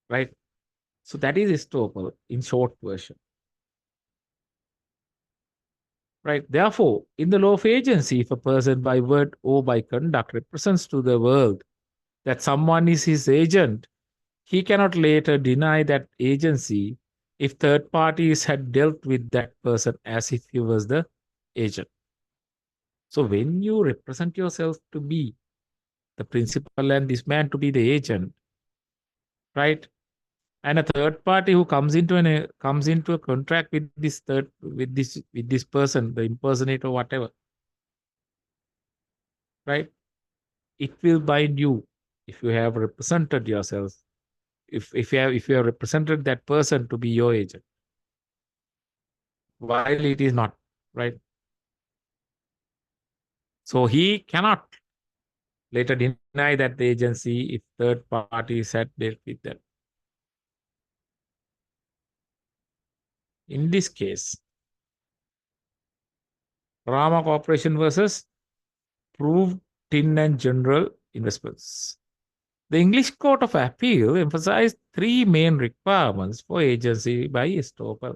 Right? So that is estoppel in short version. Right? Therefore, in the law of agency, if a person by word or by conduct represents to the world that someone is his agent, he cannot later deny that agency if third parties had dealt with that person as if he was the agent. So when you represent yourself to be the principal and this man to be the agent, right? And a third party who comes into a contract with this person, the impersonator or whatever, right? It will bind you if you have represented yourself, if you have represented that person to be your agent, while it is not, right? So he cannot later deny that the agency if third parties had dealt with them. In this case, Rama Corporation versus Proved Tin and General Investments. The English Court of Appeal emphasized three main requirements for agency by estoppel.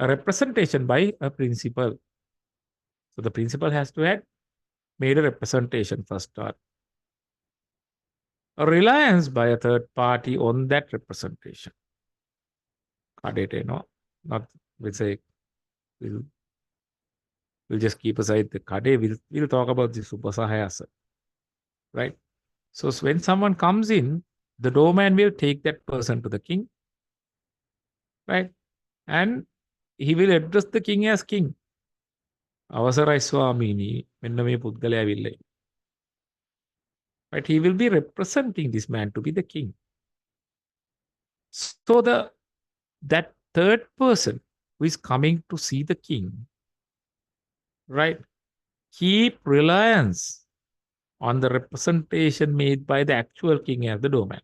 A representation by a principal. So the principal has to have made a representation first start. A reliance by a third party on that representation. Not we'll say we'll, we'll just keep aside the kade. We'll talk about the supasahayasa. Right? So when someone comes in, the doorman will take that person to the king, right? And he will address the king as king. Avasarai Swamini, Menname Pudgale Aville. Right? He will be representing this man to be the king. So that third person who is coming to see the king, right? Keep reliance on the representation made by the actual king as the doorman.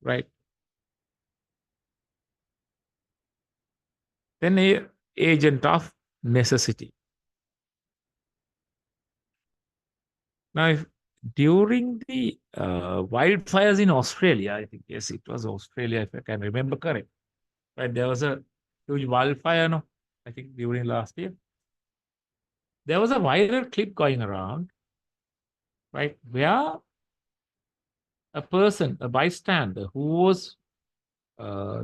Right? Then a agent of necessity. Now, if during the wildfires in Australia, I think, yes, it was Australia, if I can remember correct, right? There was a huge wildfire, no? I think during last year. There was a viral clip going around, right, where a person, a bystander who was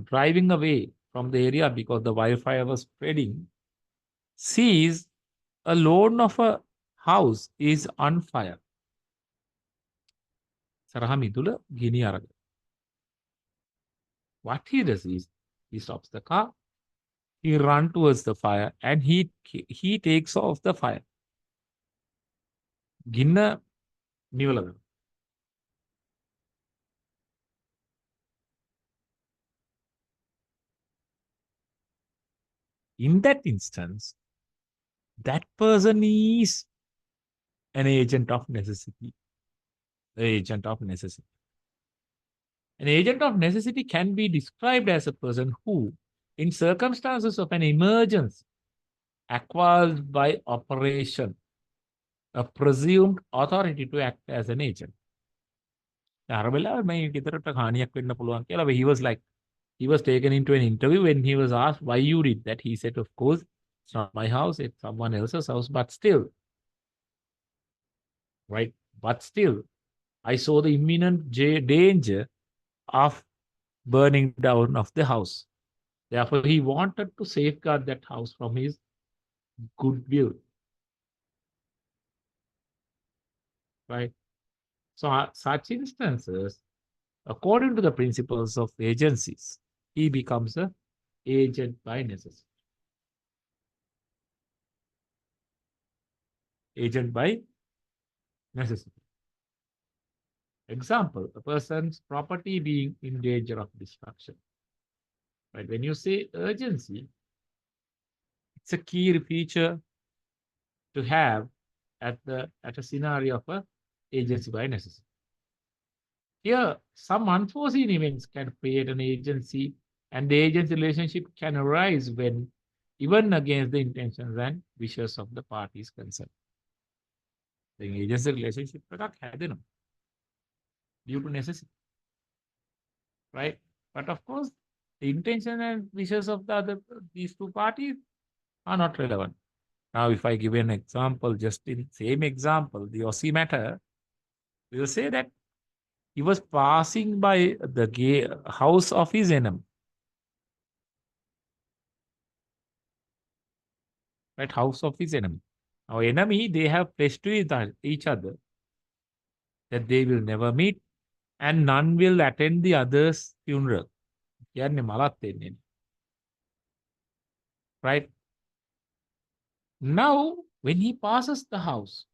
driving away from the area because the wildfire was spreading, sees a lawn of a house is on fire. Saraha midula gini araga. What he does is he stops the car, he runs towards the fire, and he takes off the fire. Ginna nivala. In that instance, that person is an agent of necessity. The agent of necessity. An agent of necessity can be described as a person who, in circumstances of an emergency, acquires by operation a presumed authority to act as an agent. අරබෙලා මේ ගෙදරට හානියක් වෙන්න පුළුවන් කියලා. He was like, he was taken into an interview when he was asked why you did that. He said, of course, it's not my house, it's someone else's house, but still, right? But still, I saw the imminent danger of burning down of the house. Therefore, he wanted to safeguard that house from his goodwill, right? So, such instances, according to the principles of agencies, he becomes a agent by necessity. Agent by necessity. Example, a person's property being in danger of destruction. Right? When you say urgency, it's a key feature to have at a scenario of a agency by necessity. Here, some unforeseen events can create an agency, and the agency relationship can arise when even against the intentions and wishes of the parties concerned. The agency relationship due to necessity, right? But of course, the intention and wishes of these two parties are not relevant. Now, if I give an example, just in same example, the Aussie matter, we will say that he was passing by the house of his enemy. Right? House of his enemy. Our enemy, they have pledged to each other that they will never meet and none will attend the other's funeral. Right? Now, when he passes the house,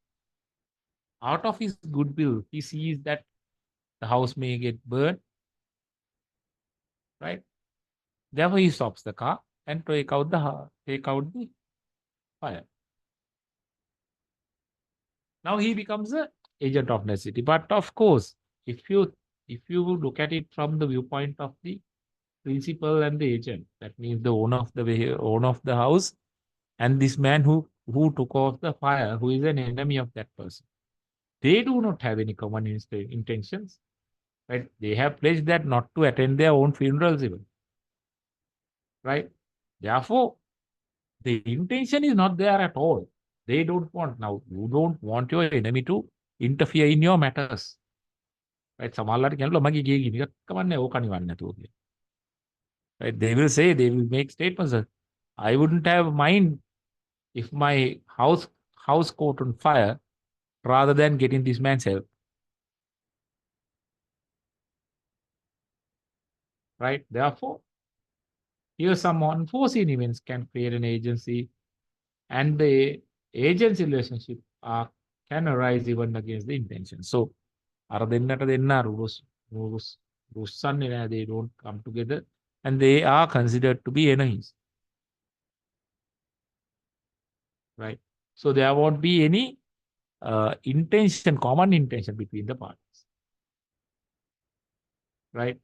out of his goodwill, he sees that the house may get burned. Right? Therefore, he stops the car and take out the fire. Now he becomes an agent of necessity. But of course, if you look at it from the viewpoint of the principal and the agent, that means the owner of the house and this man who took off the fire, who is an enemy of that person, they do not have any common intentions. Right? They have pledged that not to attend their own funerals even. Right? Therefore, the intention is not there at all. They don't want. Now, you don't want your enemy to interfere in your matters. Right? සමහරවිට කියනවා මගේ ගේ ගිනි එකක් කමන්නේ ඕක අනිවන්න නැතුව කියලා. Right? They will say, they will make statements that I wouldn't have mind if my house caught on fire rather than getting this man's help. Right? Therefore, here some unforeseen events can create an agency, and the agency relationship can arise even against the intention. So, අර දෙන්නට දෙන්න රුස්සන්නේ නැහැ, they don't come together and they are considered to be enemies. Right? So there won't be any common intention between the parties. Right?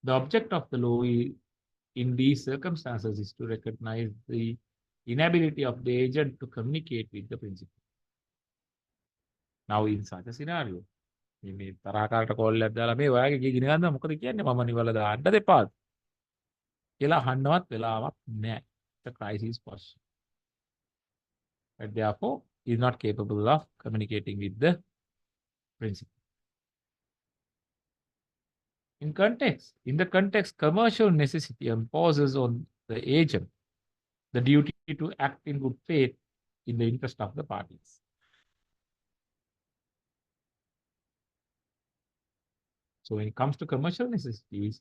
The object of the law in these circumstances is to recognize the inability of the agent to communicate with the principal. Now, in such a scenario, මේ තරහකාරට call එකක් දාලා මේ ඔයාගේ ගේ ගිනි ගන්න මොකද කියන්නේ මම නිවල දාන්න දෙපාද කියලා අහන්නවත් වෙලාවක් නැහැ. The crisis question. But therefore, he is not capable of communicating with the principal. In the context, commercial necessity imposes on the agent the duty to act in good faith in the interest of the parties. So when it comes to commercial necessities,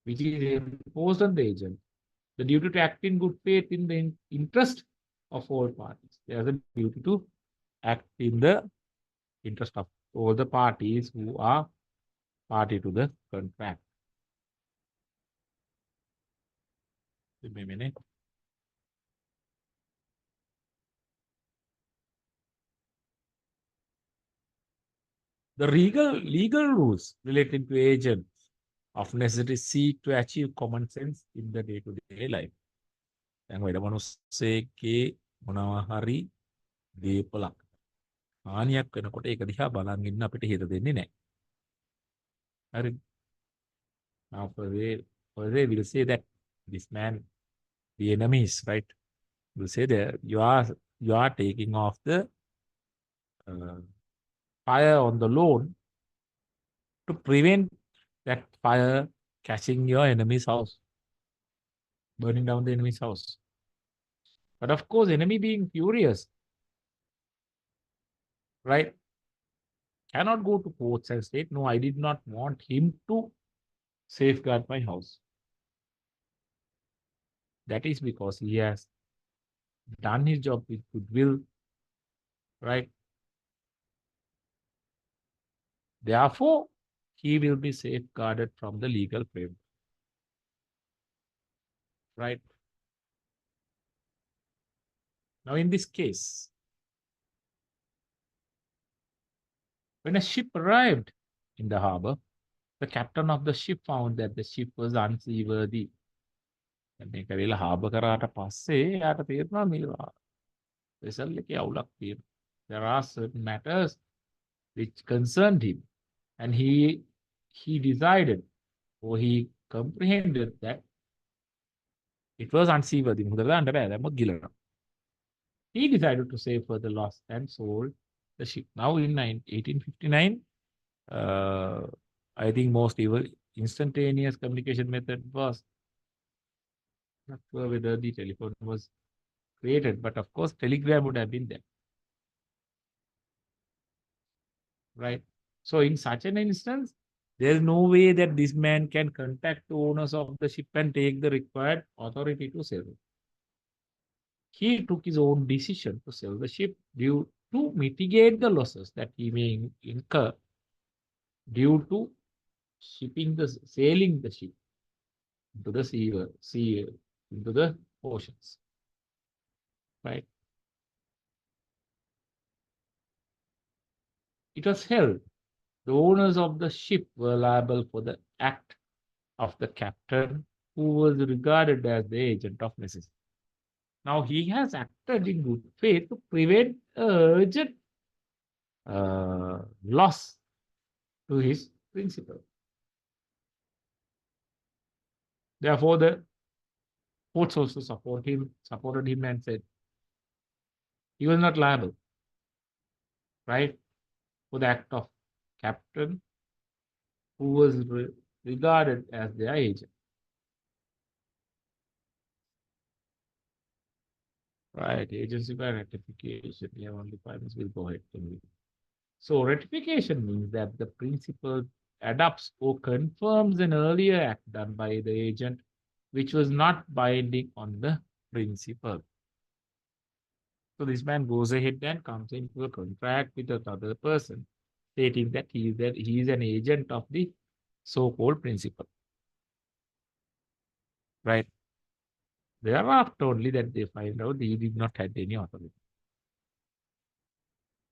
which is imposed on the agent, the duty to act in good faith in the interest of all parties. There is a duty to act in the interest of all the parties who are party to the contract. Give me a minute. The legal rules relating to agents of necessity seek to achieve common sense in the day-to-day life. දැන් වෙන මිනිස්සෙක්ගේ මොනවා හරි දීපලක් හානියක් වෙනකොට ඒක දිහා බලන් ඉන්න අපිට හිත දෙන්නේ නැහැ. හරි. Now for they will say that this man, the enemies, right? Will say that you are taking off the uh, fire on the loan to prevent that fire catching your enemy's house, burning down the enemy's house. But of course, enemy being furious, right, cannot go to courts and state, no, I did not want him to safeguard my house. That is because he has done his job with goodwill, right? Therefore, he will be safeguarded from the legal framework, right? Now, in this case, when a ship arrived in the harbor, the captain of the ship found that the ship was unseaworthy. මේක වෙලා harbour කරාට පස්සේ යාට තේරුණා මේ vessel එකේ අවුලක් තියෙනවා. There are certain matters which concerned him, and he decided, or he comprehended that it was unseaworthy. මුහුදට දාන්න බෑ. දැම්මොත් ගිලනවා. He decided to save further loss and sold the ship. Now in 1859, I think most even instantaneous communication method was not sure whether the telephone was created, but of course telegram would have been there, right? So in such an instance, there's no way that this man can contact the owners of the ship and take the required authority to sell it. He took his own decision to sell the ship due to mitigate the losses that he may incur due to sailing the ship into the sea into the oceans, right? It was held the owners of the ship were liable for the act of the captain, who was regarded as the agent of necessity. Now he has acted in good faith to prevent urgent loss to his principal. Therefore, the courts also supported him and said he was not liable, right, for the act of captain who was regarded as their agent. Right, agency by ratification. Yeah, only 5 minutes will go ahead. So ratification means that the principal adopts or confirms an earlier act done by the agent, which was not binding on the principal. So this man goes ahead and comes into a contract with another person, stating that he is an agent of the so-called principal, right? Thereafter only that they find out he did not have any authority,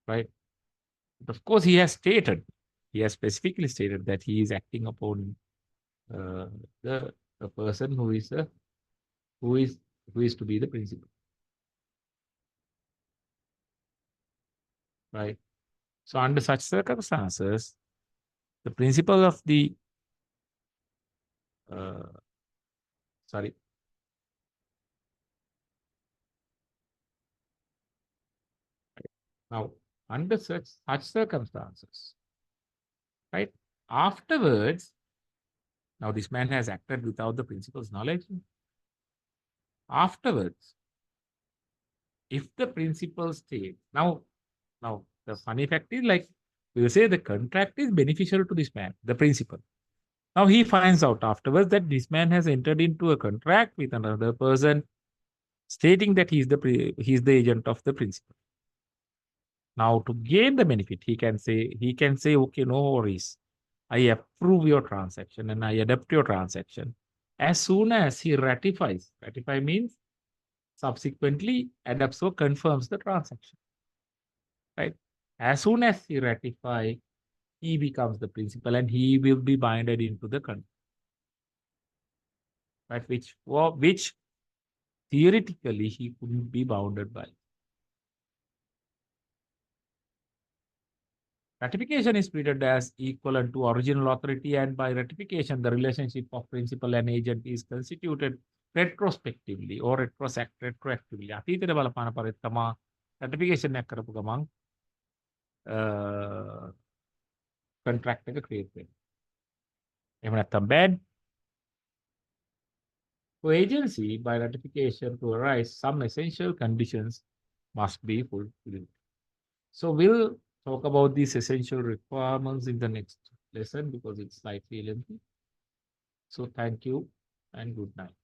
right? But of course, he has specifically stated that he is acting upon the person who is to be the principal, right? So under such circumstances, the principal of the now under such circumstances, right? Afterwards, now this man has acted without the principal's knowledge. Afterwards, if the principal states, now the funny fact is, like, we'll say the contract is beneficial to this man, the principal. Now he finds out afterwards that this man has entered into a contract with another person, stating that he's the agent of the principal. Now to gain the benefit, he can say, okay, no worries, I approve your transaction and I adapt your transaction. As soon as he ratifies, ratify means subsequently adapts or confirms the transaction, right? As soon as he ratifies, he becomes the principal and he will be binded into the contract, right? Which theoretically he couldn't be bounded by. Ratification is treated as equivalent to original authority, and by ratification, the relationship of principal and agent is constituted retrospectively or retroactively. අතීතයට බලපාන පරිදි තමා රටිෆිකේෂන් එකක් කරපු ගමන් contract එක create වෙනවා. එහෙම නැත්නම් bad. For agency, by ratification to arise, some essential conditions must be fulfilled. So we'll talk about these essential requirements in the next lesson because it's slightly lengthy. So thank you and good night.